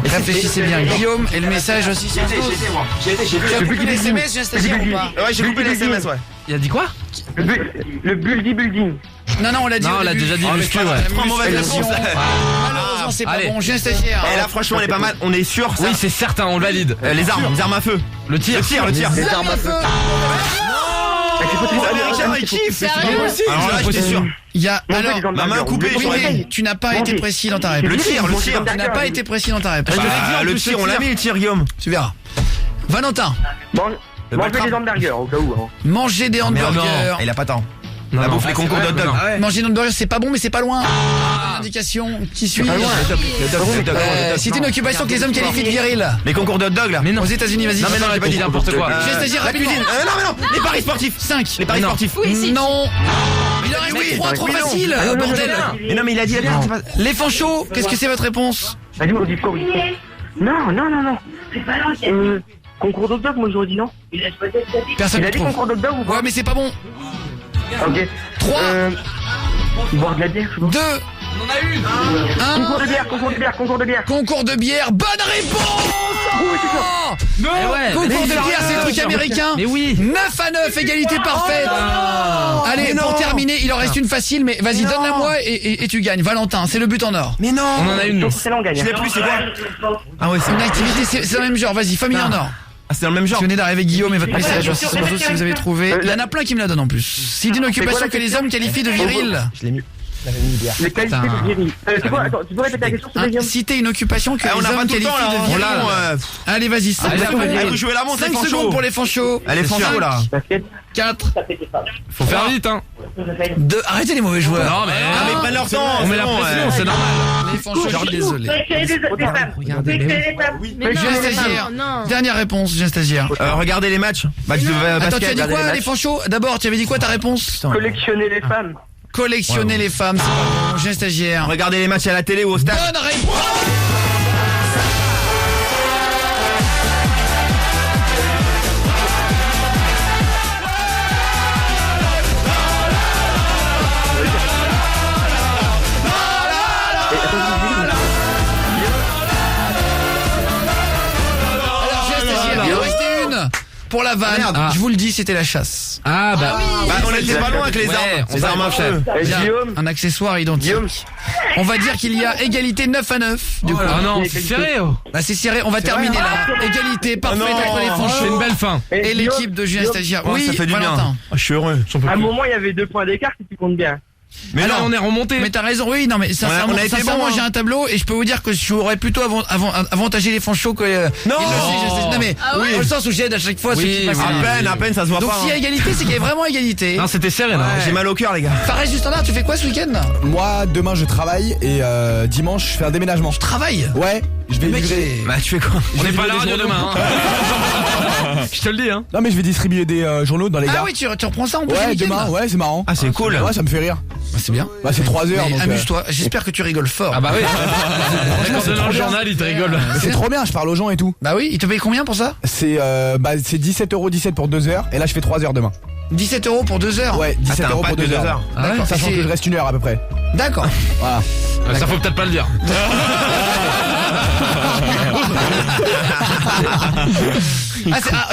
Réfléchissez bien, Guillaume, et le message aussi sur J'ai été voir. Tu as coupé les SMS, j'ai un stagiaire ou pas? Ouais, j'ai coupé les SMS, ouais. Il a dit quoi? le building. Non, on l'a dit. Non, au on l'a début. déjà dit, Ah, mais muscu, c'est pas ouais. la Trois mauvaises musculation. réponses. Malheureusement, c'est pas Allez. bon. J'ai un stagiaire. Et là, franchement, elle est pas mal. On est sûr, ça. Oui, c'est certain, on le valide. Les armes à feu. Le tir. Le tir. Les armes à feu. Les Américains, ils kiffent. Sérieux? Alors là, j'étais sûr. Il y a alors. La main coupée Oui, sur la mais ligne. tu n'as pas été précis dans ta réponse. Le tir. Tu n'as pas été précis dans ta réponse. Le tir, on l'a mis, le tir, Guillaume. Tu verras. Valentin. Manger des hamburgers au cas où. Hein. Manger des hamburgers. Non, il a pas tant. La bouffe, les concours de hot dog. Manger des hamburgers, c'est pas bon, mais c'est pas loin. Indication qui suit. C'est une occupation que les hommes qualifient de virile. Les concours de hot dog là. Mais non. Aux États-Unis, vas-y. Non, mais non, j'ai pas dit n'importe quoi. La cuisine. Non. Les paris sportifs. 5. Les paris sportifs. Non. Il en reste 3 trop facile. Bordel. Mais non, mais il a dit. Les fanchos, qu'est-ce que c'est votre réponse? Vas-y, on dit quoi? Non. C'est pas là. Concours d'hot dog, moi j'aurais dit non. Personne il a ne dit trouve. concours d'hot dog ou pas? Ouais, mais c'est pas bon. Ok. 3. Boire de la bière, 2. On en a une. 1. Concours de bière. Concours de bière. Bonne réponse. Non. Concours de bière, c'est le truc américain. Mais oui. 9-9, égalité parfaite. Allez, pour terminer, il en reste une facile, mais vas-y, donne-la moi et tu gagnes. Valentin, c'est le but en or. Mais non. On en a une. C'est là on gagne. Je l'ai plus, c'est quoi? Ah ouais, C'est une activité, c'est dans le même genre. Vas-y, famille en or. Ah, c'est dans le même genre. Vous venez d'arriver Guillaume et votre message aussi sur si vous avez trouvé. Il y en a plein qui me la donnent en plus. C'est une occupation que les hommes qualifient de viril. Je l'ai mis. Les qualités de viril. C'est quoi? Attends, tu peux répéter la question sur Guillaume? Citer une occupation que les on a pas hommes tout le qualifient temps, là, de viril. Allez, vas-y, 5 jouer la montre, les fanchos. secondes pour les fanchos. Allez, fanchos là. 4. Faut faire vite, hein. 2. Arrêtez les mauvais joueurs. Non, mais prennent leur temps. On met la pression, c'est normal. Les fanchos, je suis désolé. Jeune stagiaire. Dernière réponse, jeune stagiaire. Regardez les matchs. Match de Attends, tu as basket. dit quoi, les fanchos? D'abord, tu avais dit quoi ta réponse? Collectionner les femmes. Collectionner les femmes, c'est pas bon, jeune stagiaire. Regardez les matchs à la télé ou au stade. Bonne réponse. Pour la vanne, je vous le dis, c'était la chasse. Ah bah, on était pas loin avec les armes. Les armes à feu. Un accessoire identique. On va dire qu'il y a égalité 9-9. Du coup. Ah non, c'est serré. Bah c'est serré, on va terminer là. Égalité parfaite entre les fanchos. C'est une belle fin. Et l'équipe de Julien Stagiaire. Oui, ça fait du bien. Je suis heureux. À un moment, il y avait 2 points d'écart si tu comptes bien. Mais alors, on est remonté. Mais t'as raison, oui, non mais sincèrement, j'ai un tableau et je peux vous dire que j'aurais plutôt avantagé les fanchos que non, non mais dans le sens où j'aide à chaque fois. À peine, ça se voit donc pas. Donc s'il y a égalité, c'est qu'il y a vraiment égalité. Non, c'était serré là. J'ai mal au cœur les gars. Fares du Standard, tu fais quoi ce week-end? Moi, demain je travaille et dimanche je fais un déménagement. Je travaille? Ouais, je vais livrer. Bah tu fais quoi? On n'est pas là demain. Je te le dis hein. Non mais je vais distribuer des journaux dans les gares. Ah oui, tu reprends ça en plus. Ouais, demain, ouais, c'est marrant. Ah c'est cool. Ouais, ça me fait rire. Bah, c'est bien. Bah c'est 3 heures. Donc amuse-toi. J'espère que tu rigoles fort. Ah bah oui. Dans le journal, il te rigole. C'est trop bien, je parle aux gens et tout. Bah oui, il te paye combien pour ça? C'est 17,17€ pour 2 heures et là je fais 3 heures demain. 17€ pour 2 heures? Ouais, 17€ pour 2 heures. D'accord. Sachant que je reste 1 heure à peu près. D'accord. Voilà. Ça faut peut-être pas le dire.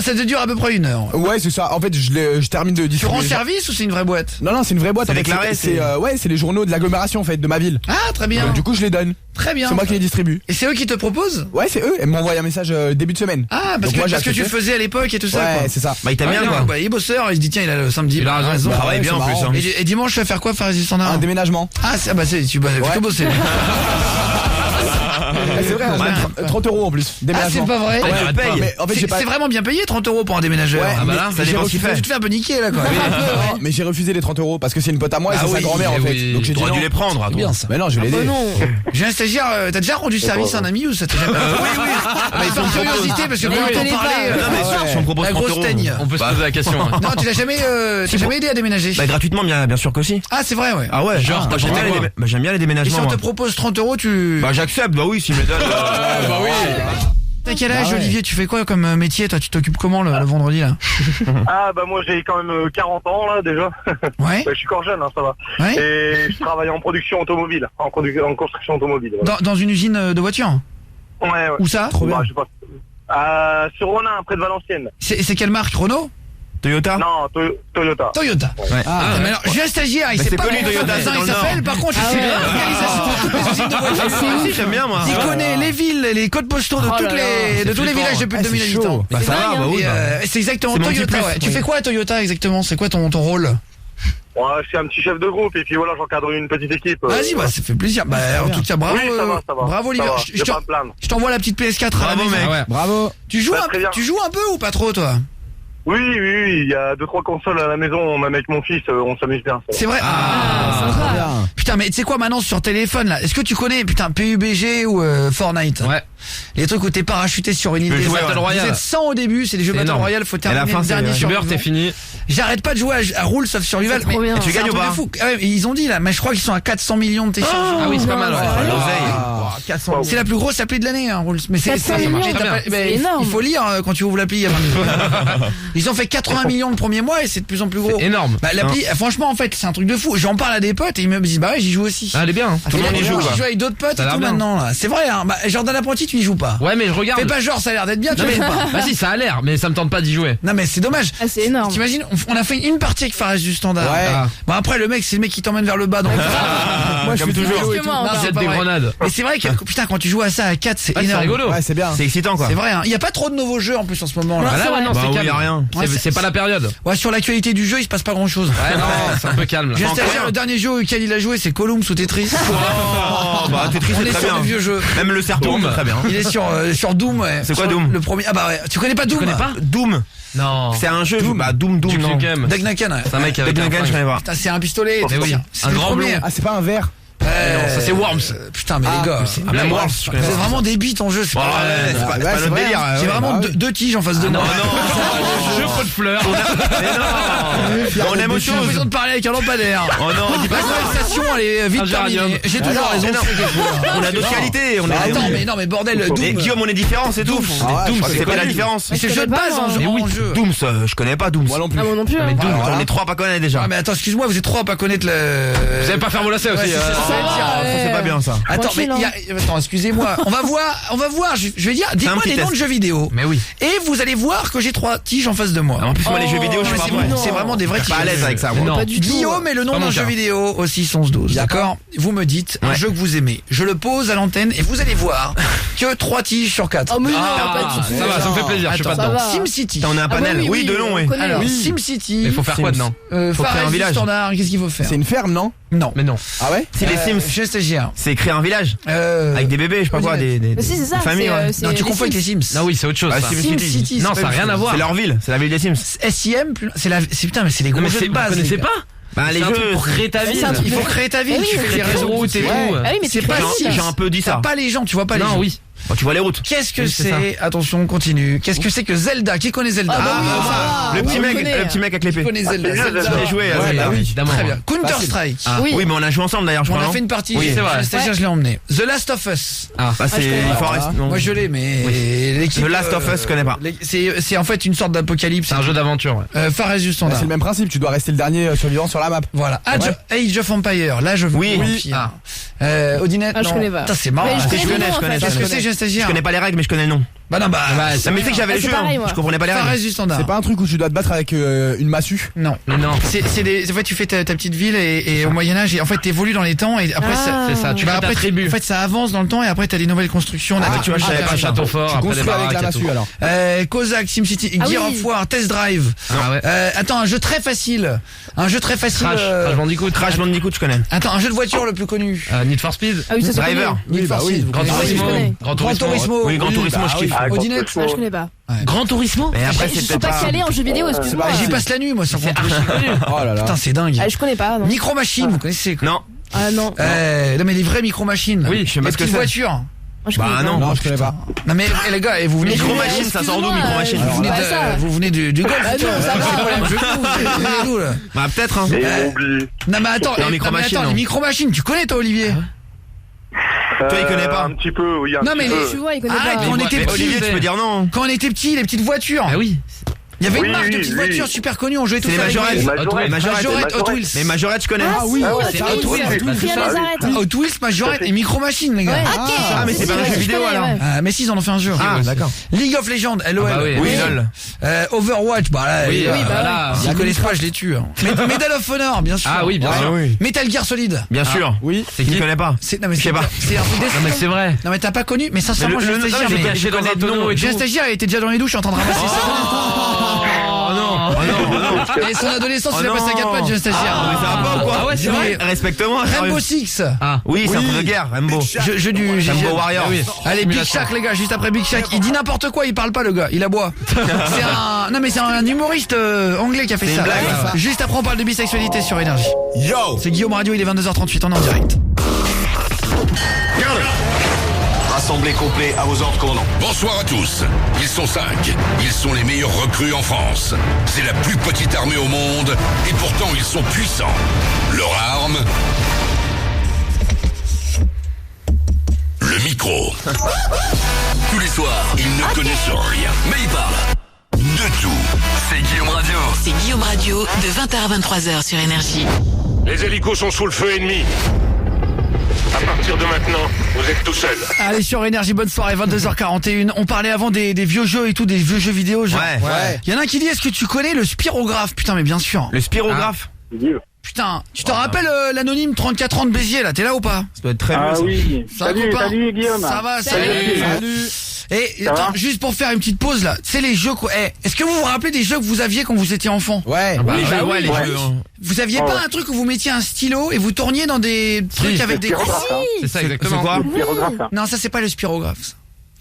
Ça te dure à peu près 1 heure. Ouais, c'est ça. En fait, je termine de distribuer. Tu rends service ou c'est une vraie boîte? Non, c'est une vraie boîte. C'est déclaré. C'est les journaux de l'agglomération en fait, de ma ville. Ah, très bien. Du coup, je les donne. Très bien. C'est moi qui les distribue. Et c'est eux qui te proposent? Ouais, c'est eux. Ils m'envoient un message début de semaine. Ah, parce que tu le faisais à l'époque et tout ça. Ouais, c'est ça. Bah il t'a bien quoi. Bah il est bosseur, il se dit tiens, il a le samedi. Il a raison. Il travaille bien en plus. Et dimanche, tu vas faire quoi, Fares du Standard? Un déménagement. Ah, tu vas plutôt bosser. C'est vrai, 30€ en plus. Ah, c'est pas vrai? Mais en fait, c'est vraiment bien payé 30€ pour un déménageur. Ouais, ah bah là, ça dépend ce qu'il fait. Tu te fais un peu niquer là quoi. Mais j'ai refusé les 30€ parce que c'est une pote à moi et c'est sa grand-mère en fait. Donc j'ai dit dû les prendre. C'est bien ça. Mais non, je vais l'aider. J'ai un stagiaire, t'as déjà rendu service à un ami ou ça t'a jamais? Oui. Par curiosité parce que quand on t'en parlait. Si on propose la grosse 30€. teigne. On peut se poser la question. Non, tu l'as jamais aidé à déménager? Bah gratuitement bien sûr que si. Ah, c'est vrai, ouais. Ah ouais, genre j'aime bien les Et déménagements. si on te propose 30€, tu... Bah j'accepte, bah oui, s'il me donne. Bah oui. T'as quel âge, Olivier? Tu fais quoi comme métier? Toi, tu t'occupes comment le vendredi là? Ah bah moi j'ai quand même 40 ans là déjà. Ouais. Bah, je suis encore jeune, hein, ça va. Ouais. Et je travaille en production automobile, en construction automobile. Voilà. Dans une usine de voiture? Ouais. Où ça? Trop bien. Bah, je sais pas. Sur Ronin, près de Valenciennes. C'est quelle marque? Renault? Toyota? Non, Toyota. Toyota. Ouais. Mais alors, j'ai un stagiaire, il sait pas connu, comment Toyota, son c'est dans il le s'appelle, Nord. par contre, il sait l'organisation de toutes les usines de voitures. Si, j'aime bien moi. Il connaît les villes, les codes postaux de tous les villages de plus de 2000 habitants. Bah ça va, bah oui. C'est exactement C'est mon petit Toyota, plus. ouais. Tu fais quoi à Toyota exactement? C'est quoi ton rôle? Ouais, je suis un petit chef de groupe et puis voilà, j'encadre une petite équipe. Vas-y, bah ça fait plaisir. Bah en tout cas, bravo. Oui, ça va. Bravo Olivier. Je t'envoie la petite PS4 à la Bravo, maison. mec. Bravo. Tu joues un peu ou pas trop toi? Oui, il y a 2-3 consoles à la maison, même avec mon fils, on s'amuse bien. C'est vrai. Putain, mais tu sais quoi maintenant sur téléphone là? Est-ce que tu connais PUBG ou Fortnite? Ouais. Les trucs où t'es parachuté sur une île jeu déserte. Battle Royale. Vous êtes 100 au début, c'est des jeux Battle Royale, faut terminer le dernier tu meurs, t'es fini. J'arrête pas de jouer à Rule sauf Survival. Mais bien. tu gagnes ou pas? Ils ont dit là, mais je crois qu'ils sont à 400 millions de téléchargements. Ah oui, c'est pas mal. C'est la plus grosse appli de l'année, hein, Rules. Mais c'est énorme. Il faut lire quand tu ouvres l'appli. Ils ont fait 80 millions le premier mois et c'est de plus en plus gros. C'est énorme. Bah, l'appli, franchement, en fait, c'est un truc de fou. J'en parle à des potes et ils me disent, bah ouais, j'y joue aussi. Ah, elle est bien. Tout le monde y joue. Je joue avec d'autres potes et tout maintenant, là. C'est vrai, hein. Bah, Jordan Apprenti, tu y joues pas. Ouais, mais je regarde. Fais pas genre, ça a l'air d'être bien, tu y joues pas. Bah si, ça a l'air, mais ça me tente pas d'y jouer. Non, mais c'est dommage. Ah, c'est énorme. T'imagines, on a fait une partie avec Fares du Standard. Ouais. Bon, après, le mec, c'est le mec qui t'emmène vers le bas. Donc, moi, je fais toujours. Jette des grenades. Mais c'est vrai que, putain, quand tu joues à ça à 4, c'est énorme. C'est rigolo. Ouais, c'est bien. C'est excitant quoi. C'est vrai, hein. Il y a pas trop de nouveaux jeux en plus en ce moment là. Bah là, ouais, non, c'est calme. Y a rien. C'est pas la période. Ouais, sur l'actualité du jeu, il se passe pas grand chose. Ouais, non, c'est un peu calme là. Je viens de dire, le dernier jeu auquel il a joué, c'est Columns ou Tetris. Oh, bah Tetris On c'est est très sur bien. le vieux jeu. Même le serpent c'est très bien. Il est sur Doom, ouais. C'est quoi Sur Doom? Le premier. Ah bah ouais. Tu connais pas Doom? Tu connais pas Doom. Non. C'est un jeu. Bah Doom Duke non. Nukem. Duke Nukem, ouais. C'est un mec avec un Nukem, je connais pas. Putain, c'est un pistolet. Mais oui. C'est Un le grand premier. Ah, c'est pas un verre. Non, ça c'est Worms. Putain, mais les gars, Même Worms, je c'est connais pas. vraiment des bites en jeu. C'est Ouais, c'est pas notre délire. J'ai vraiment deux tiges en face de moi. Non, jeu pot de fleurs. Mais non. On aime autre J'ai l'impression chose. de parler avec un lampadaire. Oh non, dis pas La ça. conversation, elle est vite terminée. J'ai toujours raison. On a d'autres qualités. On est. Attends, mais non, mais bordel, Mais Doom. Guillaume, on est différents, c'est tout. Doom, c'est pas la différence. Mais c'est le jeu de base en jeu. Doom, je connais pas Doom. Moi non plus. Ah, moi non plus. Mais Doom, on est trois à pas connaître déjà. Ah mais attends, excuse-moi, vous êtes trois à pas connaître le... Vous savez pas faire vos lacets aussi. C'est pas bien ça. Attends, mais attends, excusez-moi. On va voir. Je vais dire, dites-moi des noms de jeux vidéo. Mais oui. Et vous allez voir que j'ai 3 tiges en face de moi. En plus, moi, les jeux vidéo, je suis pas bon. C'est vraiment des vrais Je suis tiges. pas à l'aise avec ça, moi. Non. Pas du tout. Guillaume est le nom Pas d'un mon jeu cas. vidéo au 611-12. D'accord. Vous me dites un jeu que vous aimez. Je le pose à l'antenne et vous allez voir que 3 tiges sur 4. Oh, mais non, Ah, pas du tout. ça va, ça me fait plaisir. Je suis pas Attends, dedans. va. SimCity. On a un panel. Oui, de long, oui. Alors, SimCity. Mais il faut faire quoi dedans? Faut créer un Fares du village. Standard, qu'est-ce qu'il faut faire? C'est une ferme, non? Non. Mais non. Ah ouais? C'est les Sims. Je stagiaire. C'est créer un village. Avec des bébés, je sais pas quoi, des Mais si, c'est ça. familles. c'est, Non, tu les confonds avec les Sims. Sims. Non, oui, c'est autre chose. Ah, ça. SimCity. Non, ça n'a rien à voir. C'est leur ville, c'est la ville des Sims. SIM, c'est putain, mais c'est les Non, gros mais jeux c'est de vous base. connaissez les gars. pas? Bah les C'est un jeux truc pour créer ta ville. C'est un truc Il faut créer ta ville, Eh oui, tu on fais crée les ta réseaux route routes et et tout. tout. Ah oui, mais C'est tu pas crées si. aussi. J'ai un peu dit T'as ça. pas les gens, tu vois pas les gens. Non, oui. Bon, tu vois les routes. Qu'est-ce que Oui, c'est c'est? Attention, on continue. Qu'est-ce que c'est que Zelda? Qui connaît Zelda? Ah, bah oui, ça va. Le Oui, petit on mec, connaît. le petit mec avec Qui l'épée. connaît Zelda? J'ai joué à Ouais, Zelda. bah oui, évidemment. Très bien. Counter-Strike. Oui, mais on a joué ensemble d'ailleurs, je On crois. a non fait une partie. Oui, c'est vrai. Le stagiaire, je l'ai emmené. The Last of Us. Ah, Bah c'est Forest. non. Moi je l'ai, mais l'équipe. The Last of Us, je connais pas. C'est en fait une sorte d'apocalypse. c'est un jeu d'aventure. Ouais. Fares du Bah, Standard. c'est le même principe, tu dois rester le dernier survivant sur la map. Voilà. Age of Empire. Là je veux. Oui. Vampire. Odinette. Ah, je non. connais pas. Putain, c'est marrant. Mais je connais le nom, en fait. Qu'est-ce que c'est, Je stagiaire? connais pas les règles, mais je connais le nom. Bah non, bah. Ça mais tu sais que j'avais le c'est jeu. pareil, moi. Je comprenais pas les Fares règles. du Standard. C'est pas un truc où tu dois te battre avec une massue? Non. Mais non. C'est des. En fait, tu fais ta petite ville et au Moyen-Âge, et en fait, t'évolues dans les temps, et après, Ah. C'est ça. Tu bah fais ta après, tribu. en fait, ça avance dans le temps, et après, t'as des nouvelles constructions. Tu vois, je savais pas, château fort, Tu après des construis avec baraques la et massue tout. alors. Kozak, SimCity, Ah Gear oui. of War, Test Drive. Ah ouais. Attends, un jeu très facile. Un jeu très facile. Crash Bandicoot. Crash Bandicoot, je connais. Attends, un jeu de voiture le plus connu. Need for Speed. Ah oui, ça, c'est Driver. connu. Need for bah oui. Speed, vous Grand connaissez. oui, je Turismo. connais. Grand Gran Turismo. Oui, Grand Turismo, je kiffe. Odinette. Ah, je connais pas. Grand Turismo. Mais après, Je c'est suis peut-être pas pas. calé en jeux vidéo, excuse-moi. J'y passe la nuit, moi, sur Gran Turismo. Oh là là. Putain, c'est dingue. Ah, je connais pas, non. Micro Machine, vous connaissez quoi? Non. Ah non. Non mais les vraies micro machines. Oui, je sais pas les ce que petites c'est. voitures. Moi, je connais Bah pas. non. Non, je connais pas. Non mais les gars, et vous venez Micro du Machine, ça sort d'où, Excuse-moi, Micro Machine? vous venez Bah, ça. vous venez du golf. Ah non, ça va. C'est pas les mêmes jeux que vous, vous venez d'où, là? Bah peut-être hein. Non mais attends, Non, Micro Machine, les non. micro machines, tu connais toi Olivier? Toi, il connaît pas. Un petit peu, oui, un Non, petit mais peu. Tu vois, il connaît Arrête, pas. quand on était mais petits, Olivier, tu peux dire non. quand on était petits, les petites voitures. Ah oui. Il y avait Oui, une marque de oui, petites oui. voitures super connues, on jouait tous C'est les avec Majorettes. Majorette. Majorette, Hot Wheels. Mais Majorette, je connais. Ah oui, c'est Hot Hot Wheels, Wheels. c'est Qui a les arrêtes. Hot Wheels, Majorette et Micro Machine, les gars. Ouais. Ah, mais c'est pas un jeu vidéo alors. Mais si, ils en ont fait un jeu. Ah, d'accord. League of Legends, LOL. Ah bah oui. Oui, lol. Overwatch, bah là, Oui, les gars, voilà. s'ils connaissent pas, je les tue. hein. Medal of Honor, bien sûr. Ah oui, bien sûr. Metal Gear Solid. Bien sûr. Oui. C'est qui? Je connais pas. Non mais Je sais pas. c'est un truc Non mais c'est vrai. Non mais t'as pas connu, mais sincèrement, Mais j'ai un le- stagiaire, J'ai mais- caché dans un tonneau et j'ai un tout. stagiaire, il était déjà dans les douches en train de ramasser ça. Oh non. Oh Et son adolescence, il a passé à 4 pattes, jeune stagiaire. Mais ça va pas ou quoi? Ah ouais, c'est vrai. Respecte-moi. Rainbow Six. Oui, c'est un truc de guerre, Rainbow. Jeu du Rainbow Warrior. Allez, Big Shaq, les gars, juste après Big Shaq. Il dit n'importe quoi, il parle pas, le gars, il aboie. C'est un humoriste anglais qui a fait ça. Juste après, on parle de bisexualité sur Énergie. Yo. C'est Guillaume Radio, il est 22h38, on est en direct. Rassemblés complet à vos ordres, commandant. Bonsoir à tous. Ils sont 5. Ils sont les meilleurs recrues en France. C'est la plus petite armée au monde et pourtant ils sont puissants. Leur arme... le micro. Tous les soirs, ils ne connaissent rien, mais ils parlent de tout. C'est Guillaume Radio. C'est Guillaume Radio de 20h à 23h sur Énergie. Les hélicos sont sous le feu ennemi. À partir de maintenant, vous êtes tout seul. Allez, sur Énergie, bonne soirée, 22h41. On parlait avant des vieux jeux et tout, des vieux jeux vidéo. Genre. Ouais. Il y en a un qui dit, est-ce que tu connais le spirographe? Putain, mais bien sûr. Le spirographe? Putain, tu te rappelles l'anonyme 34 ans de Béziers, là? T'es là ou pas? Ça doit être très bien. Oui. Salut Guillaume. Ça va, salut. Et attends, juste pour faire une petite pause là, c'est les jeux quoi. Est-ce que vous vous rappelez des jeux que vous aviez quand vous étiez enfant? Ouais. Les jeux. Vous aviez Oh, pas ouais. un truc où vous mettiez un stylo et vous tourniez dans des trucs avec des C'est ça exactement. C'est quoi? Non, ça c'est pas le spirographe. Ça.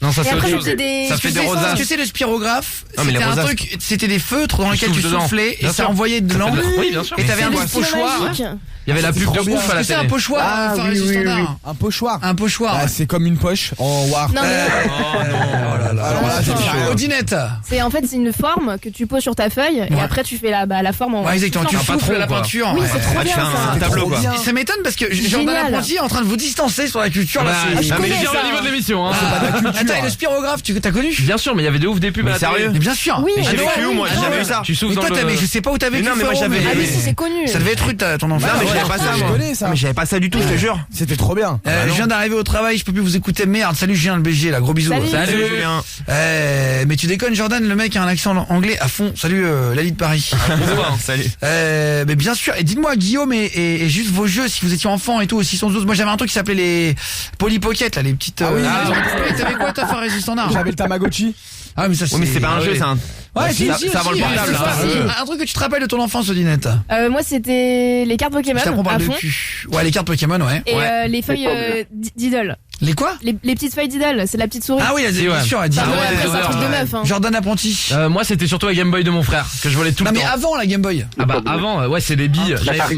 Non, ça Et c'est autre après, chose. c'était des... Ça fait des Ce rosaces. que c'est le spirographe? Non, mais C'était les un rosaces. truc, c'était des feutres dans lesquels tu souffles dedans. soufflais et Bien ça sûr. envoyait de Ça fait l'encre. Oui, bien sûr. Et t'avais un C'est petit le stylo pochoir. magique. Il y avait la pub de trop ouf à la Est-ce que c'est télé. un pochoir Fares du standard? Un pochoir. Un pochoir. Ah, c'est comme une poche en war. Non, mais Alors là, c'est chaud. Odinette. c'est en fait c'est une forme que tu poses sur ta feuille et après tu fais la forme en. Ouais, exactement. Tu Un souffles patron, la quoi. peinture. Oui, Ouais. c'est trop Ah, tu bien fais un ça. tableau quoi. bien. Ça m'étonne parce que Jordan Génial. Apprenti est en train de vous distancer sur la culture là. Ouais. c'est- je Ah, mais connais je viens ça. au niveau de l'émission. Hein. Attends, et le spirographe, tu t'as connu? Bien sûr, mais il y avait de ouf des pubs à la télé. sérieux? Mais bien sûr. Oui, Mais j'ai ah vécu où moi? J'ai jamais eu ça. Tu souffles Mais dans toi, mais je sais pas où t'as vécu. non, mais moi, frérot, j'avais- Ah oui, si c'est connu. Ça devait être rude ton enfant. Non, mais j'avais pas ça, je moi. connais ça. Mais j'avais pas ça du tout, je te jure. C'était trop bien. Je viens d'arriver au travail, je peux plus vous écouter. Merde, salut Julien le BG, là, gros bisous. Salut. Julien. Mais tu déconnes Jordan, le mec a un accent anglais à fond. Salut Lali de Paris. Salut. Mais bien sûr, et dites-moi Guillaume et juste vos jeux si vous étiez enfant et tout au 612. Moi j'avais un truc qui s'appelait les Polly Pocket là, les petites. Ah oui. T'avais quoi toi Fares du standard? J'avais le Tamagotchi. Ah mais ça Oui, mais c'est pas un jeu, c'est un. Ouais, ça avant le portable. Un truc que tu te rappelles de ton enfance, Odinette. Moi c'était les cartes Pokémon Je t'apprends à parle de fond cul. Ouais, les cartes Pokémon, ouais. et les feuilles d'idole. Les quoi? Les petites feuilles d'idole, c'est la petite souris. Ah oui, bien sûr, elle dit. Ah ouais, après, c'est un truc de meuf. Hein. Jordan Apprenti. Moi c'était surtout la Game Boy de mon frère que je volais tout Non le mais temps. avant la Game Boy. Ah bah avant ouais c'est les billes.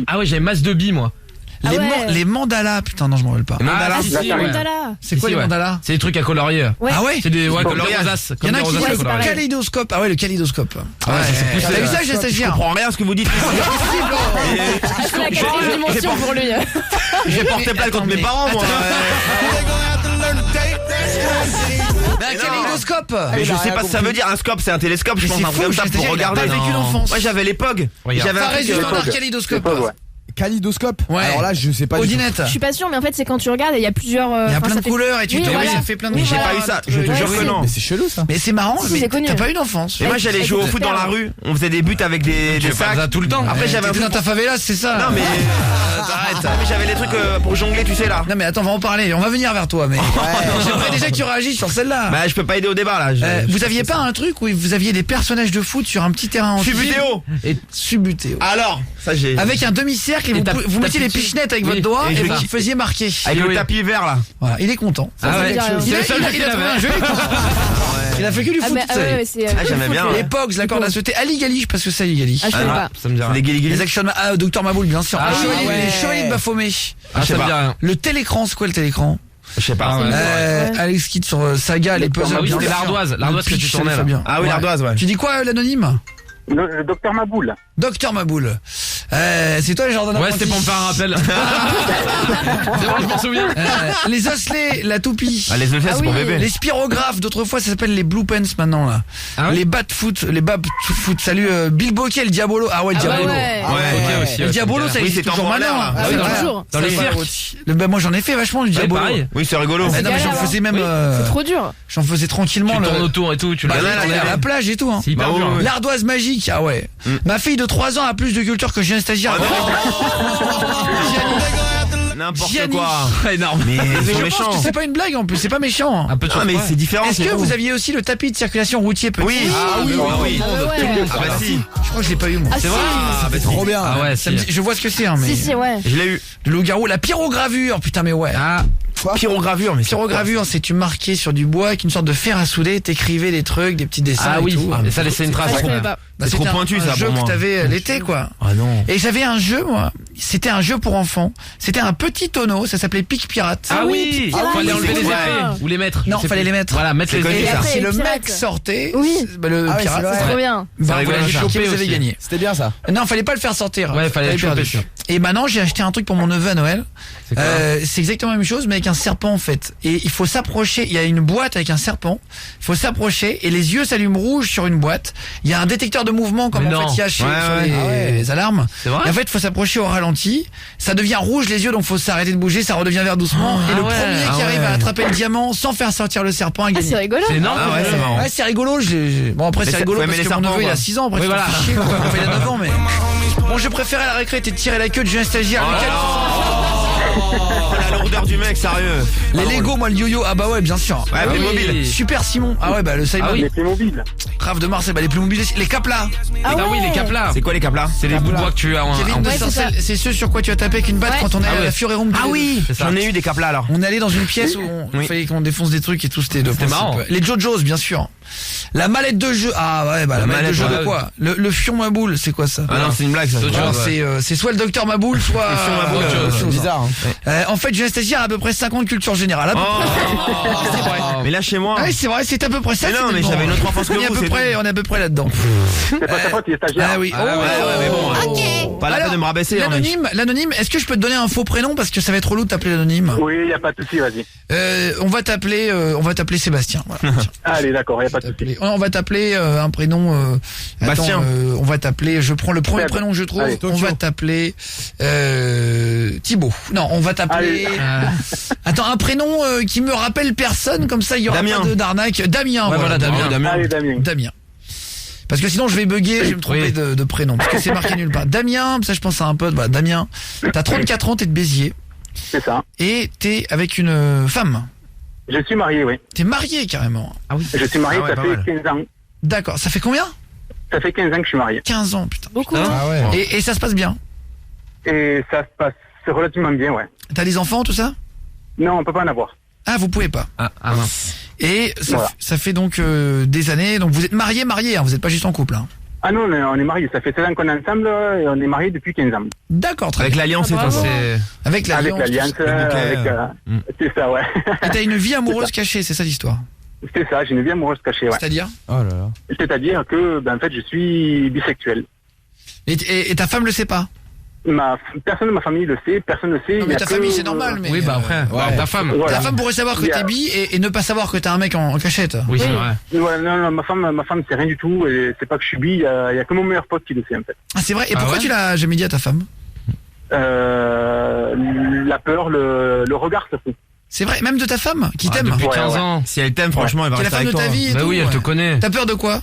Ah ouais j'avais masse de billes moi. Les mandalas, putain non je m'en rappelle pas. Mandalas, Ah, c'est les mandalas. C'est quoi les mandalas? C'est des trucs à colorier. Ouais. Ah ouais? C'est des coloriages. rosaces. Il y en a qui disent le pareil. kaléidoscope. Ah ouais, le kaléidoscope. Ouais, c'est poussé. T'as vu ça, je Je stagiaire? comprends rien à ce que vous dites. C'est la quatrième dimension pour lui. J'ai porté plainte contre mes parents, moi. Un kaléidoscope. Mais je sais pas ce que ça veut dire. Un scope, c'est un télescope, je Mais pense, c'est un truc faux, comme ça je pour t'ai dit, il a regarder. pas vécu l'enfance. Moi, j'avais les POG. J'avais un Fares truc. du standard kaléidoscope. Kaléidoscope. Ouais. Alors là, je sais pas. du tout. Odinette. Je suis pas sûre, mais en fait c'est quand tu regardes et il y a plusieurs. Il y a enfin, plein ça de fait- couleurs et tu Oui, te voilà. ça fait plein de Oui, couleurs. J'ai pas eu ça, je te jure que non. Mais c'est chelou ça. Mais c'est marrant, Si, mais c'est connu. t'as pas eu d'enfance. Et moi, j'allais jouer au foot dans la rue. On faisait des buts avec des sacs. Ça tout le temps. Après, j'avais un T'étais dans truc. ta favela, c'est ça. Non, mais. Arrête. Mais j'avais les trucs pour jongler, tu sais, là. Non mais attends, on va en parler. On va venir vers toi, mais j'aimerais déjà que tu réagisses sur celle-là. Bah, je peux pas aider au débat, là. Vous aviez pas un truc où vous aviez des personnages de foot sur un petit terrain en Subutéo. et Subutéo. Alors, ça j'ai. Avec un demi-cercle et vous mettiez les pichenettes avec votre doigt et et je vous kiffe. faisiez marquer. Avec le tapis vert, là. Voilà, il est content. Ah ouais. Il a trouvé un jeu. Il a fait que du Ah, foot. mais, tu sais. ouais, c'est. Ah, j'aimais bien. Les Pogs, la corde à sauter. Ali Gali, je pense que c'est Ali Gali. Ah, je sais pas. Ça me dit rien. Les guélis. Les action Dr Maboul, bien sûr. Ah Les oui, chevaliers- ouais. Les chevaliers de Baphomet. Ah ça me dit rien. Le télécran, c'est quoi le télécran? Je sais pas. Alex Kidd sur Saga, les puzzles. Ah oui, bien c'était sûr. l'ardoise que Le tu pitch, tournais ça là. fait bien. Ah oui, l'ardoise, ouais. Tu dis quoi, l'anonyme? Le docteur Maboul. Docteur Maboul. C'est toi, Jordan Ouais, Apprenti. c'était pour me faire un rappel. C'est bon, je m'en souviens. Les osselets, la toupie. Ah, les osselets, c'est pour bébé. Les spirographes, d'autrefois, ça s'appelle les blue pants maintenant, là. Ah oui Les bat foot, les bab foot. Salut, Bill Bocquet, le Diabolo. Ah ouais, le Ah Diabolo. ouais. Ok aussi. Le Diabolo, ça Oui, existe c'est toujours en maintenant. l'air, hein. là. Ah C'est oui, vrai. toujours. Dans les Ça va cirques. aussi. Moi, j'en ai fait vachement du Ouais, Diabolo. pareil. Oui, c'est rigolo. Non, mais galère, j'en hein. faisais même. C'est trop dur. J'en faisais tranquillement. Tu tournes autour et tout, tu Bah, le là, on est à la plage et tout. Hein. C'est hyper Bah, dur. ouais. L'ardoise magique, ah ouais. Ma fille de 3 ans a plus de culture que j'ai un stagiaire. N'importe Gianni. quoi. Énorme. Mais Mais ils je sont pense méchants. que c'est pas une blague en plus, c'est pas méchant. Un peu de Ah, mais c'est différent. Est-ce c'est que bon. vous aviez aussi le tapis de circulation routier petit? Oui. Ah oui, Ah oui. Ah ouais. Ah bah si. Je crois que je l'ai pas eu moi. Ah, C'est si. vrai. Ah bah Trop bien. Ah ouais, Ça me dit- je vois ce que c'est hein, mais Si, si, ouais. Je l'ai eu. le loup-garou, la pyrogravure, putain mais ouais. Ah, Pyrogravure, mais Pyrogravure, c'est tu marquais sur du bois avec une sorte de fer à souder, t'écrivais des trucs, des petits dessins ah et oui. tout. Et ça laissait une trace. Ah, je savais pas. Bah, c'est trop c'était pointu, un ça, jeu pour que moi. t'avais l'été quoi. Ah non. Et j'avais un jeu moi, c'était un jeu pour enfants. C'était un petit tonneau, ça s'appelait Pic Pirate. Ah oui. Fallait enlever les épées ou les mettre. Non, Je sais fallait plus. les mettre. Voilà, mettre les connu, Et épées. ça. après, si les le pirates. mec sortait, Oui. bah, le Ah ouais, pirate, c'est vrai. ça Trop bien. bah, rigolo, voilà, j'ai ça. chopé, Choper vous avez aussi. gagné. C'était bien ça. Non, fallait pas le faire sortir. Ouais, fallait T'avais choper, perdu. sûr. Et maintenant, j'ai acheté un truc pour mon neveu à Noël. C'est quoi C'est exactement la même chose, mais avec un serpent en fait. Et il faut s'approcher. Il y a une boîte avec un serpent. Il faut s'approcher et les yeux s'allument rouge sur une boîte. Il y a un détecteur de mouvement comme Mais en non. fait il y a chez, Ouais, sur ouais. les, Ah ouais. les alarmes. C'est vrai Et en fait, il faut s'approcher au ralenti. Ça devient rouge les yeux, donc faut s'arrêter de bouger. Ça redevient vert doucement. Et le ouais. premier qui Ah arrive ouais. à attraper le diamant sans faire sortir le serpent a Ah, gagné. c'est rigolo. C'est énorme. Ah ouais, c'est marrant. Ouais, c'est rigolo. Bon après Mais c'est ça- rigolo faut parce aimer que les mon neveu serpents, il a quoi. 6 ans. Après Oui, tu te voilà. fais chier, quoi. Enfin, il a 9 ans mais. Bon, je préférais la récré, t'es de tirer la queue de Julien Stagiaire. Lequel Oh, la lourdeur du mec, sérieux. Les Lego, moi le yo-yo, ah bah ouais, bien sûr. Ouais, Ah oui. Playmobil. Super Simon. Ah ouais, bah le Simon. Ah oui. Les Playmobil. Grave de Marseille, bah les Playmobil, les Caplas. Ah oui, les caplas. C'est quoi les caplas? C'est les bouts de bois que tu as en. Kevin en- de Ouais, c'est Sarcelles, ça. c'est ceux sur quoi tu as tapé avec une batte Ouais. quand on est Ah à ouais. la Fiorerum. Ah oui, C'est ça. j'en ai eu des caplas alors. On est allé dans une pièce où il Oui. fallait qu'on défonce des trucs et tout, c'était marrant. Les Jojos, bien sûr. La mallette de jeu. Ah ouais, bah la mallette de jeu ouais. de quoi le fion Maboule, c'est quoi ça? Ah non, c'est une blague ça. Autre Non, chose, ouais. c'est soit le docteur Maboule, soit Le fion Maboule, autre chose. C'est bizarre. Hein. En fait, Julien Stagiaire a à peu près 50 culture générale. À peu près. C'est vrai. Mais là chez moi. Ah oui, c'est vrai, c'est à peu près ça. Mais non, c'est mais bon. j'avais une autre enfance que on est à vous, peu c'est près, tout. on est à peu près là-dedans. C'est pas ta faute, il est stagiaire. Ah oui. Ah ouais, ouais, mais bon. Pas la peine de me rabaisser, hein, mec. L'anonyme, est-ce que je peux te donner un faux prénom parce que ça va être relou de t'appeler l'anonyme? Oui, y a pas de souci, vas-y. On va t'appeler Sébastien. Voilà. Allez, d'accord, y a pas de souci. On va t'appeler un prénom. Bastien. On va t'appeler. Je prends le premier Seb. prénom que je trouve. Allez, on va t'appeler Thibaut. Non, on va t'appeler. Attends, un prénom qui me rappelle personne, comme ça il y aura Damien. pas d'arnaque. Damien. Ouais, voilà, Damien. Allez, Damien. Damien. Parce que sinon je vais bugger, je vais me tromper Oui. de prénom. Parce que c'est marqué nulle part. Damien, ça je pense à un pote. Bah, Damien, t'as 34 ans, t'es de Béziers. C'est ça. Et t'es avec une femme. Je suis marié, oui. T'es marié carrément. Ah oui. Je suis marié, Ah ouais, ça pas fait mal. 15 ans. D'accord, ça fait combien? Ça fait 15 ans que je suis marié. 15 ans, putain. Beaucoup. Ah ouais. Et ça se passe bien? Et ça se passe relativement bien, ouais. T'as des enfants, tout ça? Non, on peut pas en avoir. Ah, vous pouvez pas. Ah mince. Et ça, Voilà. ça fait donc des années. Donc vous êtes marié, hein, vous êtes pas juste en couple. Hein. Ah non, on est mariés. Ça fait 16 ans qu'on est ensemble et on est mariés depuis 15 ans. D'accord, très Avec bien. l'alliance et tout. bravo. C'est. Avec l'alliance. Avec l'alliance, tout ça. le bouquet, avec... C'est ça, ouais. Et t'as une vie amoureuse cachée, c'est ça l'histoire. C'est ça, j'ai une vie amoureuse cachée, ouais. C'est-à-dire? Oh là là. C'est-à-dire que, ben, en fait, je suis bisexuel. Et ta femme le sait pas? Personne de ma famille le sait, personne ne le sait. Non, il y mais a ta que- famille c'est normal, mais. Oui, bah après. ouais. Ta femme. Voilà. Ta femme pourrait savoir que Il y a- t'es bi et ne pas savoir que t'as un mec en cachette. Oui, c'est Oui. vrai. Ouais, non, ma femme, c'est rien du tout. Et c'est pas que je suis bi, il y a que mon meilleur pote qui le sait, en fait. Ah, c'est vrai. Et Ah pourquoi ouais tu l'as jamais dit à ta femme? La peur, le regard, surtout. C'est vrai, même de ta femme qui Ah, t'aime. depuis Ouais, 15 ouais. ans. Si elle t'aime, franchement, elle va Qui est la rester femme avec de toi. ta vie et Bah tout. oui, elle te ouais. connaît. T'as peur de quoi?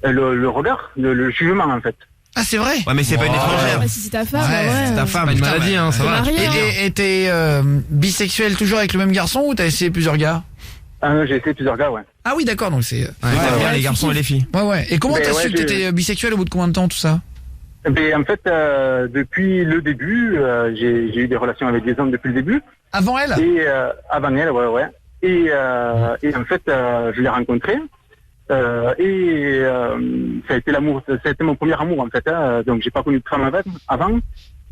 Le regard, le jugement, en fait. Ah, c'est vrai. Ouais, mais c'est pas une étrangère. Bah, si c'est ta femme, Ouais, ouais. C'est ta Pas femme. une Putain, maladie, mais- hein, ça T'es va. marié, hein. Et t'es bisexuel toujours avec le même garçon ou t'as essayé plusieurs gars? Ah non, j'ai essayé plusieurs gars, ouais. Ah oui, d'accord, donc c'est. Ouais, t'aimes bien les garçons et les filles. Ouais. Et comment Mais t'as ouais, su que j'ai- t'étais bisexuel au bout de combien de temps, tout ça? Mais en fait, depuis le début, j'ai eu des relations avec des hommes depuis le début. Avant elle? Et avant elle, ouais. Et en fait, je l'ai rencontrée. Ça a été l'amour, ça a été mon premier amour en fait. Donc j'ai pas connu de femme avant.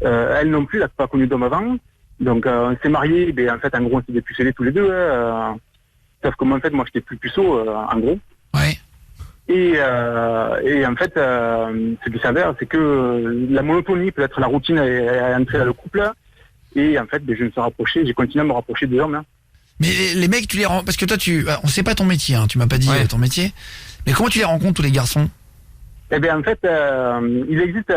Elle non plus, elle n'a pas connu d'homme avant. Donc on s'est mariés. Ben en fait, en gros, on s'est dépucelés tous les deux. Sauf que moi, en fait, moi, j'étais plus puceau, en gros. Ouais. Et en fait, ce qui s'avère, c'est que la monotonie, peut-être la routine, est entrée dans le couple. Et en fait, ben, je me suis rapproché, j'ai continué à me rapprocher des hommes. Hein. Mais les mecs, tu les rends. Parce que toi, on sait pas ton métier, hein, tu m'as pas dit ton métier. Mais comment tu les rencontres, tous les garçons? Eh bien, en fait, il existe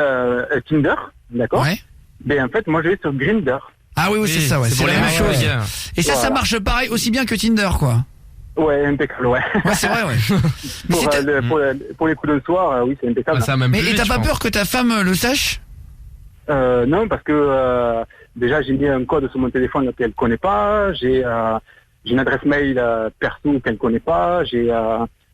Tinder, d'accord? Ouais. Ben, en fait, moi, je vais sur Grindr. Ah oui, c'est ça, ouais. C'est pour la les même mecs, chose. ouais. Et ça Voilà. marche pareil, aussi bien que Tinder, quoi. Ouais, impeccable, ouais. Ouais, c'est vrai, ouais. Mais, Pour, pour les coups de soir, oui, c'est impeccable. Ah, ça a même mais plus et vite, t'as je pas pense. peur que ta femme le sache? Non, parce que déjà j'ai mis un code sur mon téléphone qu'elle connaît pas, j'ai une adresse mail perso qu'elle connaît pas,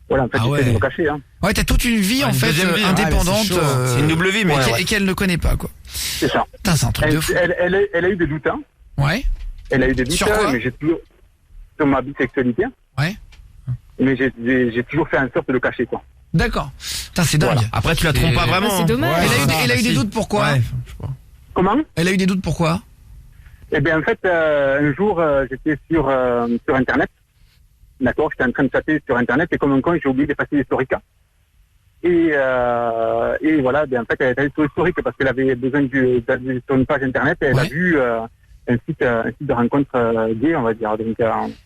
voilà, en fait, j'essaie de me cacher. Hein. Ouais, t'as toute une vie en fait indépendante. C'est une double vie, mais et qu'elle ne connaît pas, quoi. C'est ça. Putain, c'est un truc de fou. Elle a eu des doutes, hein. Ouais. Elle a eu des doutes, sur quoi mais j'ai toujours sur ma bisexualité. Ouais. Mais j'ai toujours fait en sorte de le cacher, quoi. D'accord. Putain, c'est dingue. Voilà. Après, tu la trompes pas vraiment. C'est dommage. Elle a eu des doutes pourquoi? Ouais, je sais pas. Comment? Elle a eu des doutes pourquoi? Eh bien, en fait, un jour, j'étais sur Internet. D'accord, j'étais en train de chatter sur Internet et comme un con, j'ai oublié d'effacer l'historique. Et voilà, ben, en fait, elle est allée sur l'historique parce qu'elle avait besoin d'aller sur une page Internet et elle a vu un site de rencontre gay, on va dire. Donc,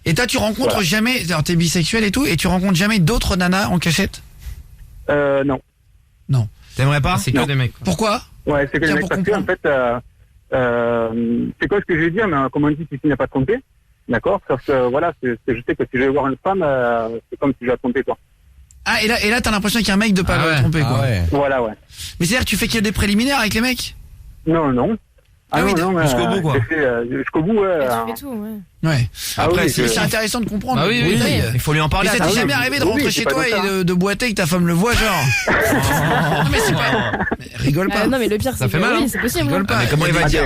et toi, tu rencontres jamais, t'es bisexuel et tout, et tu rencontres jamais d'autres nanas en cachette? Non. Non. T'aimerais pas? C'est que des mecs. Quoi. Pourquoi? Ouais, c'est que des mecs parce que, en fait, c'est quoi ce que je vais dire, mais comme on dit, tu n'as pas trompé. D'accord, sauf que voilà, je sais que si je vais voir une femme, c'est comme si je la trompais, quoi. Ah, et là t'as l'impression qu'il y a un mec de pas le tromper, quoi. Ouais. Voilà, ouais. Mais c'est-à-dire que tu fais qu'il y a des préliminaires avec les mecs? Non. Ah oui, non, jusqu'au bout, quoi. Jusqu'au bout, ouais. Tu fais tout, ouais. Ouais. Après, oui, c'est intéressant de comprendre. Ah oui, il faut lui en parler. Mais ça t'est jamais arrivé de rentrer chez toi et de boiter et que ta femme le voit, genre? Non, mais c'est pas. Rigole pas. Non, mais le pire, c'est fait mal, hein. c'est possible. Rigole pas. Mais comment il va dire?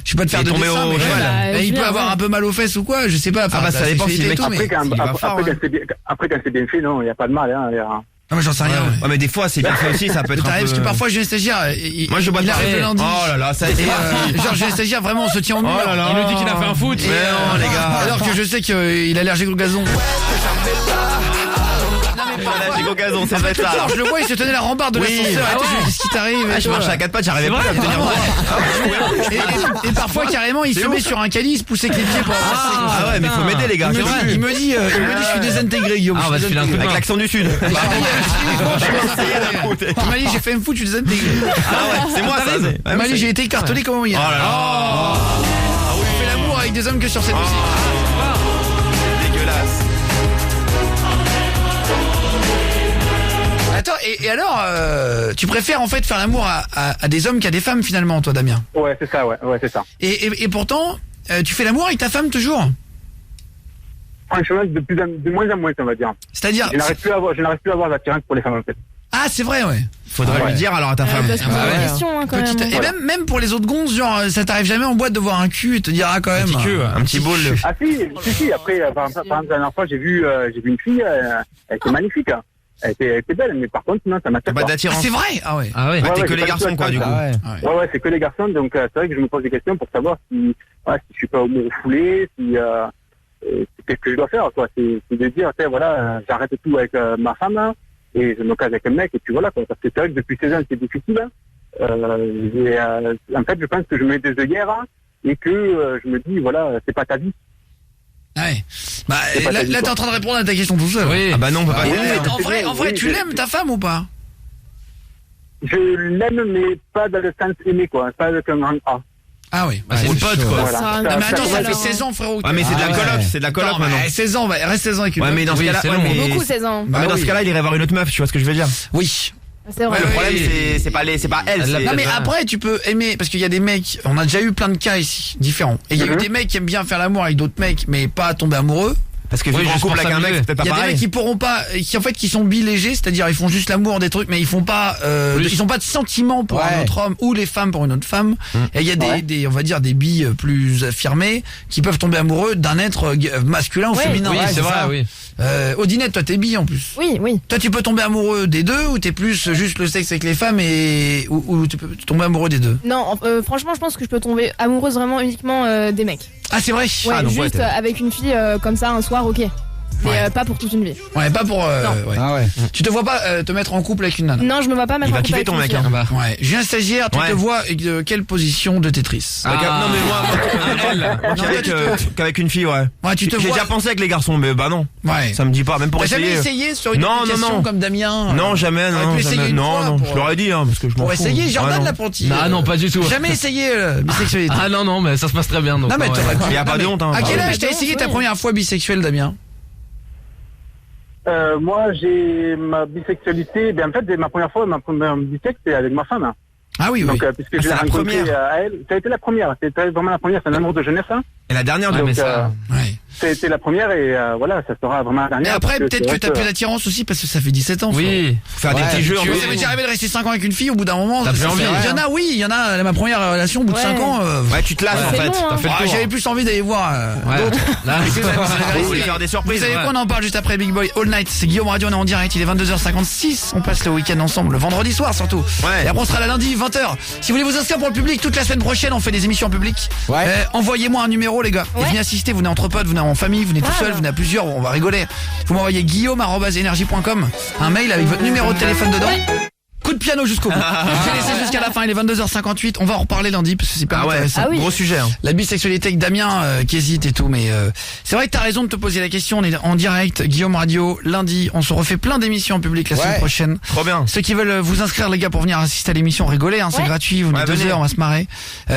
Je sais pas te faire de tomber dessin, au mais cheval. il peut avoir un peu mal aux fesses ou quoi, je sais pas. Ah bah ça dépend si le mec Après quand c'est bien fait, non, il y a pas de mal, hein. Ah, moi j'en sais rien. Ouais, mais des fois c'est bien fait aussi, ça peut être un peu... Parce que parfois j'ai un stagiaire, moi je bois il arrive le lundi. Oh là là, ça c'est genre j'ai un stagiaire, vraiment on se tient au mur. Oh là là. Il nous dit qu'il a fait un foot. Et non les gars. Alors que je sais qu'il est allergique au gazon. Allergique au gazon, c'est vrai ça. Alors je le vois, il se tenait la rambarde de l'ascenseur. Qu'est-ce qui t'arrive? Je marchais à 4 pattes, j'arrivais pas à me tenir droit. Et parfois carrément il se met sur un caddie, il se poussait avec les pieds pour avancer. Ah ouais, mais faut m'aider les gars. Il me dit je suis désintégré, Guillaume. Ah, on va te filer un coup de main. Avec l'accent du sud. Il m'a dit j'ai fait un foot, je suis désintégré. Ah ouais, c'est moi ça. Il m'a dit j'ai été écartelé comme hier. Oh là là. On fait l'amour avec des hommes que sur cette musique. Dégueulasse. Attends, et alors, tu préfères en fait faire l'amour à des hommes qu'à des femmes finalement, toi Damien? Ouais, c'est ça, ouais, c'est ça. Et pourtant, tu fais l'amour avec ta femme toujours? Franchement, de moins en moins, on va dire. C'est-à-dire je n'arrive plus à avoir d'attirance pour les femmes en fait. Ah, c'est vrai, ouais. Faudrait lui dire alors à ta femme. Parce que c'est une question, hein, quand même. Et même pour les autres gonzes, genre, ça t'arrive jamais en boîte de voir un cul et te dire, ah, quand même. Un petit boule. Ah, si, après, par exemple, la dernière fois, j'ai vu une fille, elle était magnifique, hein. Elle était belle, mais par contre, non, ça m'attire pas. Ah, c'est vrai? Ah ouais. Ah ouais. T'es que les garçons, quoi, du coup. Ouais, c'est que les garçons, donc c'est vrai que je me pose des questions pour savoir si je suis pas au mot foulé, qu'est-ce que je dois faire, quoi. C'est de dire, voilà, j'arrête tout avec ma femme, et je me case avec un mec, et puis voilà, quoi. Parce que c'est vrai que depuis 16 ans, c'est difficile, en fait, je pense que je mets des œillères, et que je me dis, voilà, c'est pas ta vie. Ouais. Bah, là t'es en train de répondre à ta question tout seul. Oui. Ah bah non, on peut pas y aller. En vrai, tu l'aimes ta femme ou pas? Je l'aime, mais pas dans le sens aimé, quoi. Pas avec un grand A. Ah oui, c'est une pote, quoi. Voilà. Non, mais attends, ça fait 16 ans, frérot. Ah, mais c'est de la coloc, maintenant. 16 ans, reste 16 ans avec une meuf. Ouais, mais dans ce cas-là, beaucoup 16 ans. Bah, dans ce cas-là, il irait voir une autre meuf, tu vois ce que je veux dire? Oui. C'est vrai. Le problème, c'est pas elle. Non, mais après, tu peux aimer, parce qu'il y a des mecs, on a déjà eu plein de cas ici, différents. Et il y a eu des mecs qui aiment bien faire l'amour avec d'autres mecs, mais pas tomber amoureux. Parce que vivre en couple avec un mec, c'est peut-être pas pareil. Il y a des mecs qui pourront pas, qui sont bi-légers, c'est-à-dire ils font juste l'amour des trucs, mais ils font pas, ils ont pas de sentiments pour un autre homme ou les femmes pour une autre femme. Et il y a des, on va dire des bi plus affirmés qui peuvent tomber amoureux d'un être masculin ou féminin. Oui, c'est vrai, oui. Odinette, toi t'es bi en plus. Oui. Toi tu peux tomber amoureux des deux ou t'es plus juste le sexe avec les femmes ou tu peux tomber amoureux des deux? Non, franchement je pense que je peux tomber amoureuse vraiment uniquement des mecs. Ah c'est vrai. Ouais, juste avec une fille comme ça un soir, ok. Mais pas pour toute une vie. Ouais, pas pour. Ouais. Ah ouais. Tu te vois pas te mettre en couple avec une nana? Non, je me vois pas mettre en couple avec une fille. Il va kiffer ton mec. Ouais. J'ai un stagiaire, tu te vois quelle position de Tetris? Non mais moi qu'avec une fille, ouais. Ouais, tu te J'ai vois. déjà pensé avec les garçons, mais bah non. Ouais. Ça me dit pas, même pour essayer. essayer. T'as jamais essayé sur une application comme Damien? Non, jamais, non. Non, je l'aurais dit, hein, parce que je m'en fous. Pour essayer, Jordan l'apprenti. Ah non, pas du tout. Jamais essayé bisexualité. Ah non, mais ça se passe très bien. Non mais il y a pas de honte. À quel âge t'as essayé ta première fois bisexuelle, Damien? Moi, j'ai ma bisexualité. Ben, en fait, ma première fois, ma première bisex, c'est avec ma femme. Ah oui, donc, puisque j'ai rencontré à elle, ça a été la première. C'était vraiment la première. C'est un amour de jeunesse. Hein. Et la dernière, donc, ouais. Ça a été la première et voilà, ça sera vraiment la dernière. Et après, peut-être que t'as plus l'attirance aussi parce que ça fait 17 ans. Oui. Faire des petits jeux. Ça m'est déjà arrivé de rester 5 ans avec une fille au bout d'un moment. T'as plus envie. Il y en a, oui, il y en a. Ma première relation, au bout de 5 ans. Ouais, tu te lasses en fait. T'as fait le tour. J'avais plus envie d'aller voir d'autres. Vous voulez faire des surprises. Vous savez quoi, on en parle juste après Big Boy All Night. C'est Guillaume Radio, on est en direct. Il est 22h56. On passe le week-end ensemble, le vendredi soir surtout. Et après, on sera là lundi 20h. Si vous voulez vous inscrire pour le public, toute la semaine prochaine, on fait des émissions en public. Envoyez-moi un numéro, les gars. Et venez assister. Vous venez entre potes, vous venez en famille, vous venez tout seul, vous venez à plusieurs. On va rigoler. Vous m'envoyez guillaume@energie.com un mail avec votre numéro de téléphone dedans. Coup de piano jusqu'au bout. Je vais laisser jusqu'à la fin, il est 22h58. On va en reparler lundi parce que c'est pas intéressant. Gros sujet. Hein. La bisexualité avec Damien qui hésite et tout, mais c'est vrai que t'as raison de te poser la question. On est en direct, Guillaume Radio, lundi. On se refait plein d'émissions en public la semaine prochaine. Trop bien. Ceux qui veulent vous inscrire, les gars, pour venir assister à l'émission, rigoler, hein, c'est gratuit. Vous venez 2 heures, on va se marrer.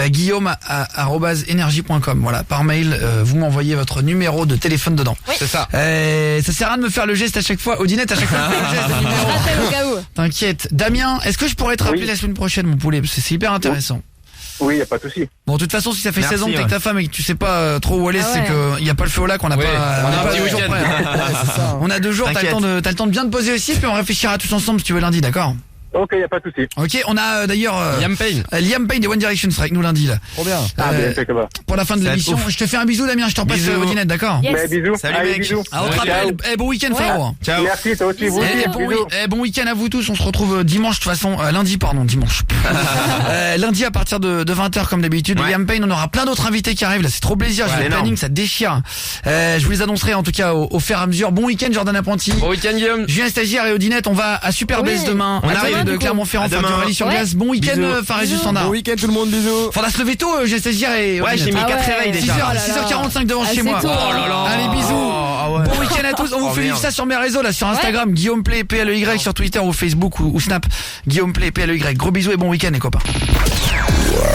Guillaume@energie.com. Voilà, par mail, vous m'envoyez votre numéro de téléphone dedans. C'est ça. Ça sert à rien de me faire le geste à chaque fois. Odinette, à chaque fois, le geste de numéro. Rappel au cas où. T'inquiète. Damien, est-ce que je pourrais te rappeler la semaine prochaine, mon poulet? Parce que c'est hyper intéressant. Oui, y a pas de souci. Bon, de toute façon, si ça fait 16 ans que t'es avec ta femme et que tu sais pas trop où aller, c'est que y a pas le feu au lac, on a pas. On a un petit week-end. On a 2 jours, t'as le temps de bien te poser aussi, puis on réfléchira tous ensemble si tu veux lundi, d'accord? Ok, y a pas de souci. Ok, on a d'ailleurs Liam Payne des One Direction sera avec nous lundi là. Trop bien. Pour la fin de l'émission, je te fais un bisou, Damien, je t'en passe Odinette, d'accord? Bisous. Salut mec. Bisous. On te rappelle, bon week-end frérot. Ciao. Merci, toi aussi, vous aussi. Bon week-end à vous tous, on se retrouve dimanche de toute façon, lundi. Lundi à partir de 20h comme d'habitude. Liam Payne, on aura plein d'autres invités qui arrivent là, c'est trop plaisir, j'ai le planning, ça déchire. Je vous les annoncerai en tout cas au fur et à mesure. Bon week-end Jordan Apprenti. Bon week-end Guillaume. Julien Stagiaire et Odinette, on va à Super Bass demain. On arrive de Clermont-Ferrand. Rallye sur glace. Bon week-end Fares du Standard. Bon week-end tout le monde, bisous. Faudra se lever tôt, j'ai stagiaire et j'ai mis 4 réveils déjà. 6h45 devant chez moi. Oh là là. Allez, bisous. Bon week-end à tous. On vous fait vivre ça sur mes réseaux là, sur Instagram, Guillaume Play PLEY, sur Twitter ou Facebook ou Snap, Guillaume Play PLEY. Gros bisous et bon week-end les copains.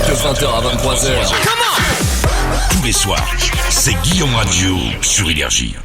De 20h à 23h. Tous les soirs, c'est Guillaume Radio sur Énergie.